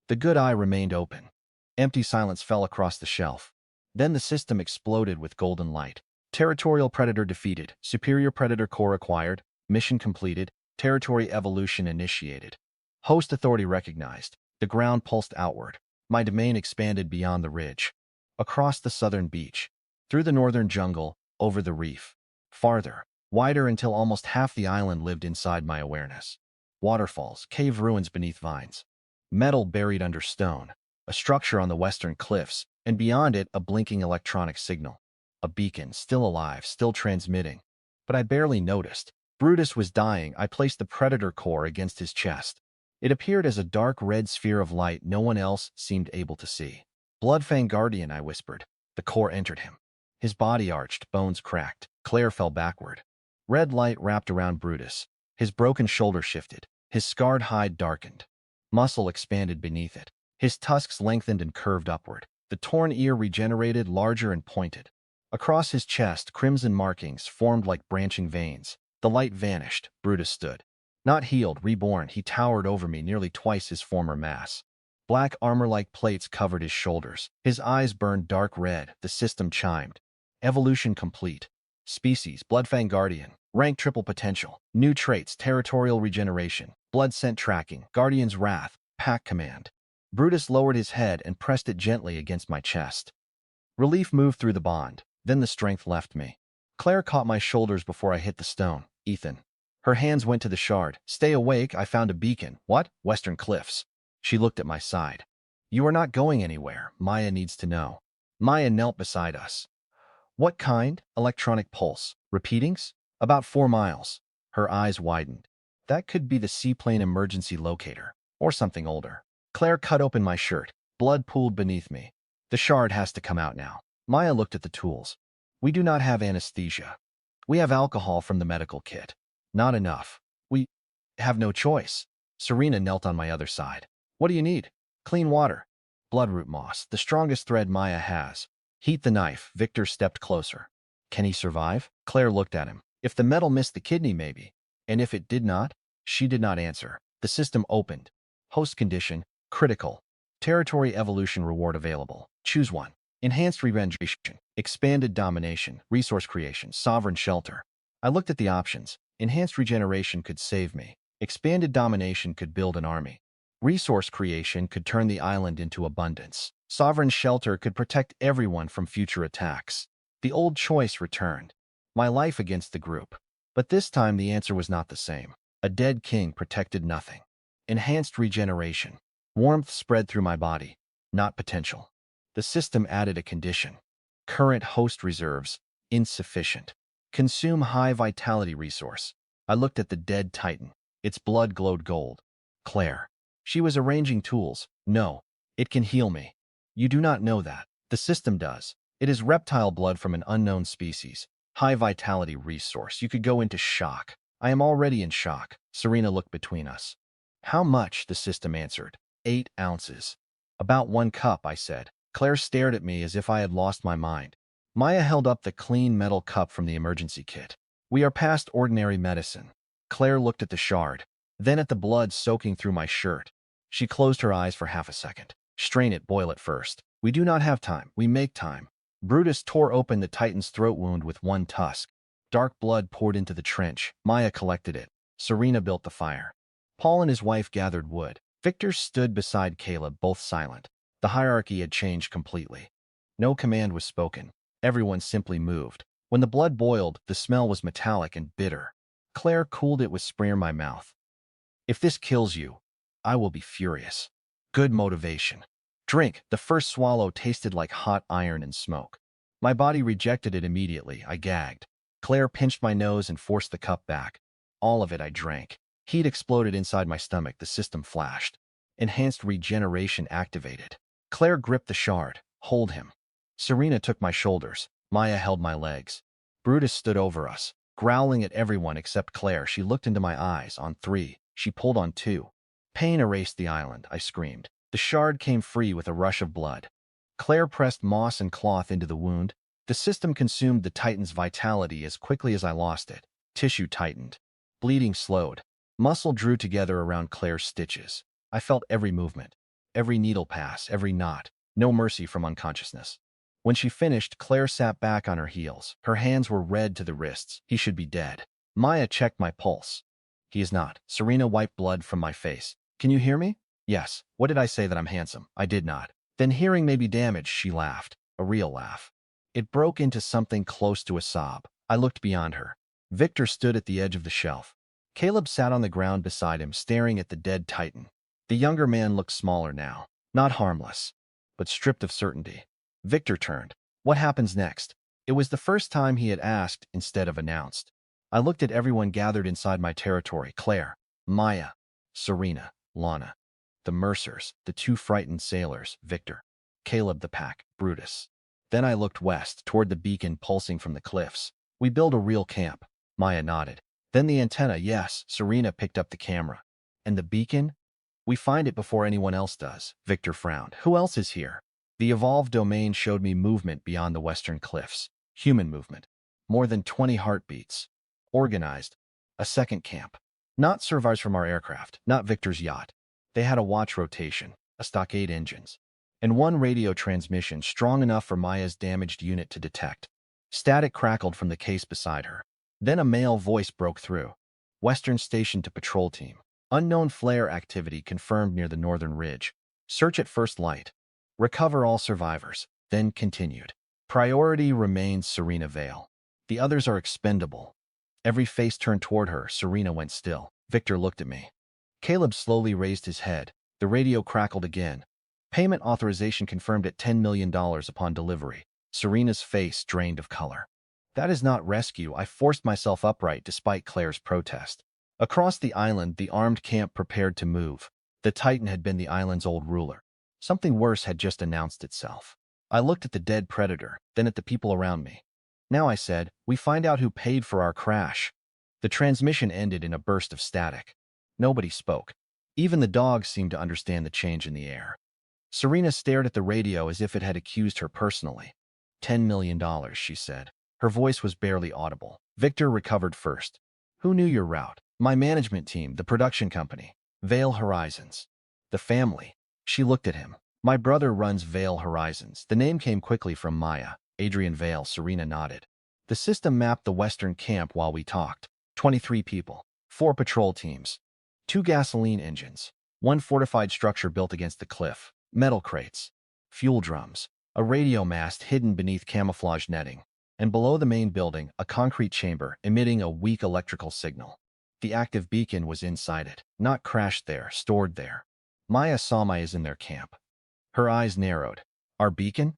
The good eye remained open. Empty silence fell across the shelf. Then the system exploded with golden light. Territorial predator defeated. Superior predator core acquired. Mission completed. Territory evolution initiated. Host authority recognized. The ground pulsed outward. My domain expanded beyond the ridge. Across the southern beach. Through the northern jungle. Over the reef. Farther. Wider until almost half the island lived inside my awareness. Waterfalls. Cave ruins beneath vines. Metal buried under stone. A structure on the western cliffs. And beyond it, a blinking electronic signal. A beacon, still alive, still transmitting. But I barely noticed. Brutus was dying. I placed the predator core against his chest. It appeared as a dark red sphere of light no one else seemed able to see. Bloodfang Guardian, I whispered. The core entered him. His body arched, bones cracked. Claire fell backward. Red light wrapped around Brutus. His broken shoulder shifted. His scarred hide darkened. Muscle expanded beneath it. His tusks lengthened and curved upward. The torn ear regenerated, larger and pointed. Across his chest, crimson markings formed like branching veins. The light vanished. Brutus stood. Not healed, reborn, he towered over me, nearly twice his former mass. Black armor-like plates covered his shoulders. His eyes burned dark red. The system chimed. Evolution complete. Species, Bloodfang Guardian. Rank triple potential. New traits, territorial regeneration. Blood scent tracking. Guardian's Wrath. Pack command. Brutus lowered his head and pressed it gently against my chest. Relief moved through the bond. Then the strength left me. Claire caught my shoulders before I hit the stone. Ethan. Her hands went to the shard. Stay awake, I found a beacon. What? Western Cliffs. She looked at my side. You are not going anywhere. Maya needs to know. Maya knelt beside us. What kind? Electronic pulse. Repeatings? About 4 miles. Her eyes widened. That could be the seaplane emergency locator. Or something older. Claire cut open my shirt. Blood pooled beneath me. The shard has to come out now. Maya looked at the tools. We do not have anesthesia. We have alcohol from the medical kit. Not enough. We have no choice. Serena knelt on my other side. What do you need? Clean water. Bloodroot moss, the strongest thread Maya has. Heat the knife. Victor stepped closer. Can he survive? Claire looked at him. If the metal missed the kidney, maybe. And if it did not? She did not answer. The system opened. Host condition, critical. Territory evolution reward available. Choose one. Enhanced regeneration, expanded domination, resource creation, sovereign shelter. I looked at the options. Enhanced regeneration could save me. Expanded domination could build an army. Resource creation could turn the island into abundance. Sovereign shelter could protect everyone from future attacks. The old choice returned. My life against the group. But this time the answer was not the same. A dead king protected nothing. Enhanced regeneration. Warmth spread through my body. Not potential. The system added a condition. Current host reserves, insufficient. Consume high vitality resource. I looked at the dead titan. Its blood glowed gold. Claire. She was arranging tools. No, it can heal me. You do not know that. The system does. It is reptile blood from an unknown species. High vitality resource. You could go into shock. I am already in shock. Serena looked between us. How much? The system answered. 8 ounces. About 1 cup, I said. Claire stared at me as if I had lost my mind. Maya held up the clean metal cup from the emergency kit. We are past ordinary medicine. Claire looked at the shard, then at the blood soaking through my shirt. She closed her eyes for half a second. Strain it, boil it first. We do not have time. We make time. Brutus tore open the titan's throat wound with 1 tusk. Dark blood poured into the trench. Maya collected it. Serena built the fire. Paul and his wife gathered wood. Victor stood beside Caleb, both silent. The hierarchy had changed completely. No command was spoken. Everyone simply moved. When the blood boiled, the smell was metallic and bitter. Claire cooled it with spray in my mouth. If this kills you, I will be furious. Good motivation. Drink. The first swallow tasted like hot iron and smoke. My body rejected it immediately. I gagged. Claire pinched my nose and forced the cup back. All of it I drank. Heat exploded inside my stomach. The system flashed. Enhanced regeneration activated. Claire gripped the shard. Hold him. Serena took my shoulders. Maya held my legs. Brutus stood over us, growling at everyone except Claire. She looked into my eyes. On 3. She pulled on 2. Pain erased the island, I screamed. The shard came free with a rush of blood. Claire pressed moss and cloth into the wound. The system consumed the titan's vitality as quickly as I lost it. Tissue tightened. Bleeding slowed. Muscle drew together around Claire's stitches. I felt every movement. Every needle pass, every knot. No mercy from unconsciousness. When she finished, Claire sat back on her heels. Her hands were red to the wrists. He should be dead. Maya checked my pulse. He is not. Serena wiped blood from my face. Can you hear me? Yes. What did I say that I'm handsome? I did not. Then hearing may be damaged, she laughed. A real laugh. It broke into something close to a sob. I looked beyond her. Victor stood at the edge of the shelf. Caleb sat on the ground beside him, staring at the dead titan. The younger man looked smaller now. Not harmless, but stripped of certainty. Victor turned. What happens next? It was the first time he had asked instead of announced. I looked at everyone gathered inside my territory: Claire, Maya, Serena, Lana, the Mercers, the two frightened sailors, Victor, Caleb the pack, Brutus. Then I looked west, toward the beacon pulsing from the cliffs. We build a real camp. Maya nodded. Then the antenna, yes, Serena picked up the camera. And the beacon? We find it before anyone else does. Victor frowned. Who else is here? The evolved domain showed me movement beyond the western cliffs. Human movement. More than 20 heartbeats. Organized. A second camp. Not survivors from our aircraft, not Victor's yacht. They had a watch rotation, a stockade engines, and one radio transmission strong enough for Maya's damaged unit to detect. Static crackled from the case beside her. Then a male voice broke through. Western station to patrol team. Unknown flare activity confirmed near the northern ridge. Search at first light. Recover all survivors. Then continued. Priority remains Serena Vale. The others are expendable. Every face turned toward her. Serena went still. Victor looked at me. Caleb slowly raised his head. The radio crackled again. Payment authorization confirmed at $10 million upon delivery. Serena's face drained of color. That is not rescue. I forced myself upright despite Claire's protest. Across the island, the armed camp prepared to move. The Titan had been the island's old ruler. Something worse had just announced itself. I looked at the dead predator, then at the people around me. Now, I said, we find out who paid for our crash. The transmission ended in a burst of static. Nobody spoke. Even the dogs seemed to understand the change in the air. Serena stared at the radio as if it had accused her personally. $10 million, she said. Her voice was barely audible. Victor recovered first. Who knew your route? My management team, the production company. Vale Horizons. The family. She looked at him. My brother runs Vale Horizons. The name came quickly from Maya. Adrian Vale. Serena nodded. The system mapped the western camp while we talked. 23 people. 4 patrol teams. 2 gasoline engines. 1 fortified structure built against the cliff. Metal crates. Fuel drums. A radio mast hidden beneath camouflage netting. And below the main building, a concrete chamber emitting a weak electrical signal. The active beacon was inside it. Not crashed there, stored there. Maya saw Maya's in their camp. Her eyes narrowed. Our beacon?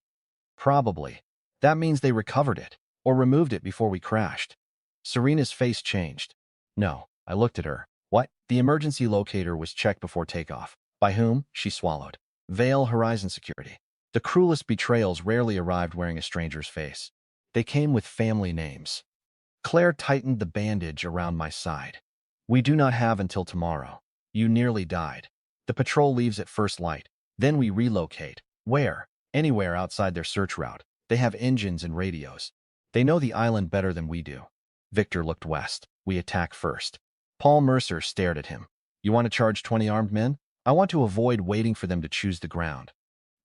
Probably. That means they recovered it, or removed it before we crashed. Serena's face changed. No. I looked at her. What? The emergency locator was checked before takeoff. By whom? She swallowed. Vale Horizon Security. The cruelest betrayals rarely arrived wearing a stranger's face. They came with family names. Claire tightened the bandage around my side. We do not have until tomorrow. You nearly died. The patrol leaves at first light. Then we relocate. Where? Anywhere outside their search route. They have engines and radios. They know the island better than we do. Victor looked west. We attack first. Paul Mercer stared at him. You want to charge 20 armed men? I want to avoid waiting for them to choose the ground.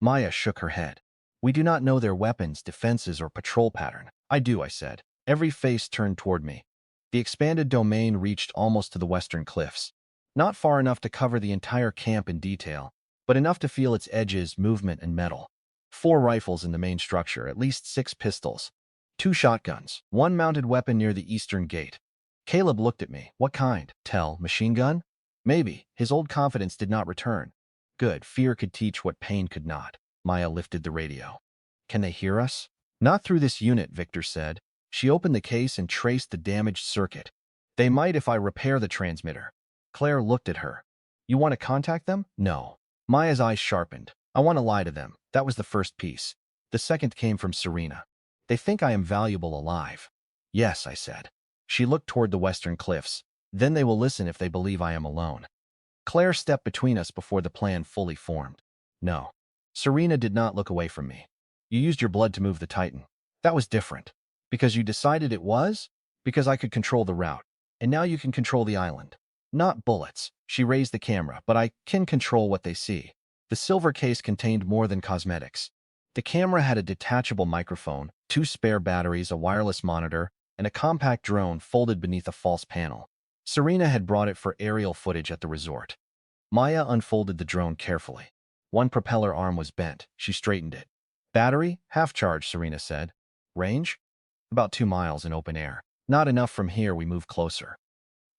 Maya shook her head. We do not know their weapons, defenses, or patrol pattern. I do, I said. Every face turned toward me. The expanded domain reached almost to the western cliffs. Not far enough to cover the entire camp in detail, but enough to feel its edges, movement, and metal. 4 rifles in the main structure, at least 6 pistols. 2 shotguns, 1 mounted weapon near the eastern gate. Caleb looked at me. What kind? Tell, machine gun? Maybe. His old confidence did not return. Good. Fear could teach what pain could not. Maya lifted the radio. Can they hear us? Not through this unit, Victor said. She opened the case and traced the damaged circuit. They might if I repair the transmitter. Claire looked at her. You want to contact them? No. Maya's eyes sharpened. I want to lie to them. That was the first piece. The second came from Serena. They think I am valuable alive. Yes, I said. She looked toward the western cliffs. Then they will listen if they believe I am alone. Claire stepped between us before the plan fully formed. No. Serena did not look away from me. You used your blood to move the Titan. That was different. Because you decided it was? Because I could control the route. And now you can control the island. Not bullets. She raised the camera, but I can control what they see. The silver case contained more than cosmetics. The camera had a detachable microphone, 2 spare batteries, a wireless monitor, and a compact drone folded beneath a false panel. Serena had brought it for aerial footage at the resort. Maya unfolded the drone carefully. 1 propeller arm was bent. She straightened it. Battery? Half charge, Serena said. Range? About 2 miles in open air. Not enough from here. We move closer.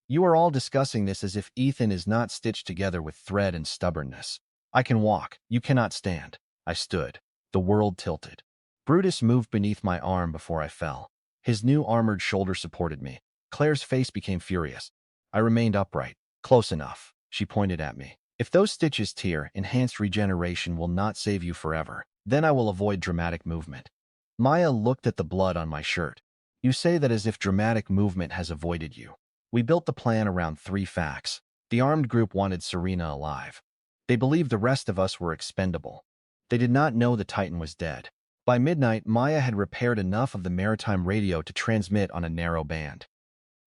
You are all discussing this as if Ethan is not stitched together with thread and stubbornness. I can walk. You cannot stand. I stood. The world tilted. Brutus moved beneath my arm before I fell. His new armored shoulder supported me. Claire's face became furious. I remained upright. Close enough. She pointed at me. If those stitches tear, enhanced regeneration will not save you forever. Then I will avoid dramatic movement. Maya looked at the blood on my shirt. You say that as if dramatic movement has avoided you. We built the plan around 3 facts. The armed group wanted Serena alive. They believed the rest of us were expendable. They did not know the Titan was dead. By midnight, Maya had repaired enough of the maritime radio to transmit on a narrow band.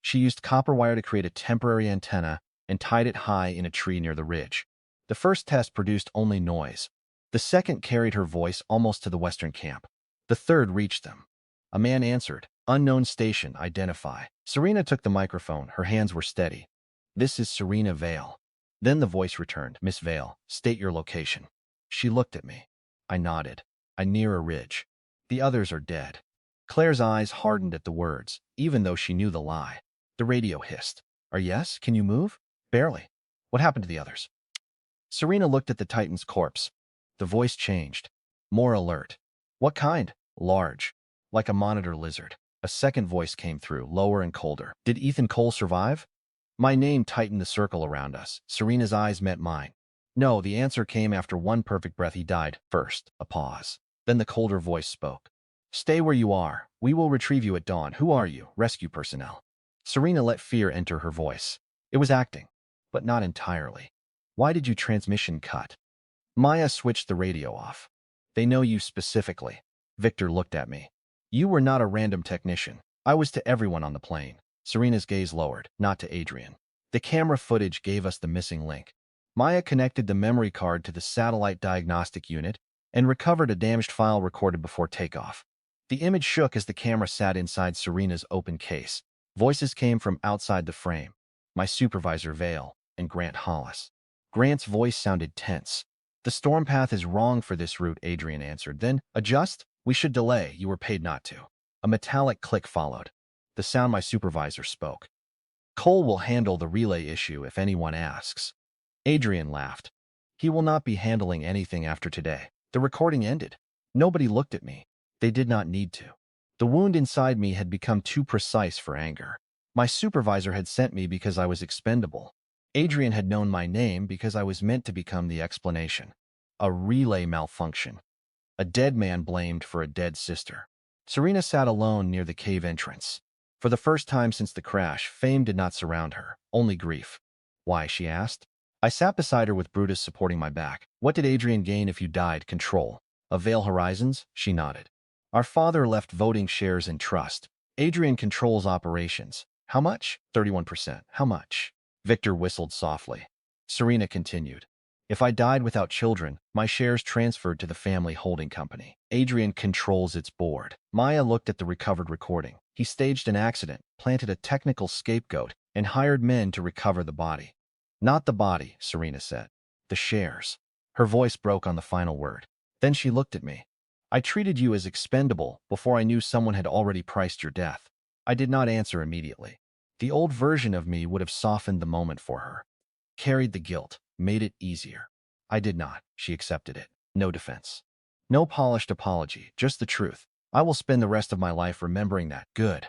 She used copper wire to create a temporary antenna and tied it high in a tree near the ridge. The first test produced only noise. The second carried her voice almost to the western camp. The third reached them. A man answered. Unknown station, identify. Serena took the microphone. Her hands were steady. This is Serena Vale. Then the voice returned. Miss Vale, state your location. She looked at me. I nodded. I'm near a ridge. The others are dead. Claire's eyes hardened at the words, even though she knew the lie. The radio hissed. Yes? Can you move? Barely. What happened to the others? Serena looked at the Titan's corpse. The voice changed. More alert. What kind? Large. Like a monitor lizard. A second voice came through, lower and colder. Did Ethan Cole survive? My name tightened the circle around us. Serena's eyes met mine. No, the answer came after one perfect breath. He died first. A pause. Then the colder voice spoke. Stay where you are. We will retrieve you at dawn. Who are you? Rescue personnel. Serena let fear enter her voice. It was acting, but not entirely. Why did you transmission cut? Maya switched the radio off. They know you specifically. Victor looked at me. You were not a random technician. I was to everyone on the plane. Serena's gaze lowered, not to Adrian. The camera footage gave us the missing link. Maya connected the memory card to the satellite diagnostic unit and recovered a damaged file recorded before takeoff. The image shook as the camera sat inside Serena's open case. Voices came from outside the frame. My supervisor, Vale, and Grant Hollis. Grant's voice sounded tense. The storm path is wrong for this route, Adrian answered. Then, adjust? We should delay. You were paid not to. A metallic click followed. The sound my supervisor spoke. Cole will handle the relay issue if anyone asks. Adrian laughed. He will not be handling anything after today. The recording ended. Nobody looked at me. They did not need to. The wound inside me had become too precise for anger. My supervisor had sent me because I was expendable. Adrian had known my name because I was meant to become the explanation. A relay malfunction. A dead man blamed for a dead sister. Serena sat alone near the cave entrance. For the first time since the crash, fame did not surround her, only grief. Why, she asked. I sat beside her with Brutus supporting my back. What did Adrian gain if you died? Control. Of Vale Horizons? She nodded. Our father left voting shares in trust. Adrian controls operations. How much? 31%. How much? Victor whistled softly. Serena continued. If I died without children, my shares transferred to the family holding company. Adrian controls its board. Maya looked at the recovered recording. He staged an accident, planted a technical scapegoat, and hired men to recover the body. Not the body, Serena said. The shares. Her voice broke on the final word. Then she looked at me. I treated you as expendable before I knew someone had already priced your death. I did not answer immediately. The old version of me would have softened the moment for her. Carried the guilt, made it easier. I did not. She accepted it. No defense. No polished apology, just the truth. I will spend the rest of my life remembering that. Good.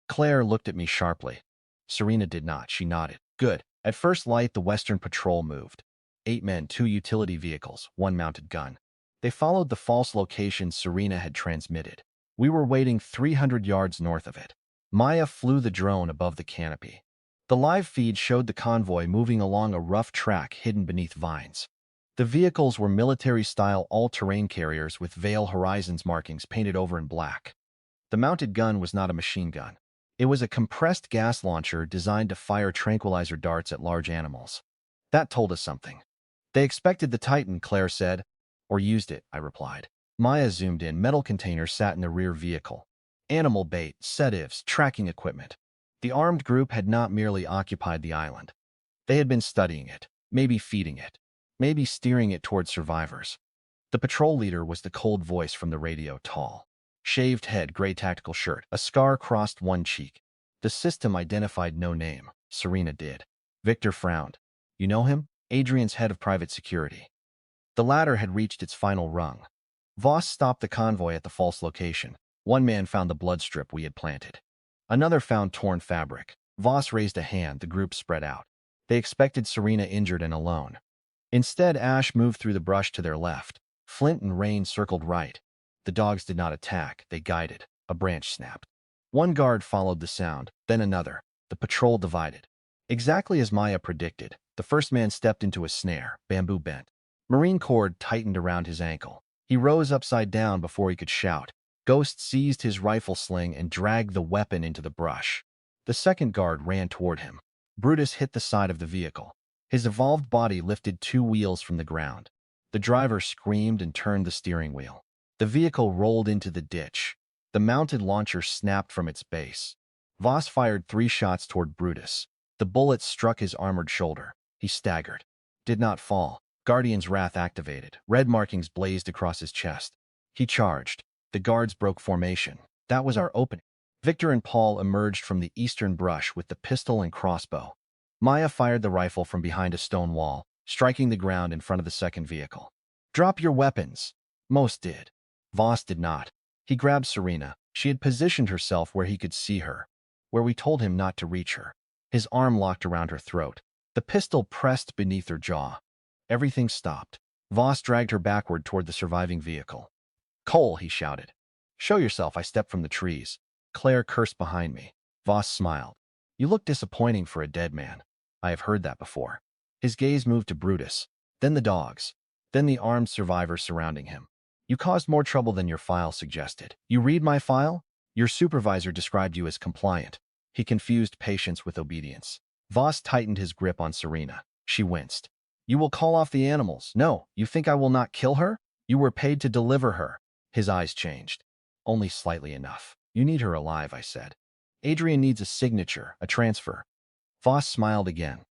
Claire looked at me sharply. Serena did not. She nodded. Good. At first light, the Western Patrol moved. 8 men, 2 utility vehicles, 1 mounted gun. They followed the false location Serena had transmitted. We were waiting 300 yards north of it. Maya flew the drone above the canopy. The live feed showed the convoy moving along a rough track hidden beneath vines. The vehicles were military-style all-terrain carriers with Vale Horizons markings painted over in black. The mounted gun was not a machine gun. It was a compressed gas launcher designed to fire tranquilizer darts at large animals. That told us something. They expected the Titan, Claire said. Or used it, I replied. Maya zoomed in. Metal containers sat in the rear vehicle. Animal bait, sedatives, tracking equipment. The armed group had not merely occupied the island. They had been studying it, maybe feeding it, maybe steering it toward survivors. The patrol leader was the cold voice from the radio, tall. Shaved head, gray tactical shirt, a scar crossed one cheek. The system identified no name. Serena did. Victor frowned. You know him? Adrian's head of private security. The latter had reached its final rung. Voss stopped the convoy at the false location. One man found the blood strip we had planted. Another found torn fabric. Voss raised a hand, the group spread out. They expected Serena injured and alone. Instead, Ash moved through the brush to their left. Flint and Rain circled right. The dogs did not attack, they guided. A branch snapped. One guard followed the sound, then another. The patrol divided. Exactly as Maya predicted, the first man stepped into a snare, bamboo bent. Marine cord tightened around his ankle. He rose upside down before he could shout. Ghost seized his rifle sling and dragged the weapon into the brush. The second guard ran toward him. Brutus hit the side of the vehicle. His evolved body lifted 2 wheels from the ground. The driver screamed and turned the steering wheel. The vehicle rolled into the ditch. The mounted launcher snapped from its base. Voss fired 3 shots toward Brutus. The bullets struck his armored shoulder. He staggered. Did not fall. Guardian's Wrath activated. Red markings blazed across his chest. He charged. The guards broke formation. That was our opening. Victor and Paul emerged from the eastern brush with the pistol and crossbow. Maya fired the rifle from behind a stone wall, striking the ground in front of the second vehicle. "Drop your weapons." Most did. Voss did not. He grabbed Serena. She had positioned herself where he could see her, where we told him not to reach her. His arm locked around her throat. The pistol pressed beneath her jaw. Everything stopped. Voss dragged her backward toward the surviving vehicle. "Cole," he shouted. "Show yourself." I stepped from the trees. Claire cursed behind me. Voss smiled. "You look disappointing for a dead man." I have heard that before. His gaze moved to Brutus, then the dogs, then the armed survivors surrounding him. "You caused more trouble than your file suggested." "You read my file?" "Your supervisor described you as compliant." He confused patience with obedience. Voss tightened his grip on Serena. She winced. "You will call off the animals." "No, you think I will not kill her? You were paid to deliver her." His eyes changed. "Only slightly enough. You need her alive," I said. "Adrian needs a signature, a transfer." Voss smiled again.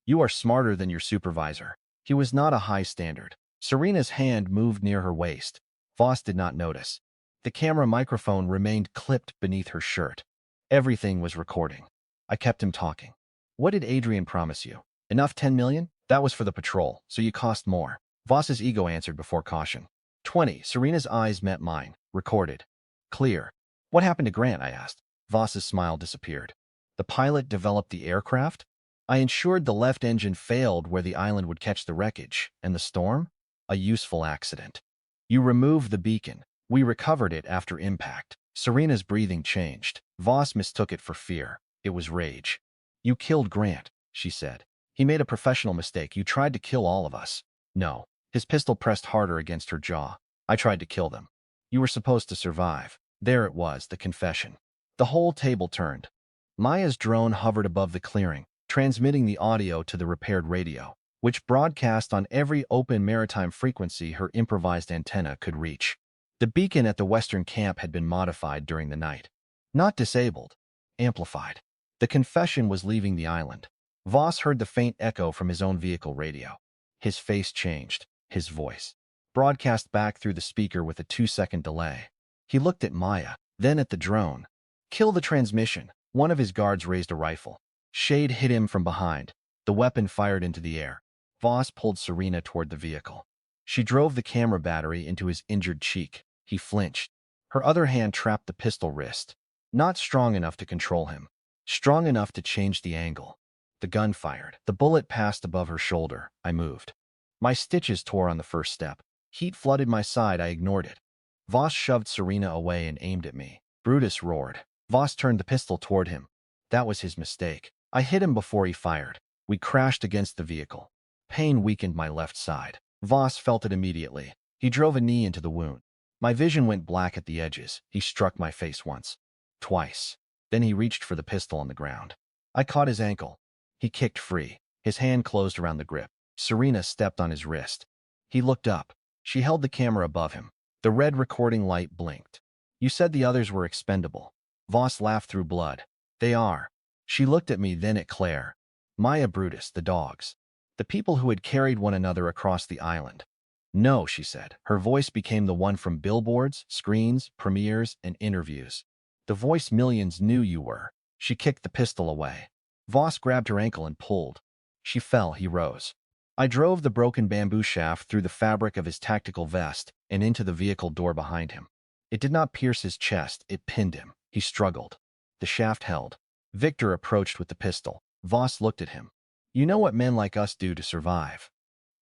"You are smarter than your supervisor." He was not a high standard. Serena's hand moved near her waist. Voss did not notice. The camera microphone remained clipped beneath her shirt. Everything was recording. I kept him talking. "What did Adrian promise you? Enough 10 million? That was for the patrol, so you cost more." Voss's ego answered before caution. 20. Serena's eyes met mine. Recorded. Clear. "What happened to Grant?" I asked. Voss's smile disappeared. "The pilot developed the aircraft? I ensured the left engine failed where the island would catch the wreckage. And the storm? A useful accident. You removed the beacon. We recovered it after impact." Serena's breathing changed. Voss mistook it for fear. It was rage. "You killed Grant," she said. "He made a professional mistake. You tried to kill all of us." "No." His pistol pressed harder against her jaw. "I tried to kill them. You were supposed to survive." There it was, the confession. The whole table turned. Maya's drone hovered above the clearing, transmitting the audio to the repaired radio, which broadcast on every open maritime frequency her improvised antenna could reach. The beacon at the western camp had been modified during the night. Not disabled, amplified. The confession was leaving the island. Voss heard the faint echo from his own vehicle radio. His face changed, his voice broadcast back through the speaker with a 2-second delay. He looked at Maya, then at the drone. "Kill the transmission." One of his guards raised a rifle. Shade hit him from behind. The weapon fired into the air. Voss pulled Serena toward the vehicle. She drove the camera battery into his injured cheek. He flinched. Her other hand trapped the pistol wrist. Not strong enough to control him. Strong enough to change the angle. The gun fired. The bullet passed above her shoulder. I moved. My stitches tore on the first step. Heat flooded my side. I ignored it. Voss shoved Serena away and aimed at me. Brutus roared. Voss turned the pistol toward him. That was his mistake. I hit him before he fired. We crashed against the vehicle. Pain weakened my left side. Voss felt it immediately. He drove a knee into the wound. My vision went black at the edges. He struck my face once. Twice. Then he reached for the pistol on the ground. I caught his ankle. He kicked free. His hand closed around the grip. Serena stepped on his wrist. He looked up. She held the camera above him. The red recording light blinked. "You said the others were expendable." Voss laughed through blood. "They are." She looked at me, then at Claire. "Maya, Brutus, the dogs. The people who had carried one another across the island." "No," she said. Her voice became the one from billboards, screens, premieres, and interviews. "The voice millions knew you were." She kicked the pistol away. Voss grabbed her ankle and pulled. She fell. He rose. I drove the broken bamboo shaft through the fabric of his tactical vest and into the vehicle door behind him. It did not pierce his chest, it pinned him. He struggled. The shaft held. Victor approached with the pistol. Voss looked at him. You know what men like us do to survive.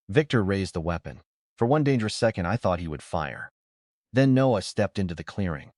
Victor raised the weapon. For one dangerous second, I thought he would fire. Then Noah stepped into the clearing.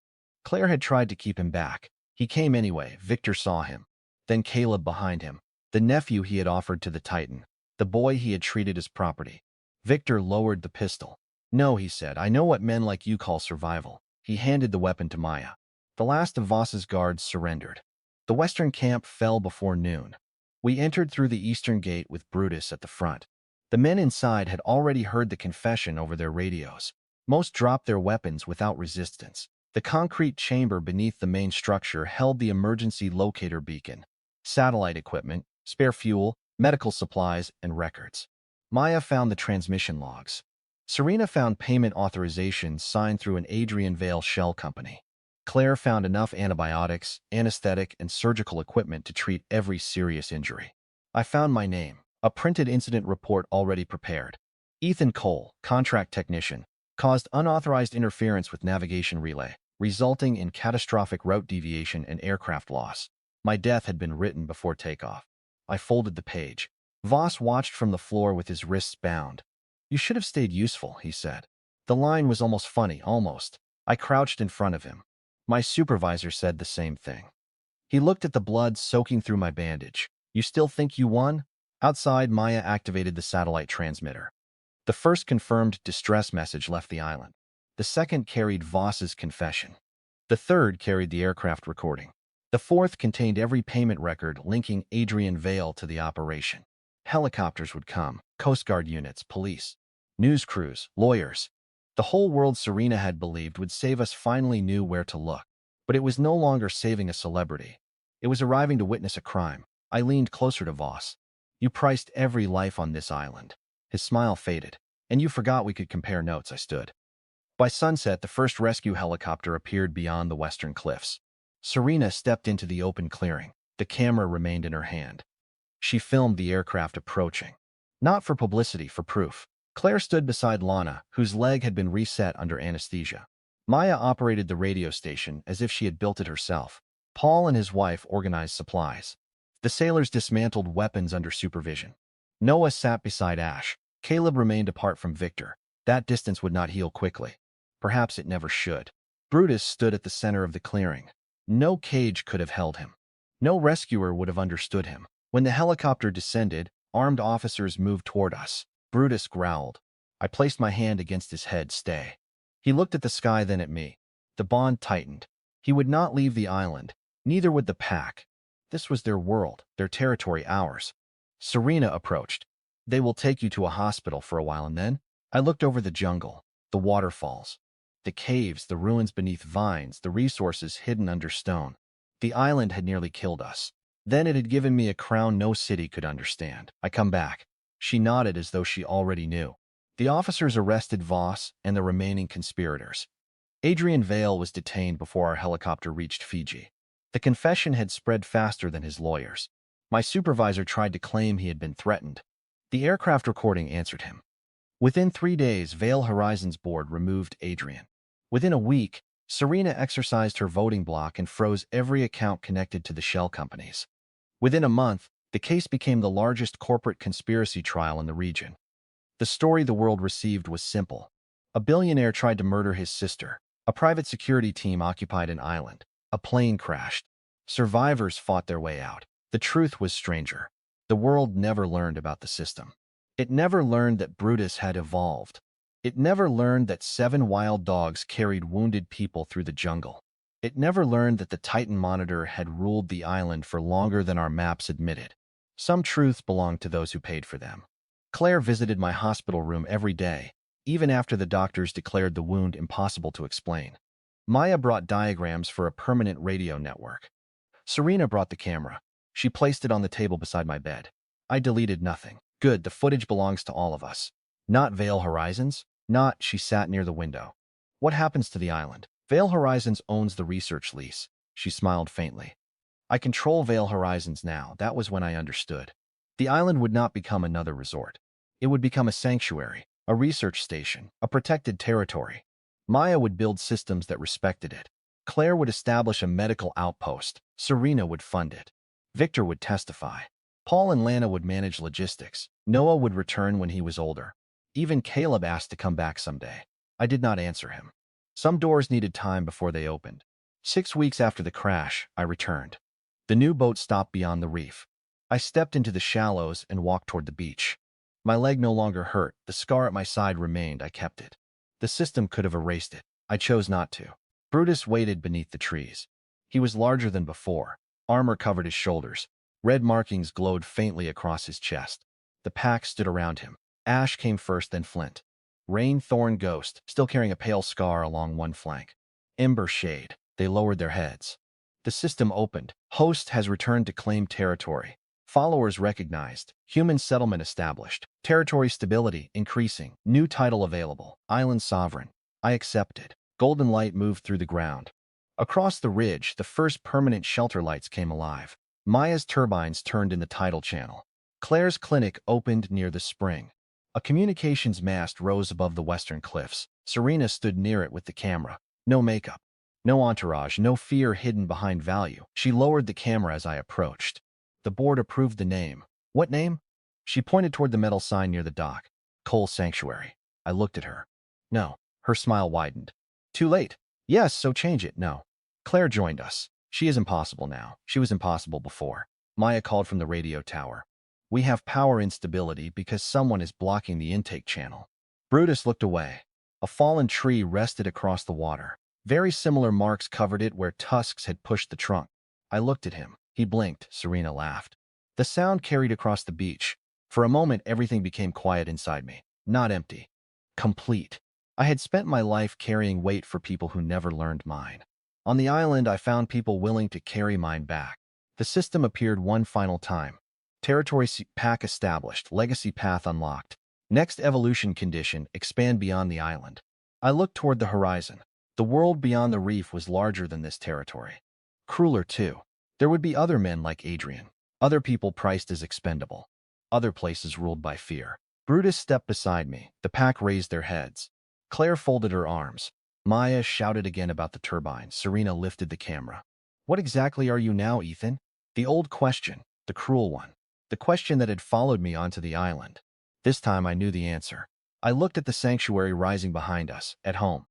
Claire had tried to keep him back. He came anyway. Victor saw him. Then Caleb behind him, the nephew he had offered to the Titan, the boy he had treated as property. Victor lowered the pistol. No, he said, I know what men like you call survival. He handed the weapon to Maya. The last of Voss's guards surrendered. The western camp fell before noon. We entered through the eastern gate with Brutus at the front. The men inside had already heard the confession over their radios. Most dropped their weapons without resistance. The concrete chamber beneath the main structure held the emergency locator beacon, satellite equipment, spare fuel, medical supplies, and records. Maya found the transmission logs. Serena found payment authorizations signed through an Adrian Vale shell company. Claire found enough antibiotics, anesthetic, and surgical equipment to treat every serious injury. I found my name, a printed incident report already prepared. Ethan Cole, contract technician, caused unauthorized interference with navigation relay, resulting in catastrophic route deviation and aircraft loss. My death had been written before takeoff. I folded the page. Voss watched from the floor with his wrists bound. You should have stayed useful, he said. The line was almost funny, almost. I crouched in front of him. My supervisor said the same thing. He looked at the blood soaking through my bandage. You still think you won? Outside, Maya activated the satellite transmitter. The first confirmed distress message left the island. The second carried Voss's confession. The third carried the aircraft recording. The fourth contained every payment record linking Adrian Vale to the operation. Helicopters would come, Coast Guard units, police, news crews, lawyers. The whole world Serena had believed would save us finally knew where to look. But it was no longer saving a celebrity. It was arriving to witness a crime. I leaned closer to Voss. You priced every life on this island. His smile faded. And you forgot we could compare notes, I stood. By sunset, the first rescue helicopter appeared beyond the western cliffs. Serena stepped into the open clearing. The camera remained in her hand. She filmed the aircraft approaching. Not for publicity, for proof. Claire stood beside Lana, whose leg had been reset under anesthesia. Maya operated the radio station as if she had built it herself. Paul and his wife organized supplies. The sailors dismantled weapons under supervision. Noah sat beside Ash. Caleb remained apart from Victor. That distance would not heal quickly. Perhaps it never should. Brutus stood at the center of the clearing. No cage could have held him. No rescuer would have understood him. When the helicopter descended, armed officers moved toward us. Brutus growled. I placed my hand against his head. Stay. He looked at the sky, then at me. The bond tightened. He would not leave the island. Neither would the pack. This was their world, their territory, ours. Serena approached. They will take you to a hospital for a while, and then? I looked over the jungle, the waterfalls, the caves, the ruins beneath vines, the resources hidden under stone. The island had nearly killed us. Then it had given me a crown no city could understand. I come back. She nodded as though she already knew. The officers arrested Voss and the remaining conspirators. Adrian Vale was detained before our helicopter reached Fiji. The confession had spread faster than his lawyers. My supervisor tried to claim he had been threatened. The aircraft recording answered him. Within 3 days, Vale Horizons board removed Adrian. Within a week, Serena exercised her voting block and froze every account connected to the shell companies. Within a month, the case became the largest corporate conspiracy trial in the region. The story the world received was simple. A billionaire tried to murder his sister. A private security team occupied an island. A plane crashed. Survivors fought their way out. The truth was stranger. The world never learned about the system. It never learned that Brutus had evolved. It never learned that 7 wild dogs carried wounded people through the jungle. It never learned that the Titan Monitor had ruled the island for longer than our maps admitted. Some truths belonged to those who paid for them. Claire visited my hospital room every day, even after the doctors declared the wound impossible to explain. Maya brought diagrams for a permanent radio network. Serena brought the camera. She placed it on the table beside my bed. I deleted nothing. Good, the footage belongs to all of us. Not Vale Horizons? Not, she sat near the window. What happens to the island? Vale Horizons owns the research lease. She smiled faintly. I control Vale Horizons now. That was when I understood. The island would not become another resort. It would become a sanctuary, a research station, a protected territory. Maya would build systems that respected it. Claire would establish a medical outpost. Serena would fund it. Victor would testify. Paul and Lana would manage logistics. Noah would return when he was older. Even Caleb asked to come back someday. I did not answer him. Some doors needed time before they opened. 6 weeks after the crash, I returned. The new boat stopped beyond the reef. I stepped into the shallows and walked toward the beach. My leg no longer hurt. The scar at my side remained. I kept it. The system could have erased it. I chose not to. Brutus waited beneath the trees. He was larger than before. Armor covered his shoulders. Red markings glowed faintly across his chest. The pack stood around him. Ash came first, then Flint. Rain, Thorn, Ghost, still carrying a pale scar along one flank. Ember, Shade. They lowered their heads. The system opened. Host has returned to claim territory. Followers recognized. Human settlement established. Territory stability increasing. New title available. Island sovereign. I accepted. Golden light moved through the ground. Across the ridge, the first permanent shelter lights came alive. Maya's turbines turned in the tidal channel. Claire's clinic opened near the spring. A communications mast rose above the western cliffs. Serena stood near it with the camera. No makeup. No entourage, no fear hidden behind value. She lowered the camera as I approached. The board approved the name. What name? She pointed toward the metal sign near the dock. Coal Sanctuary. I looked at her. No. Her smile widened. Too late. Yes, so change it. No. Claire joined us. She is impossible now. She was impossible before. Maya called from the radio tower. We have power instability because someone is blocking the intake channel. Brutus looked away. A fallen tree rested across the water. Very similar marks covered it where tusks had pushed the trunk. I looked at him. He blinked. Serena laughed. The sound carried across the beach. For a moment, everything became quiet inside me. Not empty. Complete. I had spent my life carrying weight for people who never learned mine. On the island, I found people willing to carry mine back. The system appeared one final time. Territory pack established. Legacy path unlocked. Next evolution condition, expand beyond the island. I looked toward the horizon. The world beyond the reef was larger than this territory. Crueler, too. There would be other men like Adrian. Other people priced as expendable. Other places ruled by fear. Brutus stepped beside me. The pack raised their heads. Claire folded her arms. Maya shouted again about the turbine. Serena lifted the camera. What exactly are you now, Ethan? The old question. The cruel one. The question that had followed me onto the island. This time I knew the answer. I looked at the sanctuary rising behind us, at home.